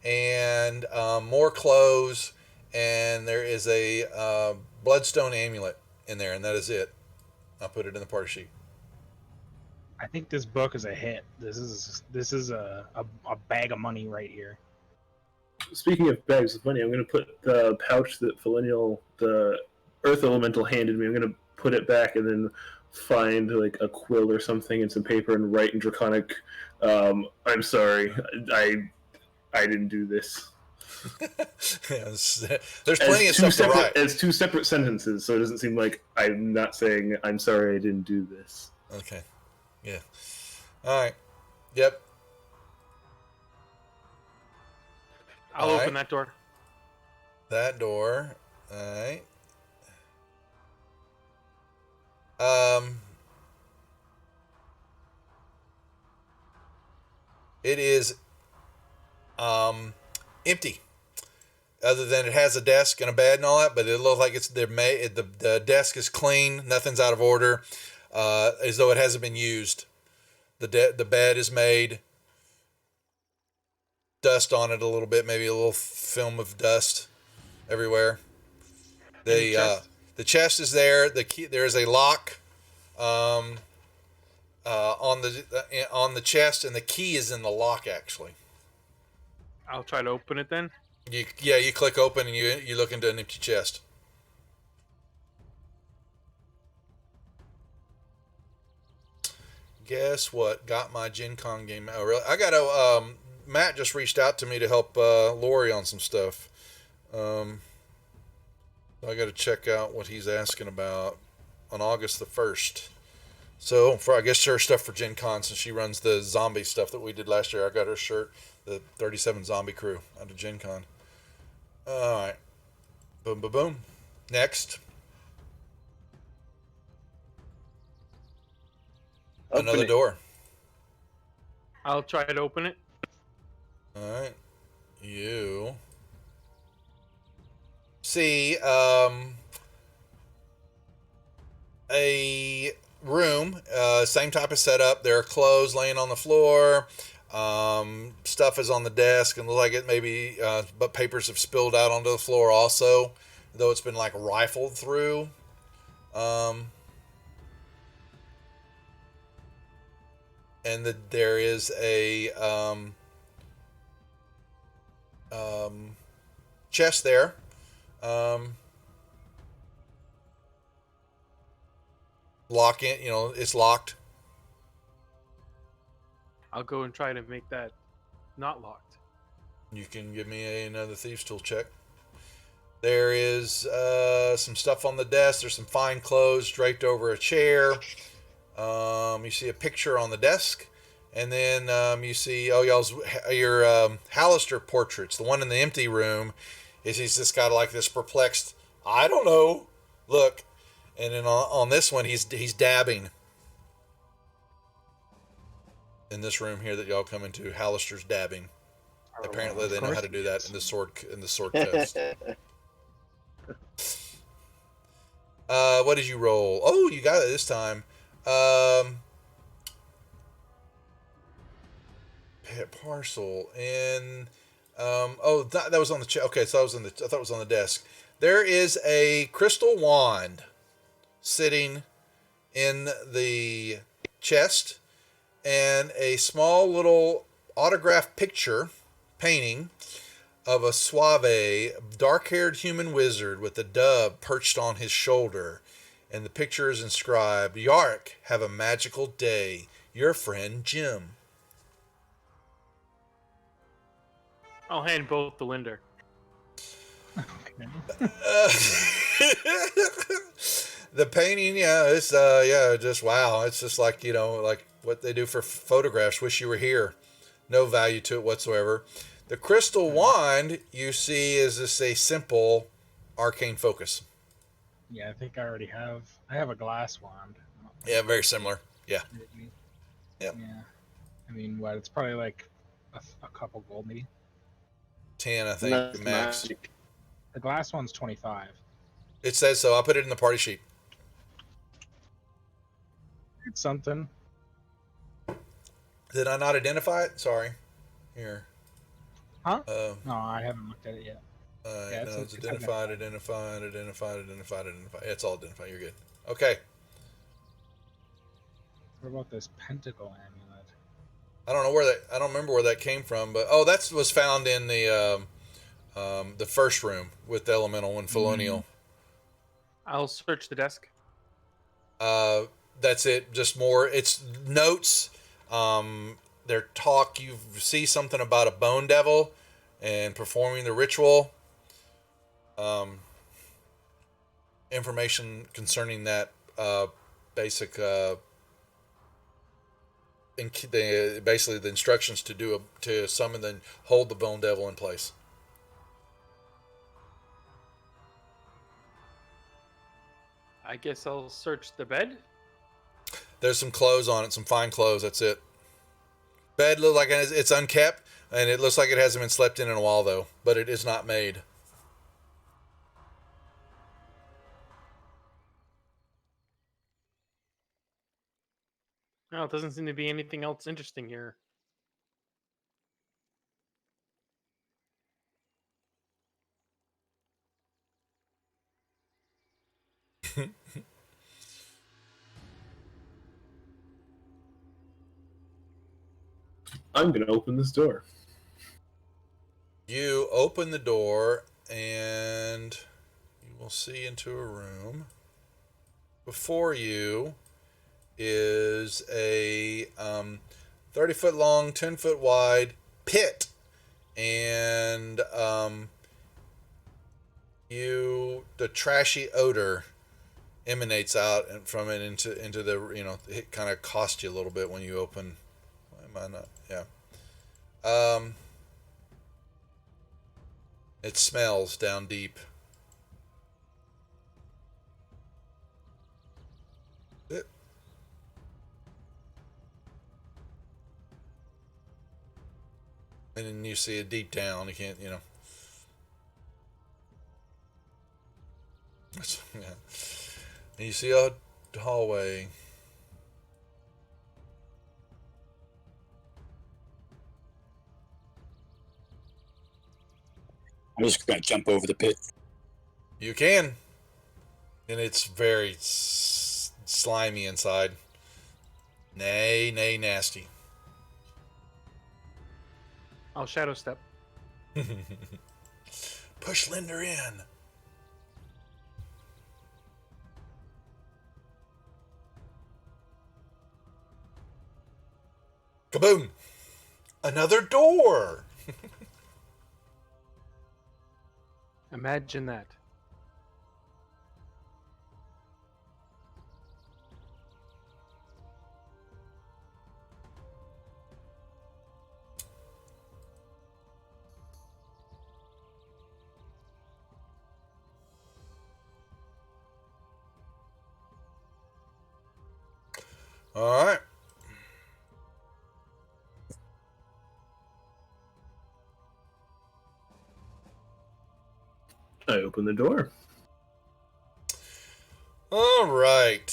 A: and more clothes, and there is a bloodstone amulet in there, and that is it. I'll put it in the party sheet.
E: I think this book is a hit. This is a bag of money right here.
F: Speaking of bags of money, I'm going to put the pouch that Felinial, the Earth Elemental, handed me. I'm going to put it back and then find like a quill or something and some paper and write in Draconic. I'm sorry, I didn't do this.
A: Yes, there's plenty of stuff to write.
F: As two separate sentences, so it doesn't seem like I'm not saying I'm sorry I didn't do this.
A: Okay. Yeah. All right. Yep.
B: I'll open that door.
A: That door. All right. It is empty. other than it has a desk and a bed and all that, but it looks like the desk is clean, nothing's out of order, as though it hasn't been used. The bed is made, dust on it a little bit, maybe a little film of dust everywhere. The chest is there. The key, there is a lock on the chest, and the key is in the lock actually.
B: I'll try to open it then.
A: You click open and you look into an empty chest. Guess what? Got my Gen Con game. Oh, really? I got to. Matt just reached out to me to help Lori on some stuff. I got to check out what he's asking about on August the 1st. So, I guess her stuff for Gen Con, since she runs the zombie stuff that we did last year, I got her shirt, the 37 zombie crew out of Gen Con. All right. Boom, boom, boom. Next. Another door.
B: I'll try to open it.
A: All right. You see a room, same type of setup. There are clothes laying on the floor. Stuff is on the desk and look like it maybe, but papers have spilled out onto the floor also, though it's been like rifled through. And there is a chest there. Lock it, it's locked.
B: I'll go and try to make that not locked.
A: You can give me another thieves tool check. There is some stuff on the desk. There's some fine clothes draped over a chair. You see a picture on the desk, and then you see your Hallister portraits. The one in the empty room he's just got like this perplexed, I don't know, look. And then on this one, he's dabbing. In this room here that y'all come into, Hallister's dabbing. Apparently, they know how to do that in the sword coast. What did you roll? Oh, you got it this time. Parcel and that was on the okay. So I thought it was on the desk. There is a crystal wand sitting in the chest, and a small little autographed picture painting of a suave, dark-haired human wizard with a dove perched on his shoulder. And the picture is inscribed, "Yark, have a magical day. Your friend, Jim."
B: I'll hand both to Linder.
A: The painting, it's just wow. It's just like, like what they do for photographs. Wish you were here. No value to it whatsoever. The crystal wand you see is just a simple arcane focus.
E: Yeah, I think I already have. I have a glass wand.
A: Yeah, very similar. Yeah. Yep.
E: Yeah. I mean, what? It's probably like a couple gold, maybe.
A: 10, I think,
H: That's
A: max.
H: magic.
E: The glass one's 25.
A: It says so. I'll put it in the party sheet.
E: It's something.
A: Did I not identify it? Sorry. Here.
E: Huh? No, I haven't looked at it yet.
A: Yeah, no, it's identified. It's all identified. You're good. Okay.
E: What about this pentacle amulet?
A: I don't remember where that came from, but that was found in the first room with the elemental and Felonial.
B: I'll search the desk.
A: That's it. Just more. It's notes. Their talk. You see something about a bone devil and performing the ritual. Information concerning that basic. Basically the instructions to summon and hold the bone devil in place.
B: I guess I'll search the bed.
A: There's some clothes on it, some fine clothes. That's it. Bed looks like it's unkept, and it looks like it hasn't been slept in a while though. But it is not made.
B: Well, it doesn't seem to be anything else interesting here.
F: I'm gonna open this door.
A: You open the door and you will see into a room. Before you is a 30-foot long, 10-foot wide pit, and the trashy odor emanates out and from it into the, it kind of costs you a little bit when you open. Why am I not? Yeah. It smells down deep. And then you see it deep down. You can't, yeah. And you see a hallway.
C: I'm just going to jump over the pit.
A: You can. And it's very slimy inside. Nay, nasty.
B: I'll shadow step.
A: Push Linder in. Kaboom! Another door!
B: Imagine that.
A: All right.
F: I open the door.
A: All right.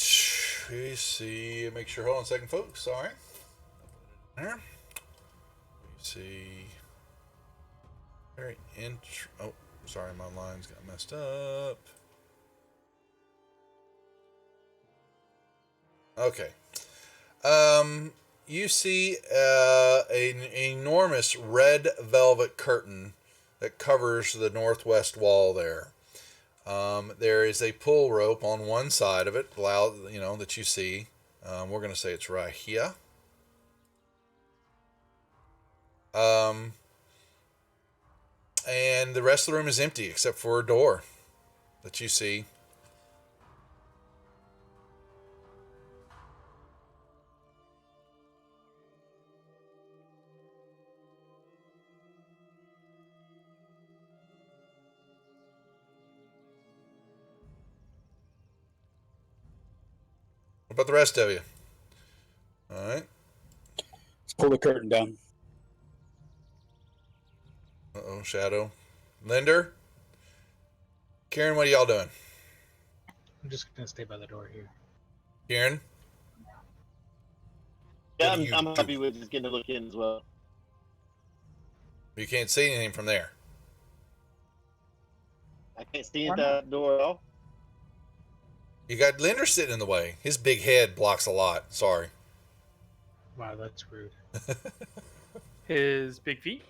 A: We see. Make sure. Hold on a second, folks. Sorry. There. We see. Very Oh, sorry. My lines got messed up. Okay. You see an enormous red velvet curtain that covers the northwest wall there. There is a pull rope on one side of it, that you see. We're going to say it's right here. And the rest of the room is empty except for a door that you see. What about the rest of you? All right.
C: Let's pull the curtain down.
A: Uh-oh, Shadow. Linder? Kieran, what are y'all doing?
E: I'm just gonna stay by the door here.
A: Kieran?
H: Yeah,
A: What do you
H: I'm
A: do?
H: happy with just getting to look in as well.
A: You can't see anything from there.
H: I can't see
E: Why
H: at that door at all.
A: You got Linder sitting in the way. His big head blocks a lot. Sorry.
E: Wow, that's rude.
B: His big feet.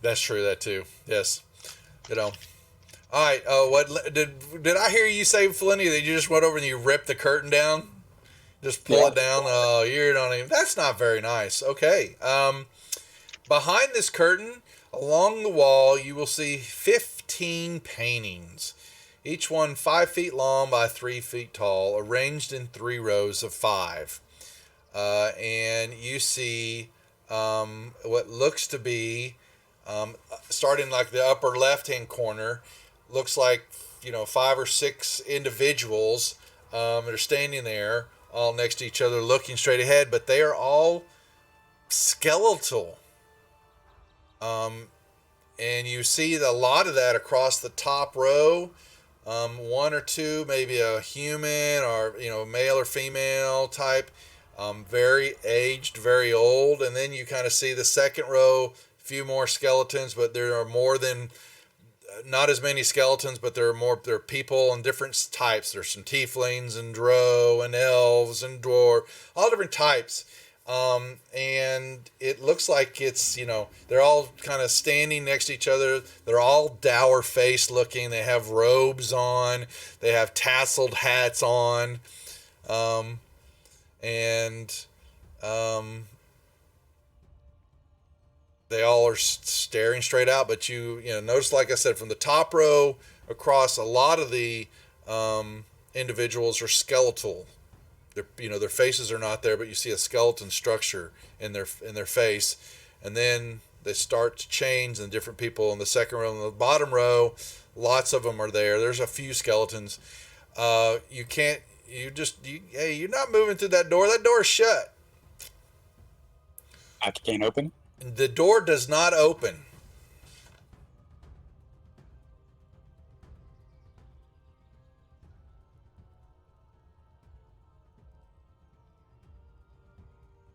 A: That's true. That too. Yes. All right. What did I hear you say, Felinity, that you just went over and you ripped the curtain down? Just pull it down. Oh, you're not even. That's not very nice. Okay. Behind this curtain, along the wall, you will see 15 paintings, each one 5 feet long by 3 feet tall, arranged in 3 rows of 5. And you see what looks to be, starting like the upper left-hand corner, looks like 5 or 6 individuals that are standing there, all next to each other, looking straight ahead, but they are all skeletal. And you see a lot of that across the top row. 1 or 2, maybe a human or male or female type. very aged, very old. And then you kind of see the second row, a few more skeletons, but there are more than, not as many skeletons, but there are people and different types. There's some tieflings and drow and elves and dwarf, all different types. And it looks like it's, they're all kind of standing next to each other. They're all dour faced looking. They have robes on. They have tasseled hats on. And they all are staring straight out, but you notice, like I said, from the top row across, a lot of the individuals are skeletal. Their faces are not there, but you see a skeleton structure in their face, and then they start to change, and different people in the second row and the bottom row, lots of them are there. There's a few skeletons. You're not moving through that door. That door is shut.
C: I can't open.
A: The door does not open.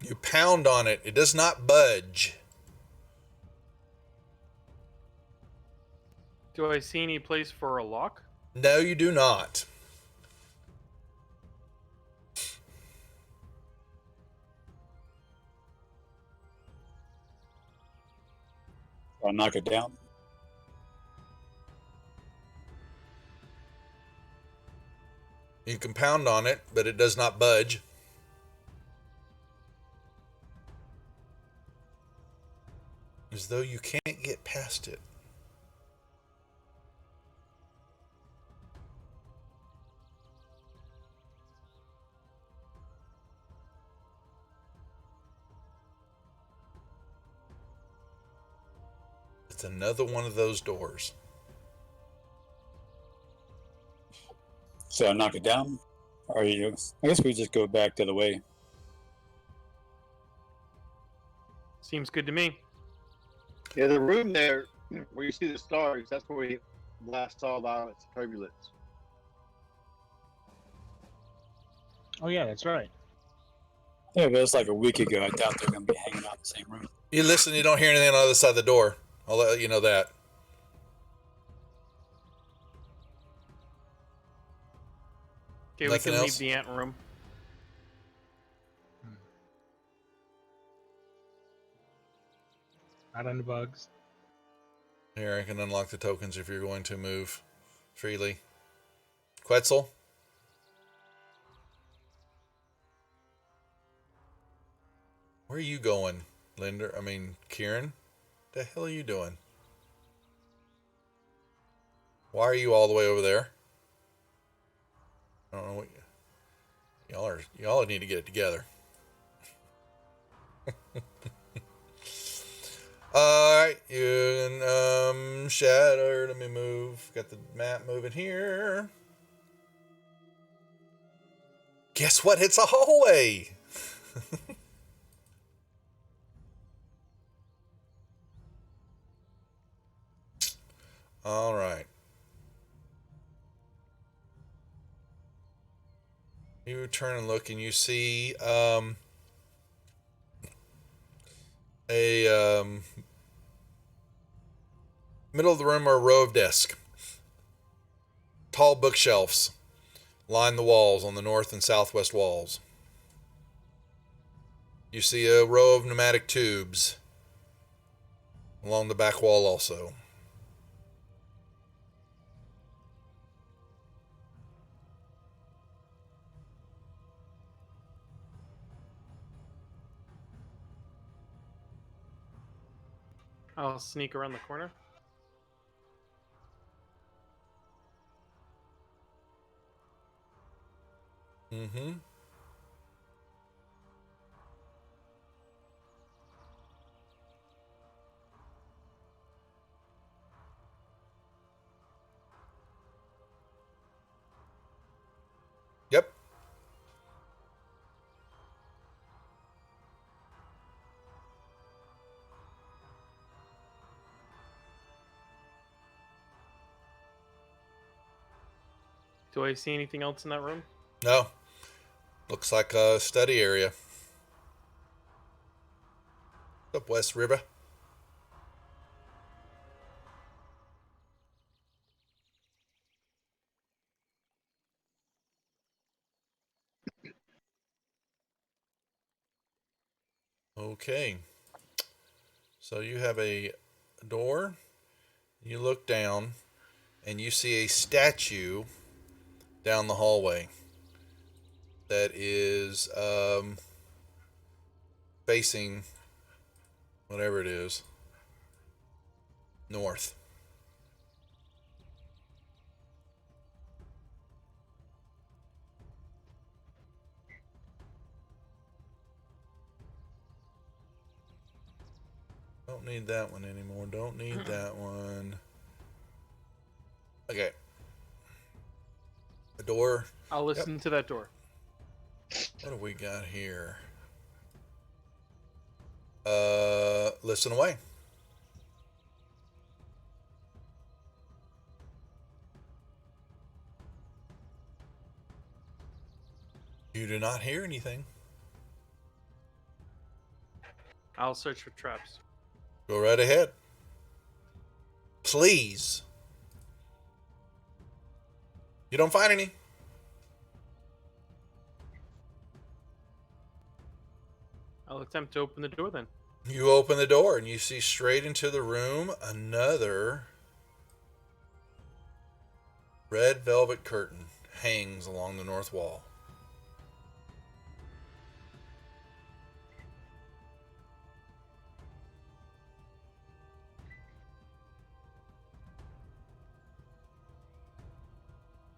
A: You pound on it. It does not budge.
B: Do I see any place for a lock?
A: No, you do not.
C: I'll knock it down.
A: You can pound on it, but it does not budge. As though you can't get past it. It's another one of those doors.
C: So I knock it down? Or I guess we just go back the other way.
B: Seems good to me.
H: Yeah, the room there where you see the stars, that's where we last saw violence and turbulence.
E: Oh yeah, that's right.
C: Yeah, but it's like a week ago. I doubt they're going to be hanging out in the same room.
A: You listen, you don't hear anything on the other side of the door. I'll let you know that.
B: Okay,
A: Nothing
B: we can
A: else?
B: leave the ant room.
E: Not on the bugs.
A: Here, I can unlock the tokens if you're going to move freely. Quetzal? Where are you going, Kieran? The hell are you doing? Why are you all the way over there? I don't know what y'all need to get it together. Alright, you can shatter. Let me move. Got the map moving here. Guess what? It's a hallway. All right. You turn and look, and you see middle of the room are a row of desks. Tall bookshelves line the walls on the north and southwest walls. You see a row of pneumatic tubes along the back wall also.
B: I'll sneak around the corner.
A: Mm-hmm. Yep.
B: Do I see anything else in that room?
A: No. Looks like a study area. Up West River. Okay. So you have a door. You look down and you see a statue down the hallway that is facing whatever it is north. Don't need that one anymore. Don't need that one. Okay. The door.
B: I'll listen to that door.
A: What have we got here? Listen away. You do not hear anything.
B: I'll search for traps.
A: Go right ahead. Please. You don't find any.
B: I'll attempt to open the door then.
A: You open the door and you see straight into the room another red velvet curtain hangs along the north wall.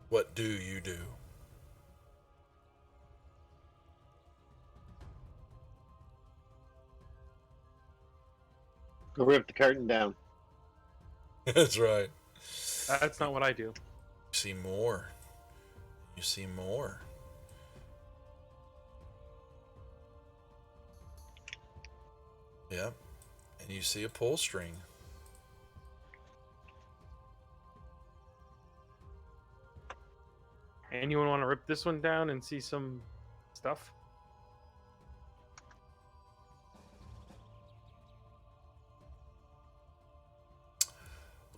A: What do you do?
H: Go rip the curtain down.
A: That's right.
B: That's not what I do.
A: You see more. You see more. Yep. And you see a pull string.
B: Anyone want to rip this one down and see some stuff?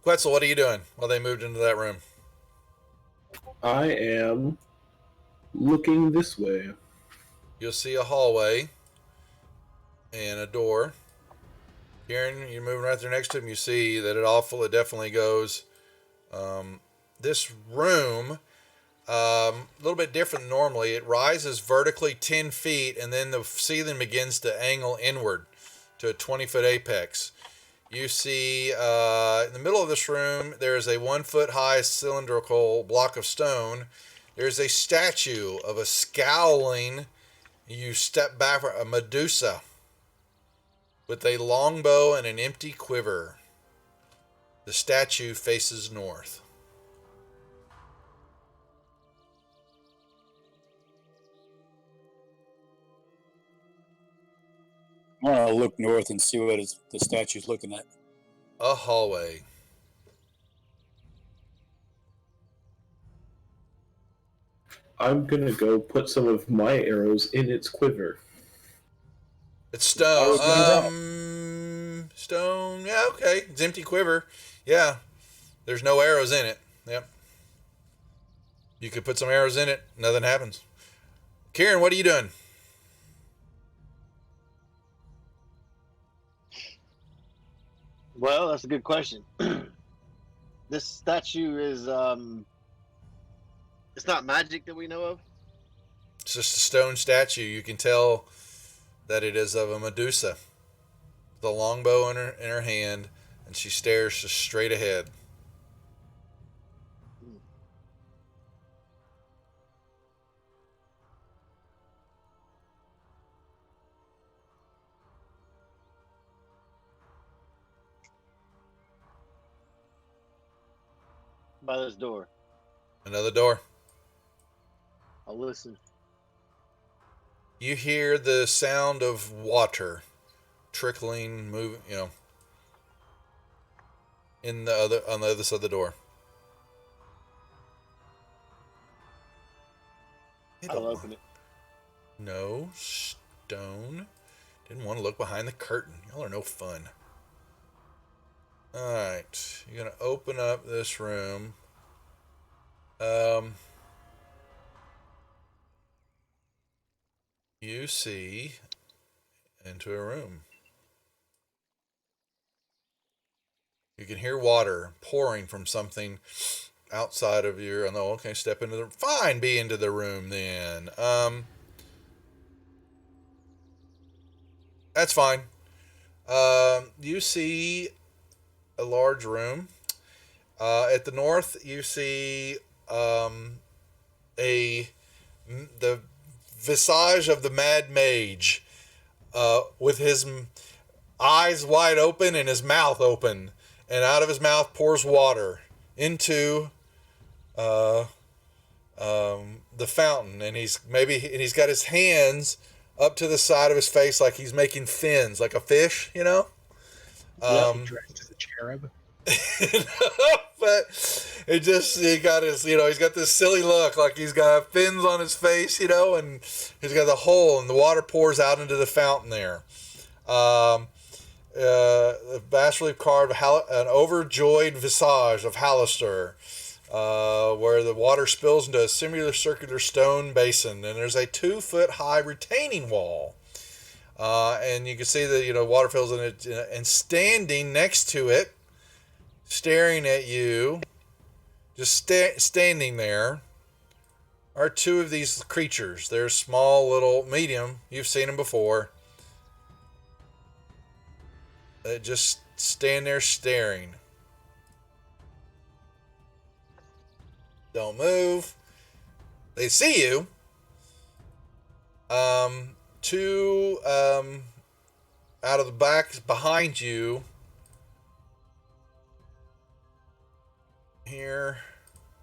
A: Quetzal, what are you doing while they moved into that room?
F: I am looking this way.
A: You'll see a hallway and a door. Kieran, you're moving right there next to him. You see that it definitely goes. This room, a little bit different than normally. It rises vertically 10 feet, and then the ceiling begins to angle inward to a 20-foot apex. You see in the middle of this room, there is a 1-foot high cylindrical block of stone. There's a statue of a scowling, you step back, a Medusa with a longbow and an empty quiver. The statue faces north.
C: I want to look north and see what the statue's looking at.
A: A hallway.
F: I'm gonna go put some of my arrows in its quiver.
A: It's
C: I
A: stone.
C: was gonna
A: Stone. Yeah, okay. It's empty quiver. Yeah. There's no arrows in it. Yep. You could put some arrows in it. Nothing happens. Kieran, what are you doing?
H: Well, that's a good question. This statue is it's not magic that we know of.
A: It's just a stone statue. You can tell that it is of a Medusa. The longbow in her hand, and she stares just straight ahead.
H: By this door.
A: Another door.
H: I'll listen.
A: You hear the sound of water trickling, moving, on the other side of the door.
H: I'll open it.
A: No stone. Didn't want to look behind the curtain. Y'all are no fun. Alright. You're going to open up this room. You see into a room. You can hear water pouring from something outside of your. Oh, no, okay, step into the. Fine, be into the room then. That's fine. You see a large room. At the north, you see the visage of the Mad Mage, with his eyes wide open and his mouth open, and out of his mouth pours water into the fountain, and he's got his hands up to the side of his face like he's making fins, like a fish, you know.
E: Dressed as a cherub.
A: But he got his, he's got this silly look, like he's got fins on his face, and he's got the hole, and the water pours out into the fountain there. A bas relief carved an overjoyed visage of Hallister, where the water spills into a similar circular stone basin, and there's a 2-foot high retaining wall. And you can see the water fills in it, and standing next to it, staring at you, just standing there, are 2 of these creatures. They're small, little, medium. You've seen them before. They just stand there staring. Don't move. They see you. 2 out of the back behind you. Here,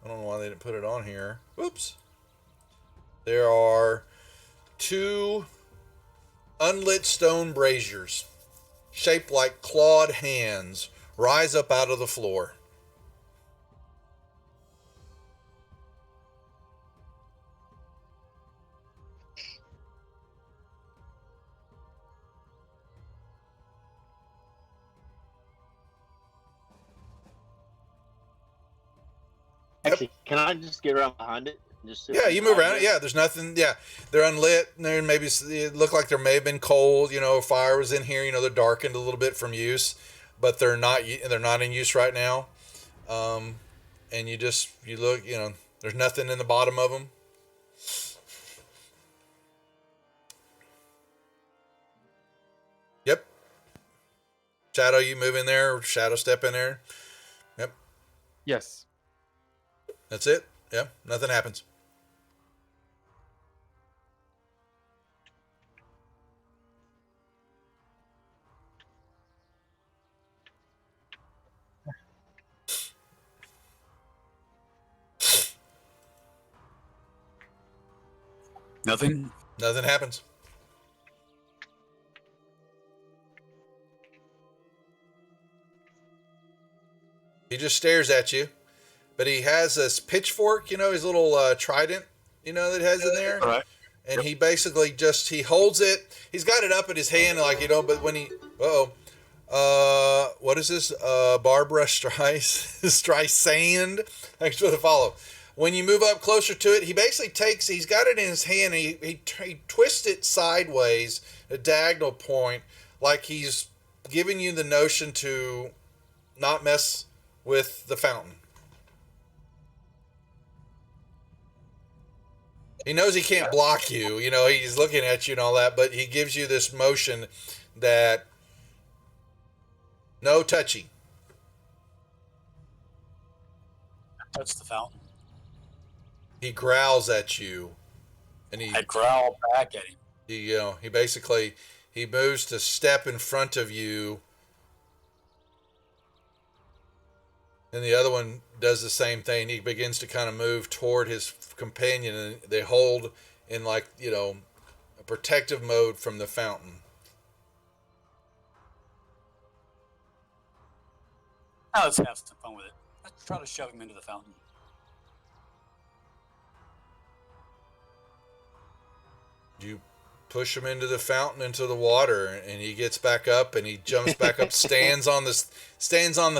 A: I don't know why they didn't put it on here. Whoops. There are 2 unlit stone braziers, shaped like clawed hands, rise up out of the floor.
H: Actually, can I just get around behind it?
A: Yeah, you move around. Yeah, there's nothing. Yeah, they're unlit. There maybe it looked like there may have been cold. Fire was in here. They're darkened a little bit from use, but they're not. They're not in use right now. And you look. There's nothing in the bottom of them. Yep. Shadow, you move in there. Shadow, step in there. Yep.
B: Yes.
A: That's it. Yeah. Nothing happens.
C: Nothing.
A: Nothing happens. He just stares at you, but he has this pitchfork, his little trident, that he has in there.
C: All right.
A: And he basically he holds it. He's got it up in his hand, but when he, what is this? Barbara Streisand. Thanks for the follow. When you move up closer to it, he basically he's got it in his hand, and he twists it sideways, a diagonal point, like he's giving you the notion to not mess with the fountain. He knows he can't block you, he's looking at you and all that, but he gives you this motion that no touchy.
C: Touch the fountain.
A: He growls at you, and
C: I growl back at him.
A: he basically, he moves to step in front of you, and the other one does the same thing. He begins to kind of move toward his companion, and they hold in a protective mode from the fountain.
C: Now let's have some fun with it. Let's try to shove him into the fountain.
A: You push him into the fountain, into the water, and he gets back up and he jumps back up, stands on the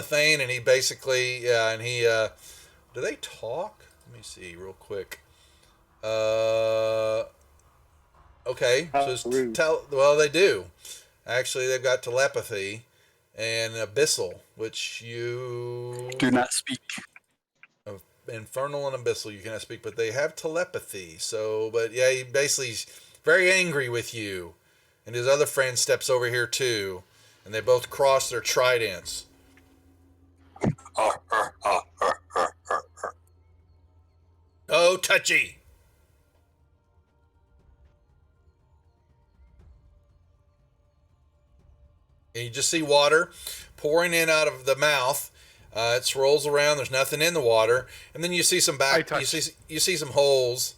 A: thing, and he basically do they talk? Let me see real quick. Okay, so
H: rude.
A: well, they do. Actually, they've got telepathy and abyssal, which you
C: Do not speak.
A: infernal and abyssal you cannot speak, but they have telepathy. So, but yeah, he basically is very angry with you, and his other friend steps over here too, and they both cross their tridents. Oh, touchy! And you just see water pouring in out of the mouth. It swirls around. There's nothing in the water, and then you see some you see some holes,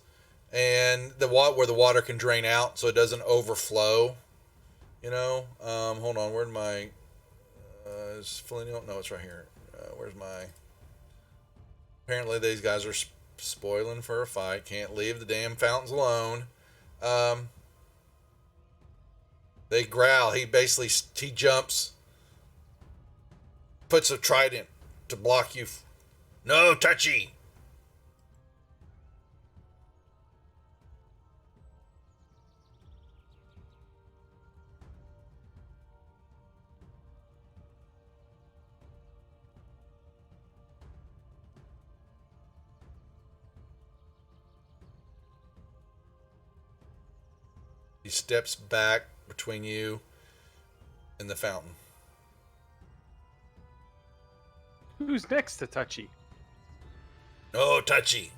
A: and where the water can drain out, so it doesn't overflow. You know. Hold on. Where's my? Is Flaneal? No, it's right here. Where's my? Apparently, these guys are spoiling for a fight. Can't leave the damn fountains alone. They growl. He jumps, puts a trident to block you. No, touchy. He steps back between you and the fountain.
B: Who's next to Touchy?
A: No, touchy.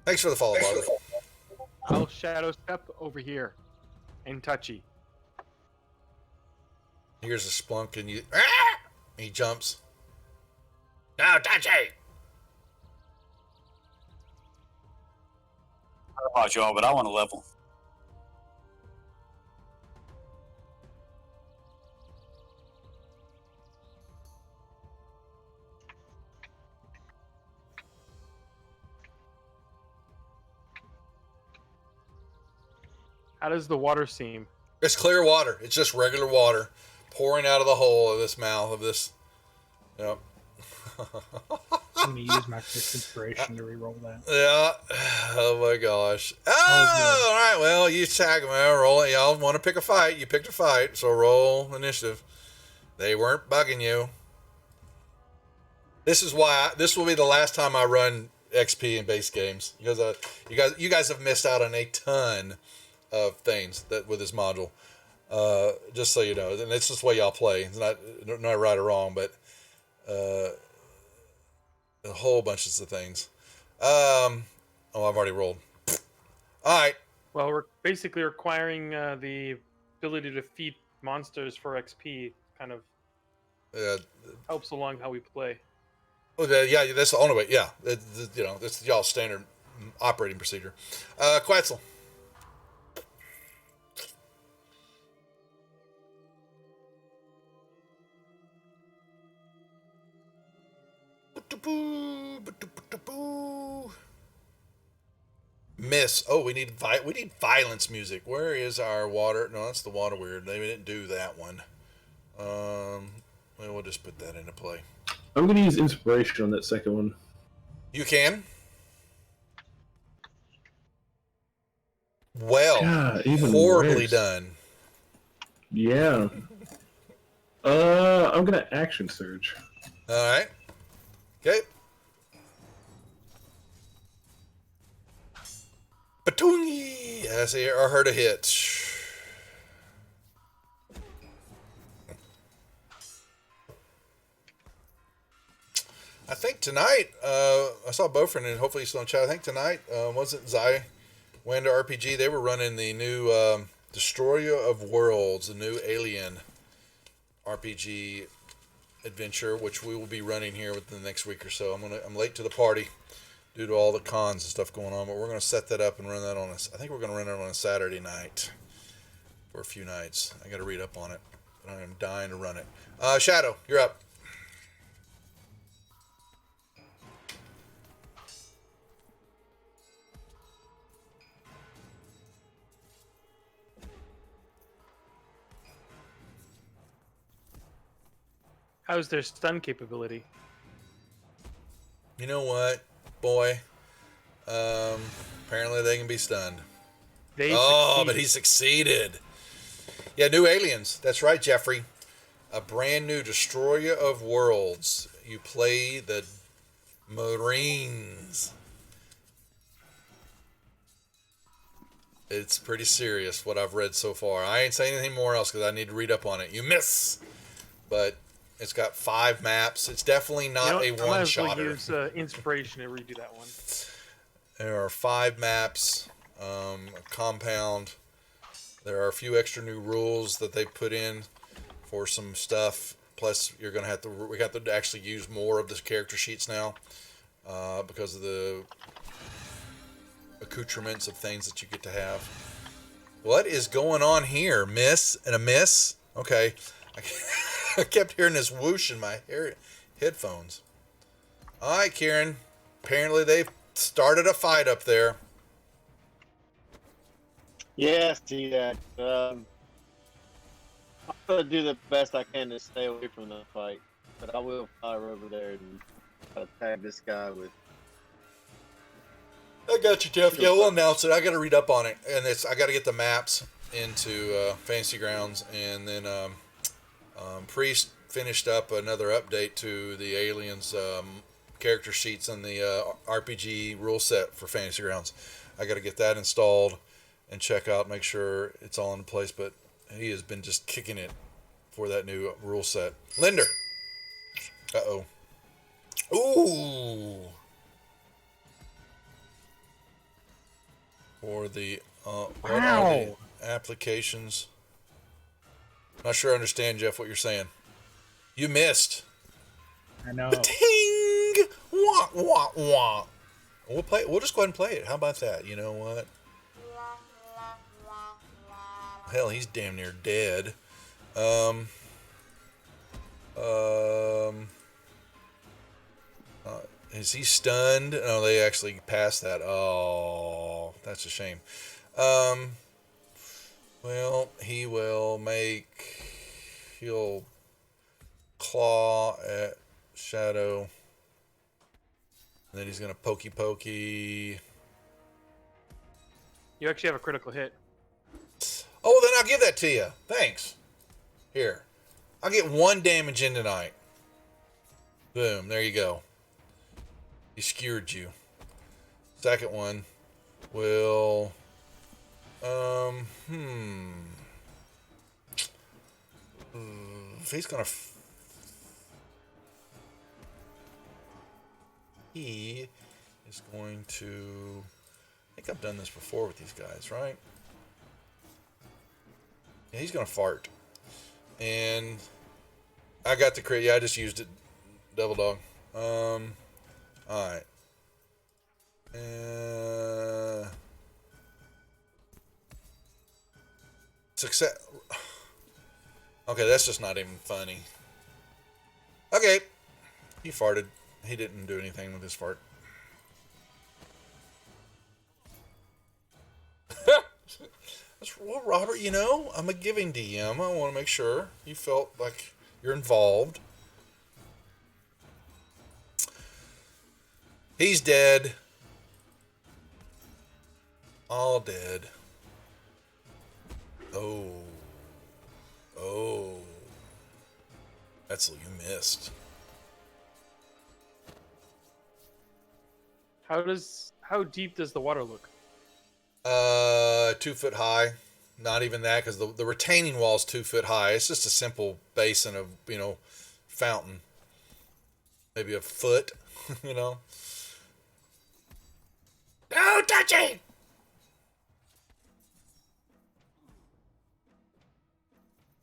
A: Thanks for the follow, Bobby.
B: I'll shadow step over here and Touchy.
A: Here's a splunk, and he jumps. No, touchy.
C: I don't know about y'all, but I want to level.
B: How does the water seem?
A: It's clear water. It's just regular water pouring out of the hole of this mouth of this. Yep.
E: I'm gonna use my first inspiration to reroll that.
A: Yeah. Oh my gosh. Oh, all right. Well, you tag them. Roll it. Y'all want to pick a fight? You picked a fight, so roll initiative. They weren't bugging you. This is why this will be the last time I run XP in base games, because you guys have missed out on a ton of things that with this module. Just so you know, and it's just the way y'all play. It's not right or wrong, but a whole bunch of things. I've already rolled. All right.
B: Well, we're basically requiring the ability to defeat monsters for XP. Kind of helps along how we play.
A: Yeah, that's the only way. Yeah, that's y'all's standard operating procedure. Quetzal. Miss. Oh, we need violence music. Where is our water? No, that's the water weird. They didn't do that one. We'll just put that into play.
F: I'm going to use inspiration on that second one.
A: You can. Well, horribly
F: worse.
A: done.
F: Yeah. I'm going to action surge.
A: All right. Okay. Batungi! I see. I heard a hit. I think tonight, I saw Beaufort, and hopefully he's still in chat. I think tonight, wasn't Wanda RPG? They were running the new Destroyer of Worlds, the new Alien RPG adventure, which we will be running here within the next week or so. I'm late to the party due to all the cons and stuff going on, but we're going to set that up and run that on I think we're going to run it on a Saturday night for a few nights. I got to read up on it, but I am dying to run it. Shadow, you're up.
B: How's their stun capability?
A: You know what, boy? Apparently they can be stunned.
B: They
A: But he succeeded. Yeah, new aliens. That's right, Jeffrey. A brand new Destroyer of Worlds. You play the Marines. It's pretty serious what I've read so far. I ain't saying anything more else because I need to read up on it. You miss, but it's got 5 maps. It's definitely not a one-shotter.
B: I might as well use inspiration to redo that one.
A: There are 5 maps, a compound. There are a few extra new rules that they put in for some stuff. Plus, you're gonna have to. We got to actually use more of the character sheets now because of the accoutrements of things that you get to have. What is going on here? Miss and a miss? Okay. I kept hearing this whoosh in my headphones. All right, Kieran. Apparently they've started a fight up there.
H: Yeah, see that. I'm gonna do the best I can to stay away from the fight, but I will fire over there and try to tag this guy with.
A: I got you, Jeff. Yeah, we'll announce it. I got to read up on it, and I got to get the maps into Fantasy Grounds, and then Priest finished up another update to the Aliens character sheets and the RPG rule set for Fantasy Grounds. I got to get that installed and check out, make sure it's all in place. But he has been just kicking it for that new rule set. Linder. Uh-oh. Ooh. For the what are the applications? Not sure I understand, Jeff, what you're saying. You missed.
E: I know.
A: Ting! Wah wah wah. We'll play. We'll just go ahead and play it. How about that? You know what? Hell, he's damn near dead. Is he stunned? Oh, they actually passed that. Oh, that's a shame. Well, he will make. He'll claw at Shadow. And then he's gonna pokey.
B: You actually have a critical hit.
A: Oh, then I'll give that to you. Thanks. Here, I'll get 1 damage in tonight. Boom. There you go. He skewered you. Second one will if he's gonna he is going to, I think I've done this before with these guys, right? Yeah, he's gonna fart. And I got the crit. Yeah, I just used it. Devil dog. Alright. Success. Okay, that's just not even funny. Okay. He farted. He didn't do anything with his fart. Well, Robert, you know, I'm a giving DM. I want to make sure you felt like you're involved. He's dead. All dead. Oh. That's what you missed.
B: How deep does the water look?
A: 2 foot high. Not even that, because the retaining wall is 2 foot high. It's just a simple basin of, fountain. Maybe a foot, Don't touch it!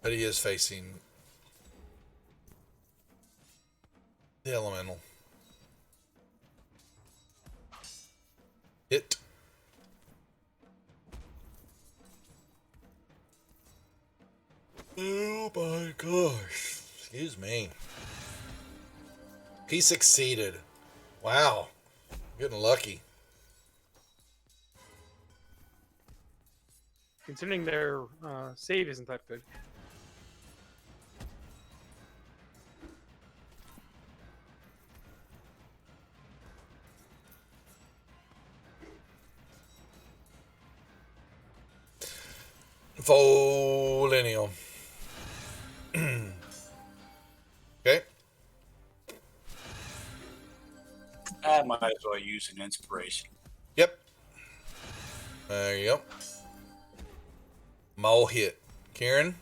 A: But he is facing the elemental. Hit. Oh my gosh. Excuse me. He succeeded. Wow. Getting lucky.
B: Considering their save isn't that good.
A: Volinium. Okay.
C: I might as well use an inspiration.
A: Yep. There you go. Mole hit. Kieran?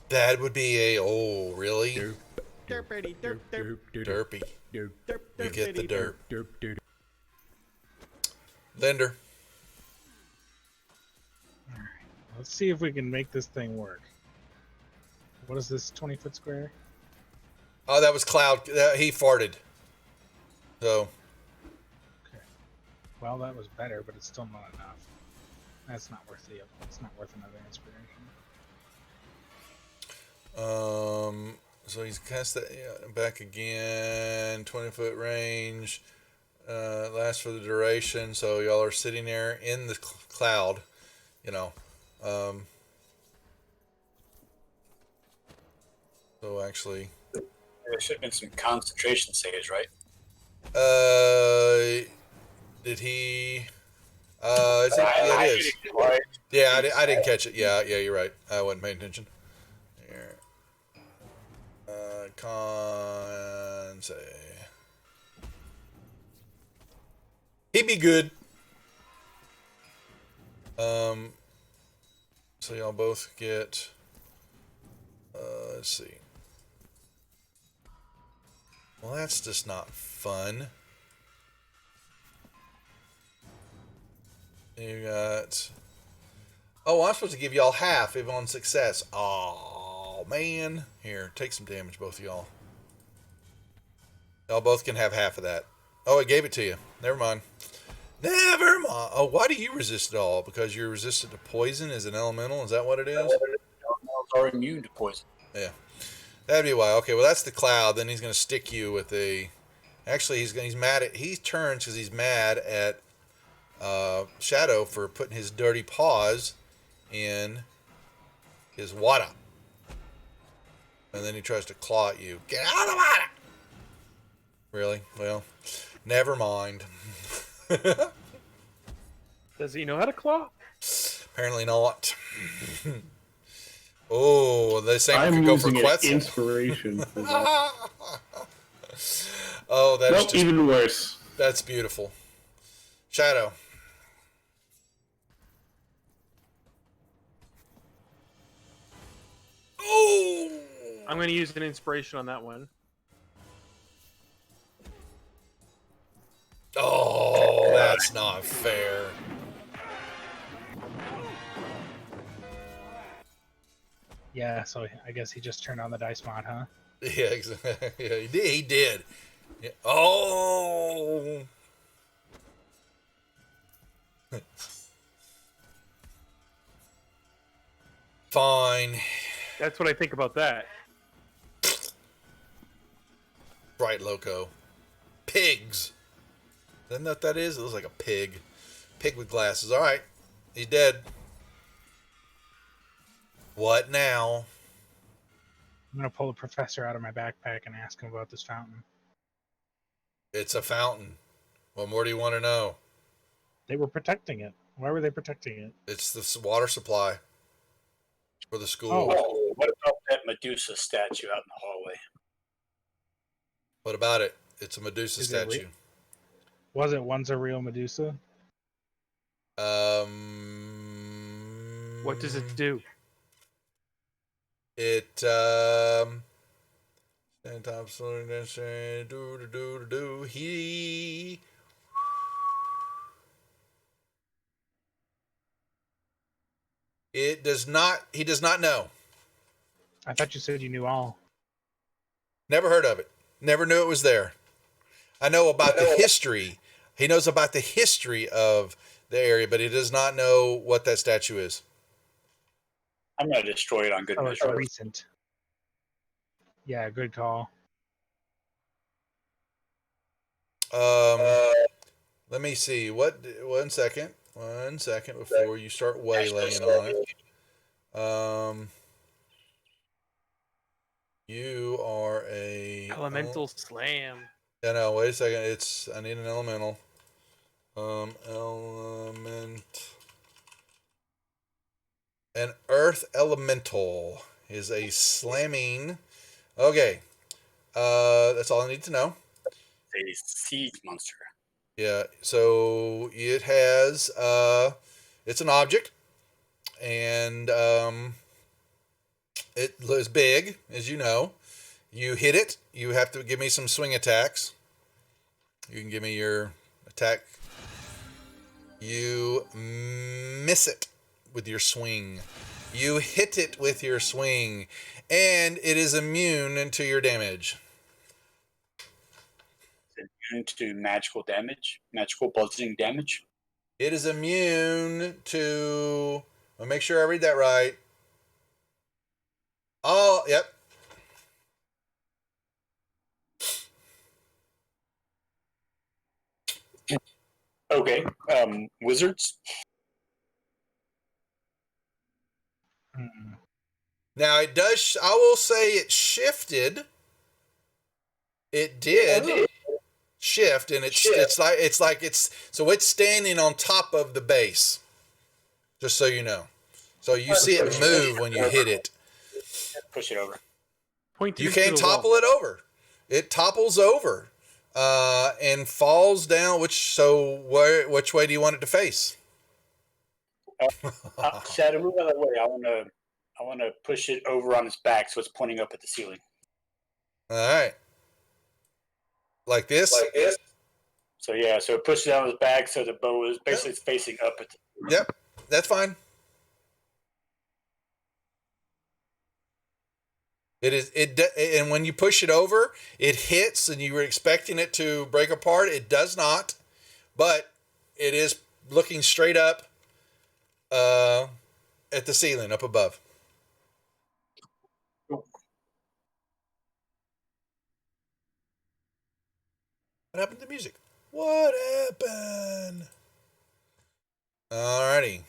A: That would be a, oh, really?
J: Derpity, derp, derp,
A: Derpy.
J: derp,
A: We get the
J: derpity,
A: derp. Linder.
E: Let's see if we can make this thing work. What is this 20-foot square?
A: Oh, that was Cloud. He farted. So,
E: Okay. Well, that was better, but it's still not enough. That's not worth the. It's not worth another inspiration.
A: so he's cast that back again. 20-foot range. Lasts for the duration. So y'all are sitting there in the cloud. You know. So actually,
C: There should have been some concentration saves, right?
A: did he? Yeah, it is. Yeah, I didn't catch it. Yeah, you're right. I wasn't paying attention. Here. Con say. He'd be good. So y'all both get. Let's see. Well, that's just not fun. You got. Oh, I'm supposed to give y'all half if on success. Oh man, here, take some damage, both of y'all. Y'all both can have half of that. Oh, it gave it to you. Never mind. Never mind. Oh, why do you resist it all? Because you're resistant to poison as an elemental? Is that what it is?
C: Elementals are immune to poison.
A: Yeah. That'd be why. Okay, well that's the Cloud. Then he's gonna stick you with a. Actually, he's mad at. He turns because he's mad at Shadow for putting his dirty paws in his water. And then he tries to claw at you. Get out of the water! Really? Well, never mind.
B: Does he know how to claw?
A: Apparently not. Oh, the same
F: I'm
A: could go for
F: using an
A: Quetzal.
F: inspiration. For that.
A: Oh, that's
F: Nope,
A: just
F: even worse.
A: that's beautiful. Shadow. Oh!
B: I'm going to use an inspiration on that one.
A: Oh, that's not fair.
E: Yeah, so I guess he just turned on the dice mod, huh?
A: Yeah, exactly. Yeah, he did. He did. Yeah. Oh. Fine.
B: That's what I think about that.
A: Right, Loco. Pigs. Isn't that what that is? It looks like a pig. Pig with glasses. All right. He's dead. What now?
E: I'm gonna pull the professor out of my backpack and ask him about this fountain.
A: It's a fountain. What more do you want to know?
E: They were protecting it. Why were they protecting it?
A: It's the water supply for the school.
C: Oh, what about that Medusa statue out in the hallway?
A: What about it? It's a Medusa
E: Is it
A: statue.
E: Was it once a real Medusa?
B: What does it do?
A: It and top slowing do he it does not he does not know.
E: I thought you said you knew all.
A: Never heard of it. Never knew it was there. I know about the history. He knows about the history of the area, but he does not know what that statue is.
C: I'm gonna destroy it on good
E: Oh, it's
C: measure.
E: recent. Yeah, good call.
A: Let me see. One second before you start waylaying on it. You are a
B: Elemental slam.
A: Yeah, no, wait a second. I need an elemental. An earth elemental is a slamming. Okay. That's all I need to know.
C: A siege monster.
A: Yeah. So it has it's an object, and it is big, as you know. You hit it. You have to give me some swing attacks. You can give me your attack. You miss it with your swing. You hit it with your swing, and it is immune to your damage.
C: It's immune to magical damage, magical bludgeoning damage.
A: It is immune to. I'll make sure I read that right. Oh, yep.
C: Okay. Wizards.
A: Now it does. I will say it shifted. It did shift, and it's like so it's standing on top of the base. Just so you know, so you see it move when you hit it.
C: Push it over.
A: You can't topple it over. It topples over, and falls down. Which way do you want it to face?
C: Shadow, move out of the way. I want to push it over on its back so it's pointing up at the ceiling.
A: All right. Like this?
C: So yeah, so it pushes it on its back so the bow is basically facing up at the ceiling.
A: Yep, that's fine. It is and when you push it over, it hits, and you were expecting it to break apart. It does not, but it is looking straight up at the ceiling up above. What happened to the music? What happened? Alrighty.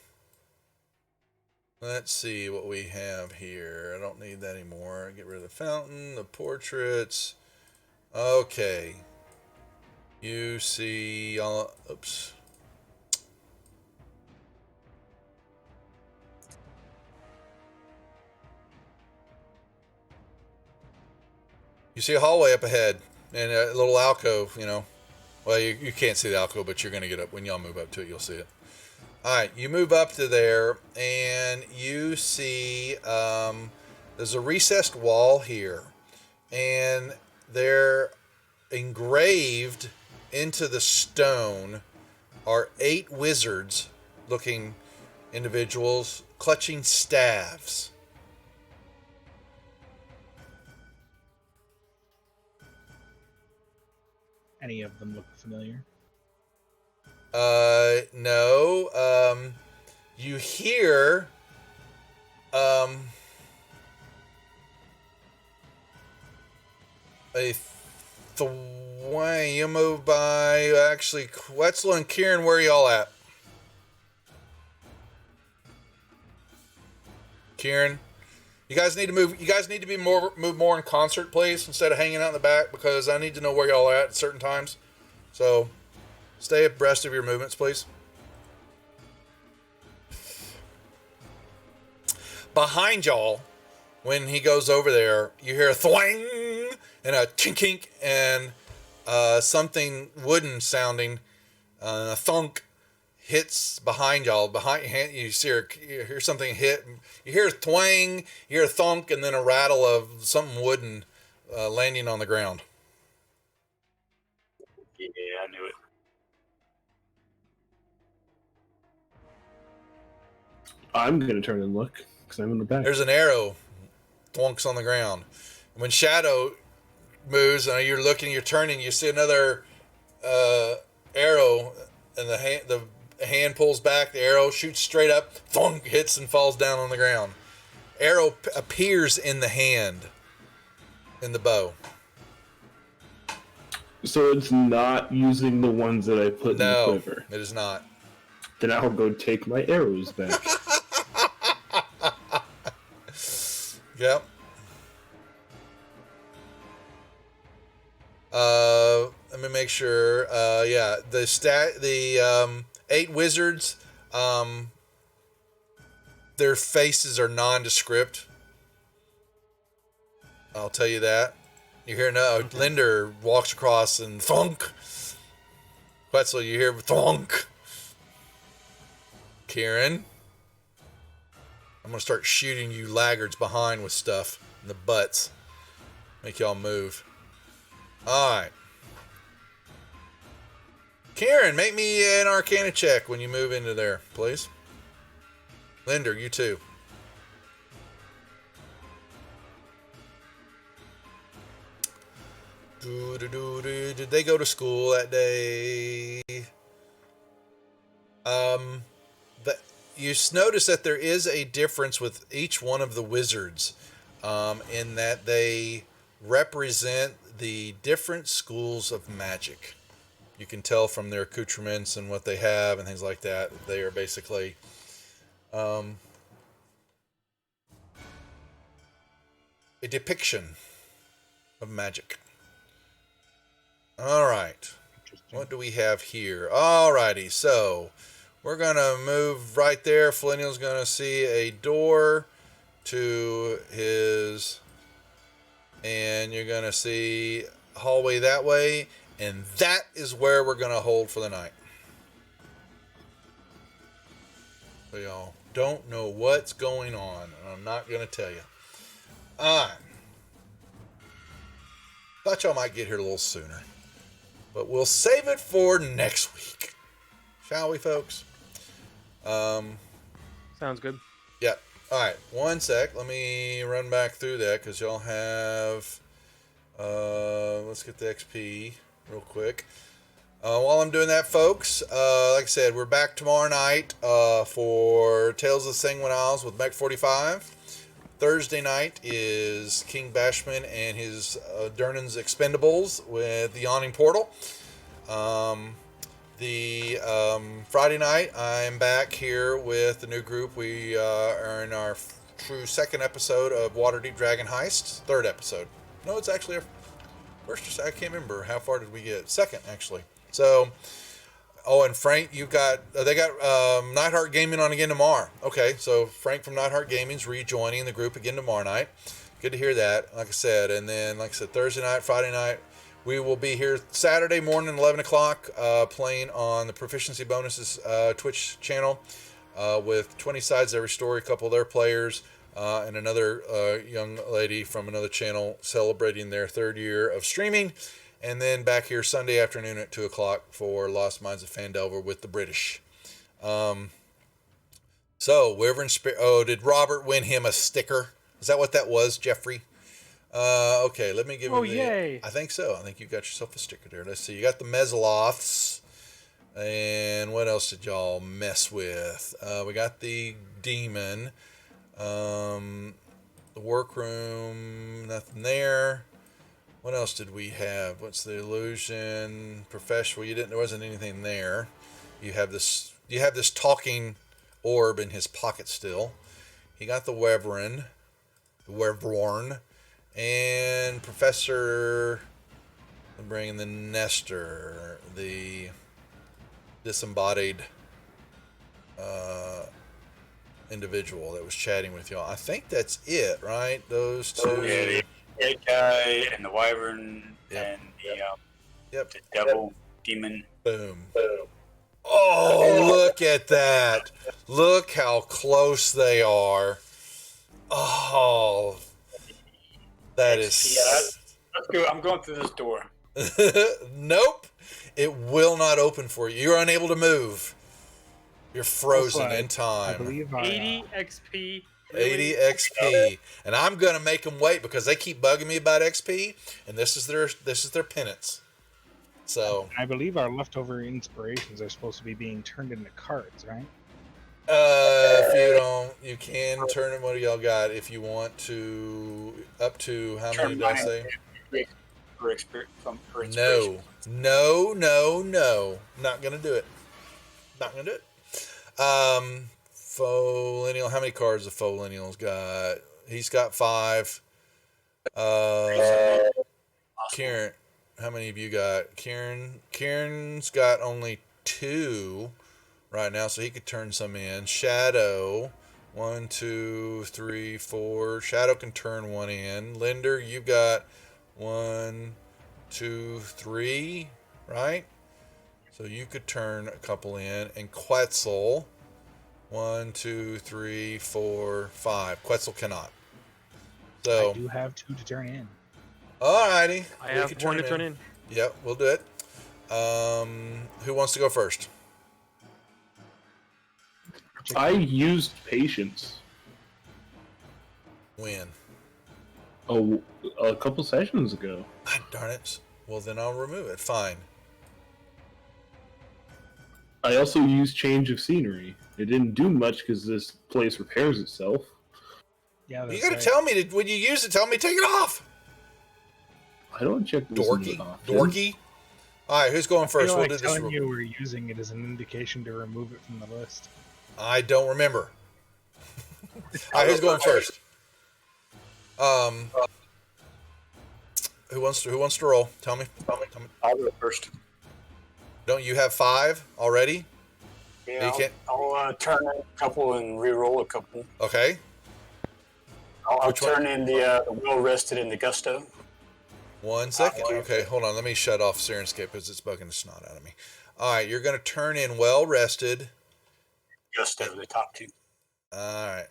A: Let's see what we have here. I don't need that anymore. Get rid of the fountain, the portraits. Okay. You see oops. You see a hallway up ahead and a little alcove, you know. Well, you can't see the alcove, but you're going to get up. When y'all move up to it, you'll see it. All right, you move up to there, and you see there's a recessed wall here. And they're engraved into the stone are 8 wizards-looking individuals clutching staves.
E: Any of them look familiar?
A: No. You hear a thwang. You move by. Actually, Quetzal and Kieran, where are y'all at? Kieran, you guys need to move. You guys need to move more in concert, please, instead of hanging out in the back, because I need to know where y'all at certain times. So, stay abreast of your movements, please. Behind y'all, when he goes over there, you hear a thwang and a chink and something wooden sounding, a thunk hits behind y'all. Behind you hear something hit. You hear a twang, you hear a thunk, and then a rattle of something wooden landing on the ground.
C: Yeah, I knew it.
F: I'm gonna turn and look because I'm in the back.
A: There's an arrow thwunks on the ground. When Shadow moves and you're looking, you're turning, you see another arrow, and the hand pulls back, the arrow shoots straight up, thunk, hits and falls down on the ground. Arrow appears in the hand, in the bow.
F: So it's not using the ones that I put in the quiver.
A: No, it is not.
F: Then I'll go take my arrows back.
A: Yep. make sure. The 8 wizards, their faces are nondescript. I'll tell you that. You hear Linder walks across and thunk. Quetzal, you hear thunk. Kieran, I'm gonna start shooting you laggards behind with stuff in the butts. Make y'all move. Alright. Kieran, make me an Arcana check when you move into there, please. Linder, you too. Did they go to school that day? You notice that there is a difference with each one of the wizards, in that they represent the different schools of magic. You can tell from their accoutrements and what they have and things like that. They are basically a depiction of magic. All right. What do we have here? All righty. So we're going to move right there. Flinnial's going to see a door to his, and you're going to see a hallway that way. And that is where we're going to hold for the night. So y'all don't know what's going on. And I'm not going to tell you. Thought y'all might get here a little sooner. But we'll save it for next week. Shall we, folks?
B: Sounds good.
A: Yeah. All right. One sec. Let me run back through that because y'all have... let's get the XP real quick. While I'm doing that, folks, like I said, we're back tomorrow night for Tales of the Sanguine Isles with Mech 45. Thursday night is King Bashman and his Durnan's Expendables with the Yawning Portal. Friday night, I'm back here with the new group. We are in our true second episode of Waterdeep Dragon Heist. Third episode. No, it's actually our first. I can't remember. How far did we get? Second, actually. So, and Frank, they got Nightheart Gaming on again tomorrow. Okay, so Frank from Nightheart Gaming's rejoining the group again tomorrow night. Good to hear that, like I said. And then, like I said, Thursday night, Friday night, we will be here Saturday morning, 11 o'clock, playing on the Proficiency Bonuses Twitch channel with 20 Sides Every Story, a couple of their players, and another young lady from another channel celebrating their 3rd year of streaming. And then back here Sunday afternoon at 2 o'clock for Lost Mines of Phandelver with the British. So, Wyvern Spirit... Oh, did Robert win him a sticker? Is that what that was, Jeffrey? Okay, let me give you
B: yay.
A: I think so. I think you got yourself a sticker there. Let's see. You got the Mezzoloths. And what else did y'all mess with? We got the Demon. The Workroom. Nothing there. What else did we have? What's the illusion? Professional. There wasn't anything there. You have this talking orb in his pocket still. He got the Wyvern, and Professor. I'm bringing the Nestor, the disembodied individual that was chatting with y'all. I think that's it, right? Those two.
C: Yeah, the dead guy and the Wyvern and the devil demon.
A: Boom. Oh, look at that. Look how close they are. Oh, that is...
C: Let's go. I'm going through this door.
A: Nope. It will not open for you. You're unable to move. You're frozen in
E: I
A: time.
E: believe
B: 80 XP.
A: 80 XP. And I'm going to make them wait because they keep bugging me about XP, and this is their penance. So
E: I believe our leftover inspirations are supposed to be being turned into cards, right?
A: if you don't, you can turn them. What do y'all got? If you want to, up to how many did I say?
C: For inspiration.
A: No. Not gonna do it. Not gonna do it. Faux lineal. How many cards the faux lineal's got? He's got 5. Kieran. How many of you got? Kieran's got only 2 right now, so he could turn some in. Shadow, 1, 2, 3, 4. Shadow can turn 1 in. Linder, you got 1, 2, 3, right? So you could turn a couple in. And Quetzal, 1, 2, 3, 4, 5. Quetzal cannot. So
E: I do have 2 to turn in.
A: alrighty.
B: I have 1 to turn in.
A: Yep, we'll do it. Who wants to go first?
F: I used patience.
A: When?
F: Oh, a couple sessions ago.
A: Ah, darn it. Well, then I'll remove it. Fine.
F: I also used change of scenery. It didn't do much because this place repairs itself.
E: Yeah,
A: You
E: that's
A: gotta
E: right.
A: tell me when you use it. Tell me take it off.
F: I don't check this
A: Dorky.
F: often.
A: Dorky. All right, who's going
E: I
A: first?
E: feel
A: We'll
E: like
A: do this.
E: telling you we're using it as an indication to remove it from the list.
A: I don't remember. All right, who's going first? Who wants to roll? Tell me.
C: I'll go first.
A: Don't you have 5 already?
C: Yeah,
A: You can't.
C: I'll turn in a couple and re-roll a couple.
A: Okay.
C: I'll
A: Which one?
C: turn in the well rested and the gusto.
A: 1 second. Okay, hold on. Let me shut off Sirenscape because it's bugging the snot out of me. All right, you're going to turn in well rested.
C: Gusto, the top 2.
A: All right.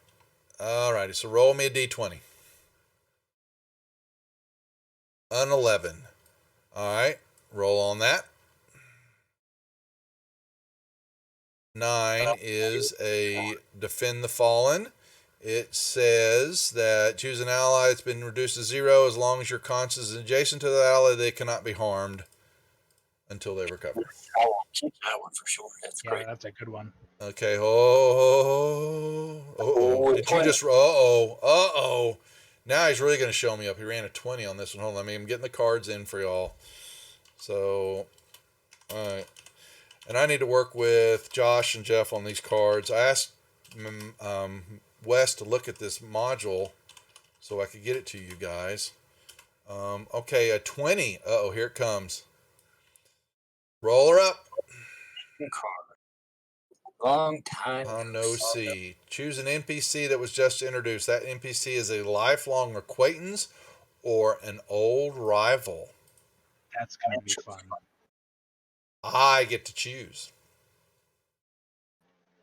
A: All righty. So roll me a d20. An 11. All right. Roll on that. 9 is a defend the fallen. It says that choose an ally that's been reduced to 0 as long as your conscience is adjacent to the ally. They cannot be harmed until they recover.
C: I'll keep that one for sure. That's
E: Yeah,
C: great.
E: that's a good one.
A: Okay. Oh. Did you just? Uh-oh. Now he's really going to show me up. He ran a 20 on this one. Hold on. I'm getting the cards in for y'all. So, all right. And I need to work with Josh and Jeff on these cards. I asked Wes to look at this module so I could get it to you guys. Okay, a 20. Uh-oh, here it comes. Roll her up.
C: Long time.
A: No C. Choose an NPC that was just introduced. That NPC is a lifelong acquaintance or an old rival.
E: That's going to be fun.
A: I get to choose.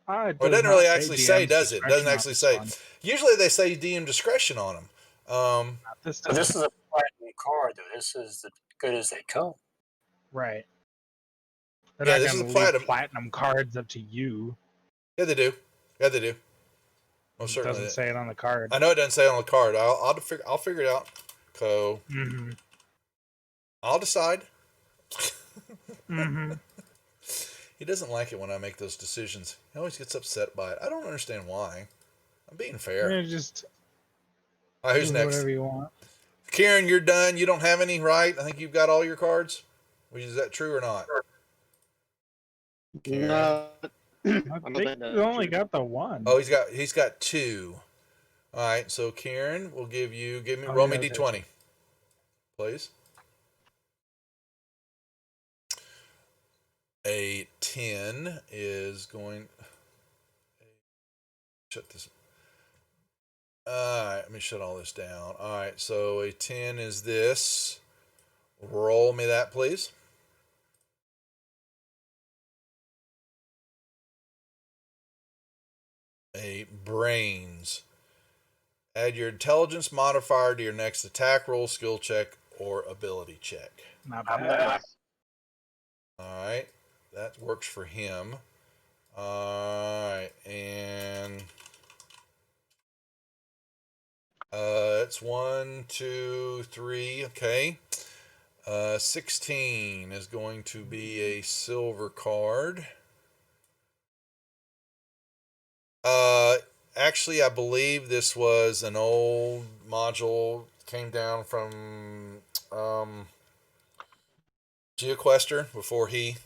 E: It
A: Or it doesn't really actually say,
E: DM's
A: does it? It doesn't
E: discretion on
A: actually
E: this
A: say.
E: one.
A: Usually they say DM discretion on them.
E: Not this
C: So
E: time.
C: this is a platinum card, though. This is as good as they come.
E: Right. They're
A: Yeah,
E: not
A: this
E: going
A: is
E: to
A: a
E: leave platinum cards up to you.
A: Yeah, they do. Most
E: It
A: certainly.
E: doesn't say it on the card.
A: I know it doesn't say on the card. I'll figure it out.
E: Mm-hmm.
A: I'll decide.
E: Mm-hmm.
A: He doesn't like it when I make those decisions. He always gets upset by it. I don't understand why. I'm being fair.
E: Yeah, just
A: All right, who's
E: do
A: next?
E: whatever you want.
A: Kieran, you're done. You don't have any, right? I think you've got all your cards. Is that true or not?
H: No,
E: I
H: don't
E: think
H: think that's
E: you only
H: true.
E: got the one.
A: Oh, he's got 2. All right, so Kieran, we'll roll me
E: okay.
A: d20, please. A 10 is going. Shut this. All right, let me shut all this down. All right, so a 10 is this. Roll me that, please. A brains. Add your intelligence modifier to your next attack roll, skill check, or ability check.
E: Not bad.
A: All right, that works for him. All right, and it's 1, 2, 3. Okay. 16 is going to be a silver card. Actually, I believe this was an old module. Came down from GeoQuester before he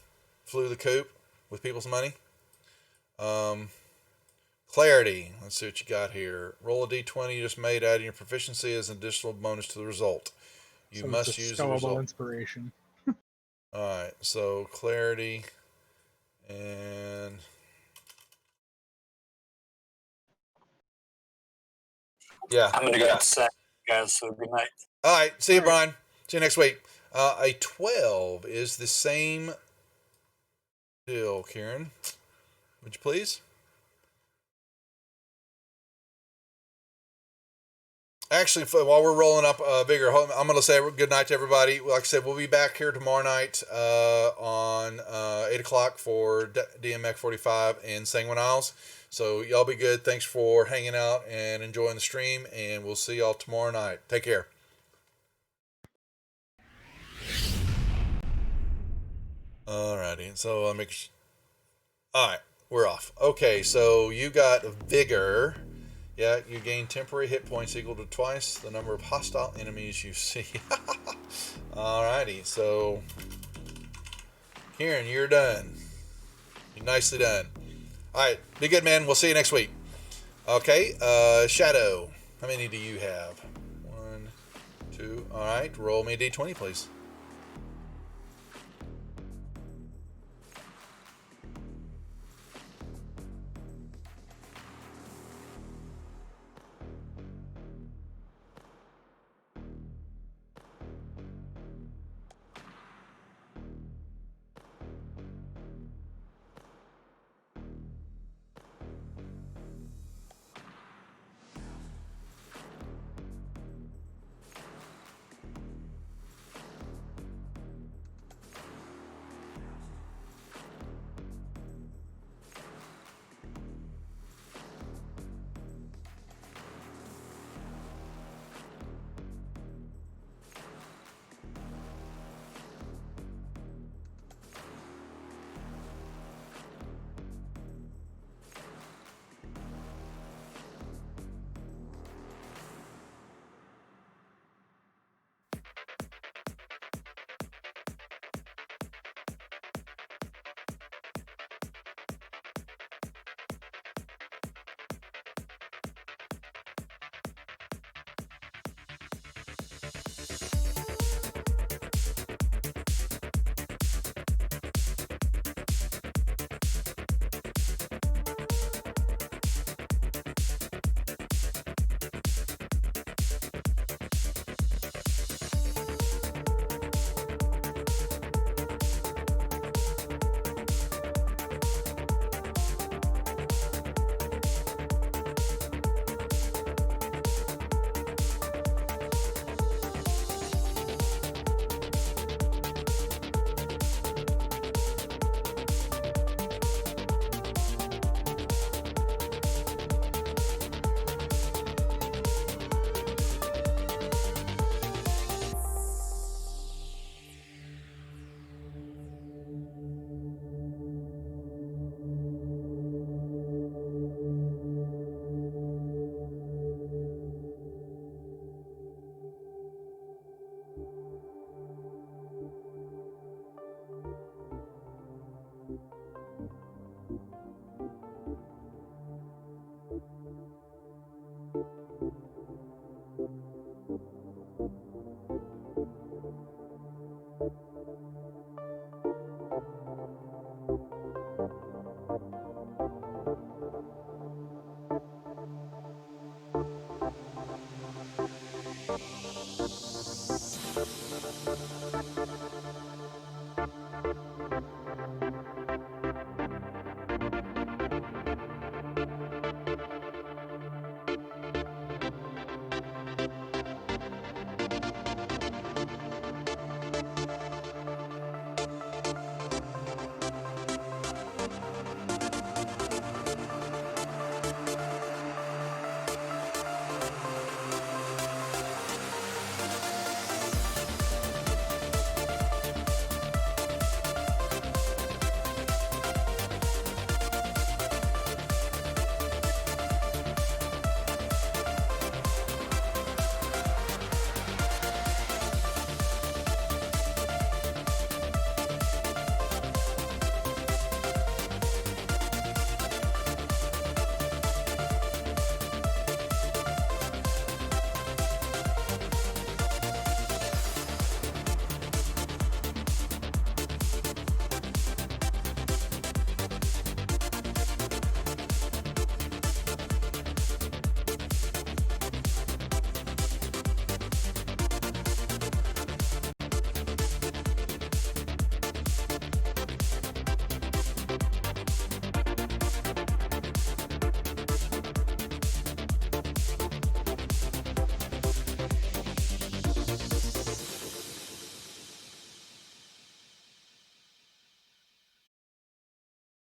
A: flew the coop with people's money. Clarity. Let's see what you got here. Roll a d20 you just made, adding your proficiency as an additional bonus to the result. You
E: So
A: must
E: it's a
A: use the
E: scalable
A: result.
E: inspiration.
A: All right, so clarity and yeah.
C: I'm gonna go outside, guys. So good night.
A: All right, see you,
B: All right.
A: Brian. See you next week. A 12 is the same deal, Kieran. Would you please? Actually, while we're rolling up Vigor, I'm going to say good night to everybody. Like I said, we'll be back here tomorrow night on 8 o'clock for DMX 45 in Sanguine Isles. So y'all be good. Thanks for hanging out and enjoying the stream, and we'll see y'all tomorrow night. Take care. Alrighty, so I'll make sure. Alright, we're off. Okay, so you got Vigor. Yeah, you gain temporary hit points equal to twice the number of hostile enemies you see. Alrighty, so Kieran, you're done. You're nicely done. Alright, be good, man. We'll see you next week. Okay, Shadow. How many do you have? 1, 2. Alright, roll me a d20, please.